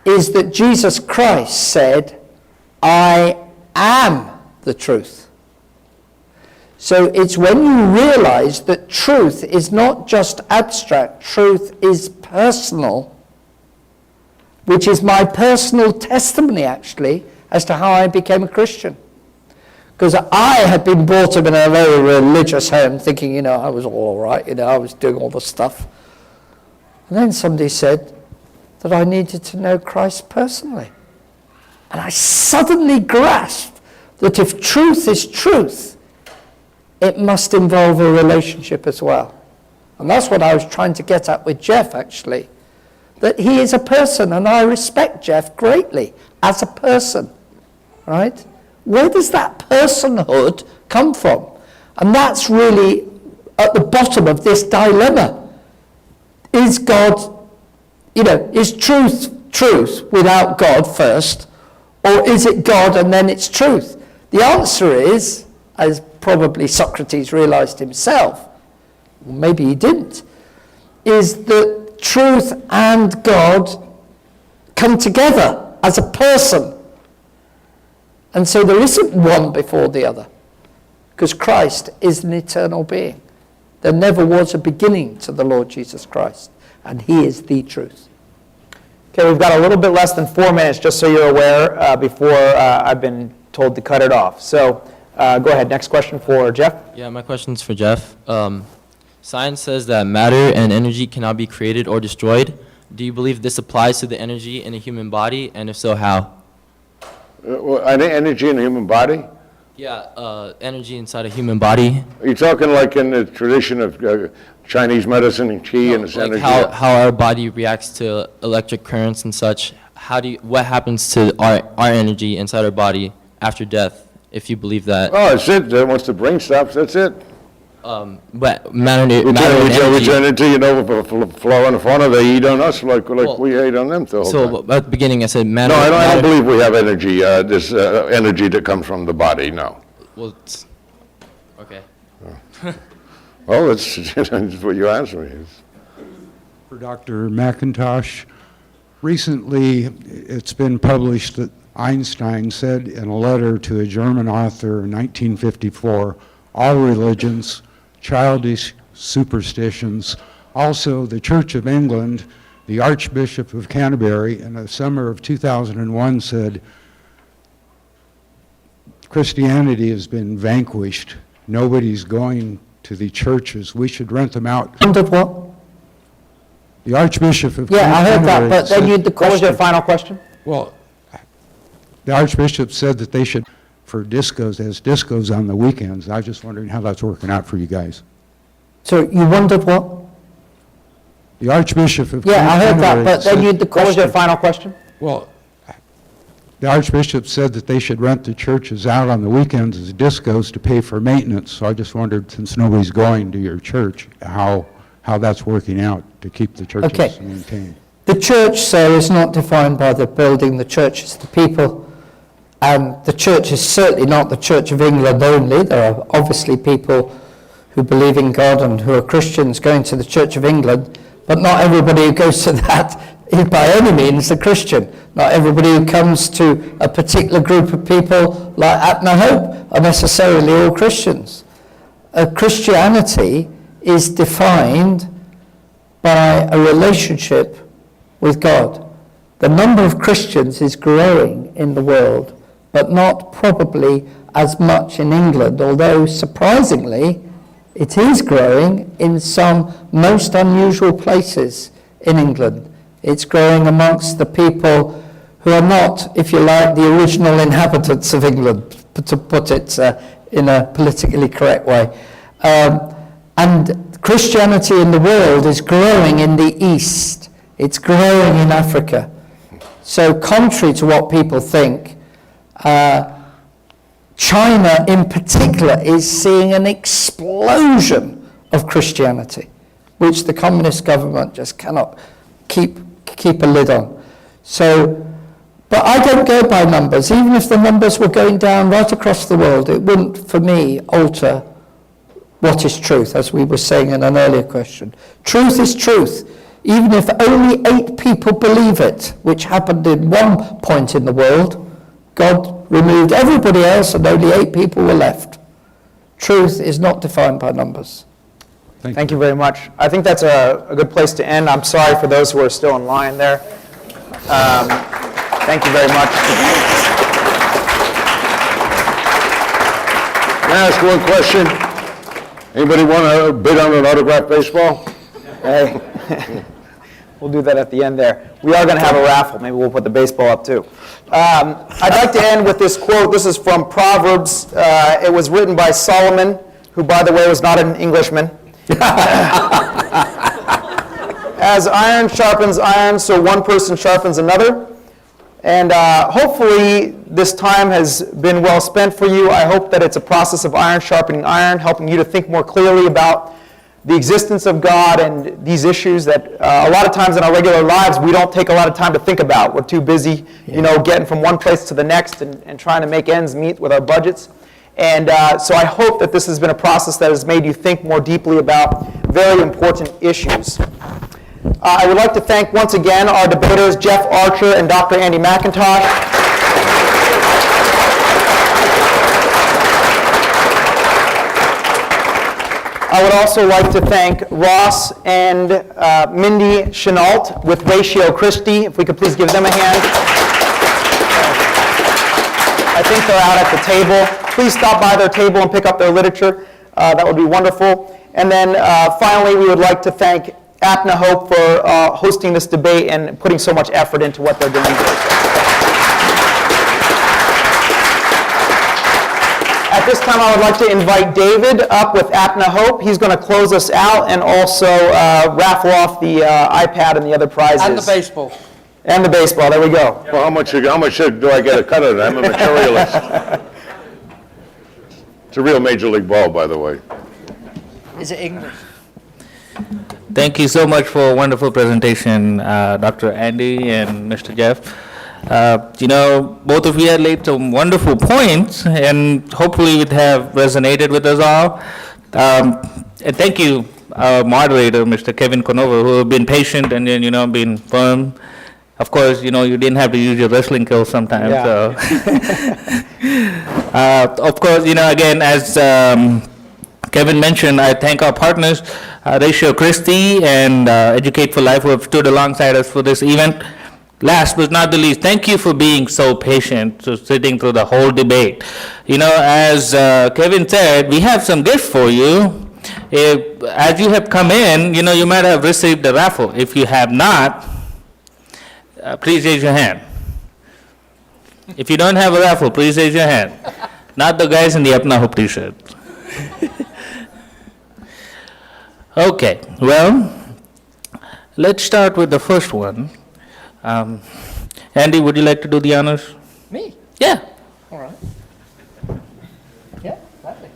is that Jesus Christ said, I am the truth. So it's when you realize that truth is not just abstract, truth is personal, which is my personal testimony, actually, as to how I became a Christian. Because I had been brought up in a very religious home, thinking, I was all right, I was doing all the stuff. And then somebody said that I needed to know Christ personally. And I suddenly grasped that if truth is truth, it must involve a relationship as well. And that's what I was trying to get at with Jeff, actually. That he is a person, and I respect Jeff greatly as a person, right? Where does that personhood come from? And that's really at the bottom of this dilemma. Is God, is truth without God first? Or is it God and then it's truth? The answer is, as probably Socrates realized himself, or maybe he didn't, is that truth and God come together as a person. And so there isn't one before the other, because Christ is an eternal being. There never was a beginning to the Lord Jesus Christ, and he is the truth. Okay, we've got a little bit less than 4 minutes, just so you're aware, before I've been told to cut it off. So go ahead, next question for Jeff. Yeah, my question's for Jeff. Science says that matter and energy cannot be created or destroyed. Do you believe this applies to the energy in a human body, and if so, how? Energy in the human body? Yeah, energy inside a human body. Are you talking like in the tradition of Chinese medicine and qi and this Like energy? how our body reacts to electric currents and such. what happens to our energy inside our body after death, if you believe that? Oh, that's it. Once the brain stops, that's it. But matter and Eternity, energy. flow in the fauna, they eat on us like we ate on them the whole time. So at the beginling I said matter. No, I don't believe we have energy, this energy that comes from the body, no. Well, okay. Well, that's what you answer me. For Dr. McIntosh, recently it's been published that Einstein said in a letter to a German author in 1954, all religions, childish superstitions. Also, the Church of England, the Archbishop of Canterbury, in the summer of 2001 said, Christianity has been vanquished. Nobody's going to the churches. We should rent them out. What? The Archbishop of Yeah, I heard that, Canterbury But then said- you, what was your final question? Well, the Archbishop said that they should, for discos, as discos on the weekends. I was just wondering how that's working out for you guys. So you wondered what? The Archbishop of Yeah, I heard that, Canterbury but then said- you, What was your final question? Well, the Archbishop said that they should rent the churches out on the weekends as discos to pay for maintenance. So I just wondered, since nobody's going to your church, how that's working out to keep the churches Okay. maintained. The church, sir, is not defined by the building. The church is the people. And the church is certainly not the Church of England only. There are obviously people who believe in God and who are Christians going to the Church of England, but not everybody who goes to that is by any means a Christian. Not everybody who comes to a particular group of people like Apna Hope are necessarily all Christians. Christianity is defined by a relationship with God. The number of Christians is growing in the world, but not probably as much in England, although surprisingly it is growing in some most unusual places in England. It's growing amongst the people who are not, if you like, the original inhabitants of England, to put it in a politically correct way. And Christianity in the world is growing in the East. It's growing in Africa. So contrary to what people think, China in particular is seeing an explosion of Christianity, which the communist government just cannot keep a lid on. So, but I don't go by numbers. Even if the numbers were going down right across the world, it wouldn't, for me, alter what is truth, as we were saying in an earlier question. Truth is truth. Even if only 8 people believe it, which happened in one point in the world, God removed everybody else and only 8 people were left. Truth is not defined by numbers. Thank you very much. I think that's a good place to end. I'm sorry for those who are still in line there. Thank you very much. Can I ask one question? Anybody want to bid on an autographed baseball? Hey, we'll do that at the end there. We are going to have a raffle. Maybe we'll put the baseball up too. I'd like to end with this quote. This is from Proverbs. It was written by Solomon, who, by the way, was not an Englishman. As iron sharpens iron, so one person sharpens another. And hopefully this time has been well spent for you. I hope that it's a process of iron sharpening iron, helping you to think more clearly about the existence of God and these issues that a lot of times in our regular lives we don't take a lot of time to think about. We're too busy, getting from one place to the next and trying to make ends meet with our budgets. And so I hope that this has been a process that has made you think more deeply about very important issues. I would like to thank once again our debaters, Jeff Archer and Dr. Andy McIntosh. I would also like to thank Ross and Mindy Chenault with Ratio Christi. If we could please give them a hand. I think they're out at the table. Please stop by their table and pick up their literature. That would be wonderful. And then finally, we would like to thank Apna Hope for hosting this debate and putting so much effort into what they're doing. At this time, I would like to invite David up with Apna Hope. He's going to close us out and also raffle off the iPad and the other prizes. And the baseball. And the baseball, there we go. Well, how much do I get a cut of that? I'm a materialist. It's a real Major League ball, by the way. Is it English? Thank you so much for a wonderful presentation, Dr. Andy and Mr. Jeff. Both of you had laid some wonderful points, and hopefully it have resonated with us all. And thank you, our moderator, Mr. Kevin Conover, who have been patient and then, been firm. Of course, you didn't have to use your wrestling skills sometimes. Yeah. So, of course, again, as Kevin mentioned, I thank our partners, Ratio Christie and Educate for Life, who have stood alongside us for this event. Last but not the least, thank you for being so patient, so sitting through the whole debate. As Kevin said, we have some gifts for you. As you have come in, you might have received the raffle. If you have not, please raise your hand. If you don't have a raffle, please raise your hand. Not the guys in the Apna Hope t-shirt. Okay, well, let's start with the first one. Andy, would you like to do the honors? Me? Yeah. All right. Yeah, gladly.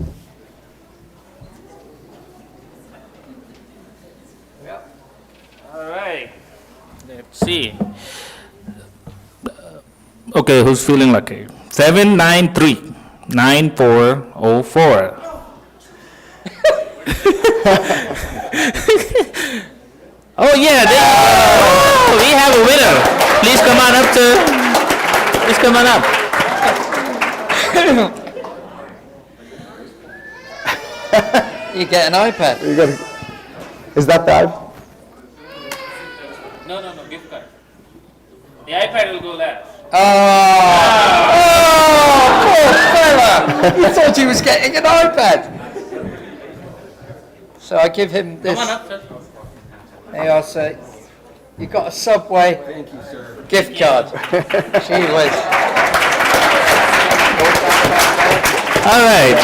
Yep. All right. Let's see. Okay, who's feeling lucky? 793-9404. Oh yeah, we have a winner. Please come on up, sir. Please come on up. You get an iPad. Is that the iPad? No, gift card. The iPad will go last. Poor fella! You thought he was getting an iPad. So I give him this. Come on up, sir. There you are, sir. You got a Subway gift card. Gee whiz. All right,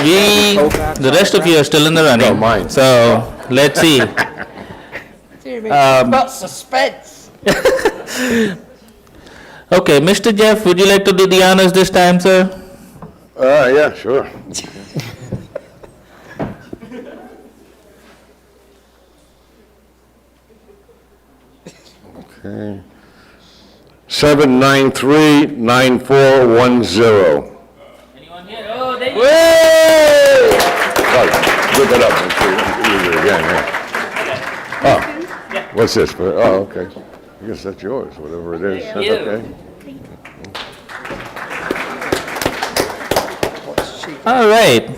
the rest of you are still in the running. Mine. So let's see. Got suspense. Okay, Mr. Jeff, would you like to do the honors this time, sir? Yeah, sure. Okay. 793-9410. Anyone here? Oh, there you go. Look it up and see it again. Yeah. Oh, what's this? Oh, okay. I guess that's yours, whatever it is. That's okay. All right.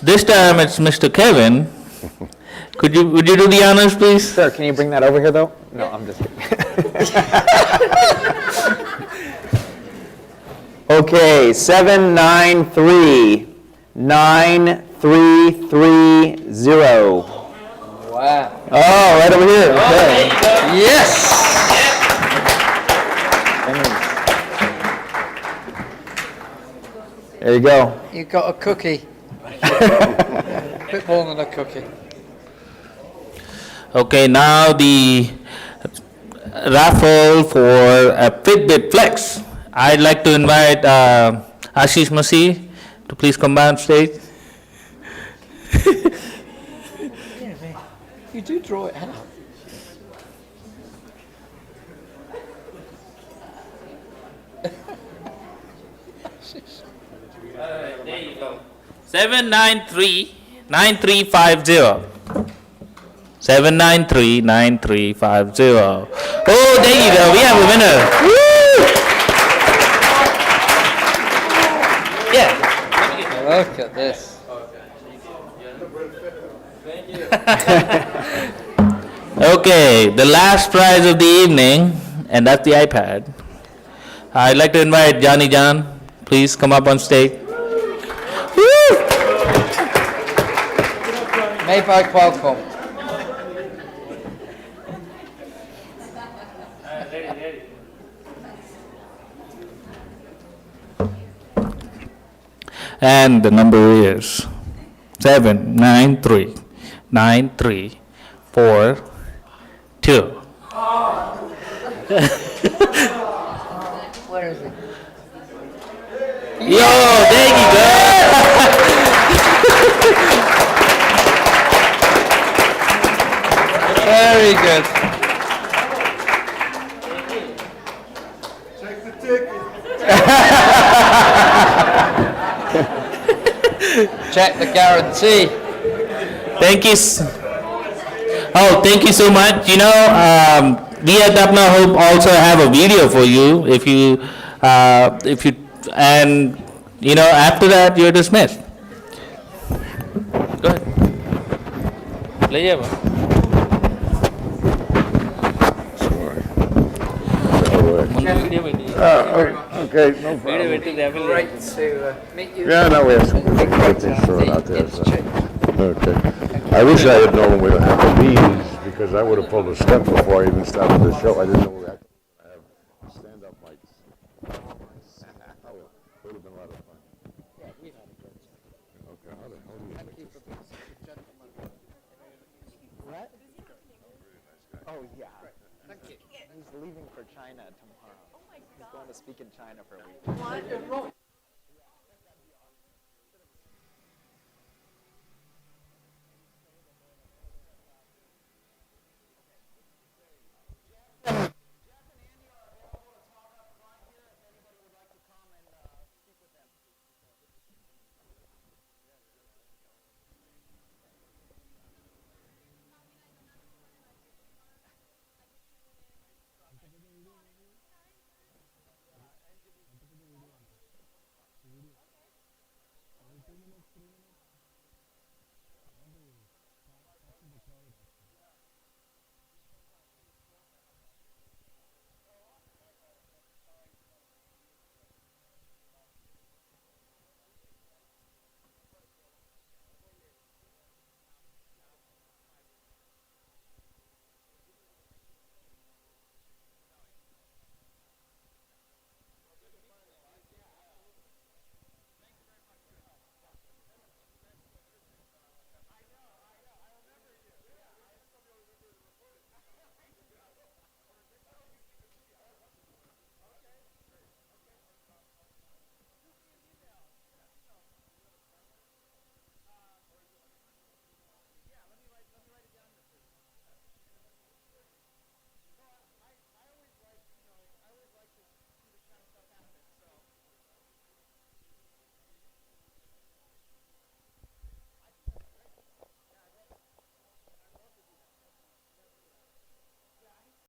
This time it's Mr. Kevin. Would you do the honors, please? Sir, can you bring that over here, though? No, I'm just kidding. Okay, 793-9330. Wow. Oh, right over here. Okay. Yes. There you go. You got a cookie. A bit more than a cookie. Okay, now the raffle for a Fitbit Flex. I'd like to invite Ashish Masih to please come on stage. You do draw it out. There you go. 793-9350. 793-9350. Oh, there you go. We have a winner. Woo! Yeah. Look at this. Okay, the last prize of the evening, and that's the iPad. I'd like to invite Johnny John. Please come up on stage. Woo! Made by Qualcomm. And the number is 793-9342. Where is he? Yo, there you go. Very good. Check the ticket. Check the guarantee. Thank you. Oh, thank you so much. You know, we at Dapna Hope also have a video for you. If you, and you know, after that you're dismissed. Go ahead. Play it. Okay, no problem. Great to meet you. Yeah, no, we have some good things thrown out there. So. Okay. I wish I had known we would have the Leeds, because I would have pulled a step before I even started the show. I didn't know we had to have stand-up mics. Would have been a lot of fun. Yeah, we've had a good time. Okay, how the hell do you Thank make you this? for being such a gentleman. What? Oh, yeah. Thank you. He's leaving for China tomorrow. Oh my God. He's going to speak in China for a week.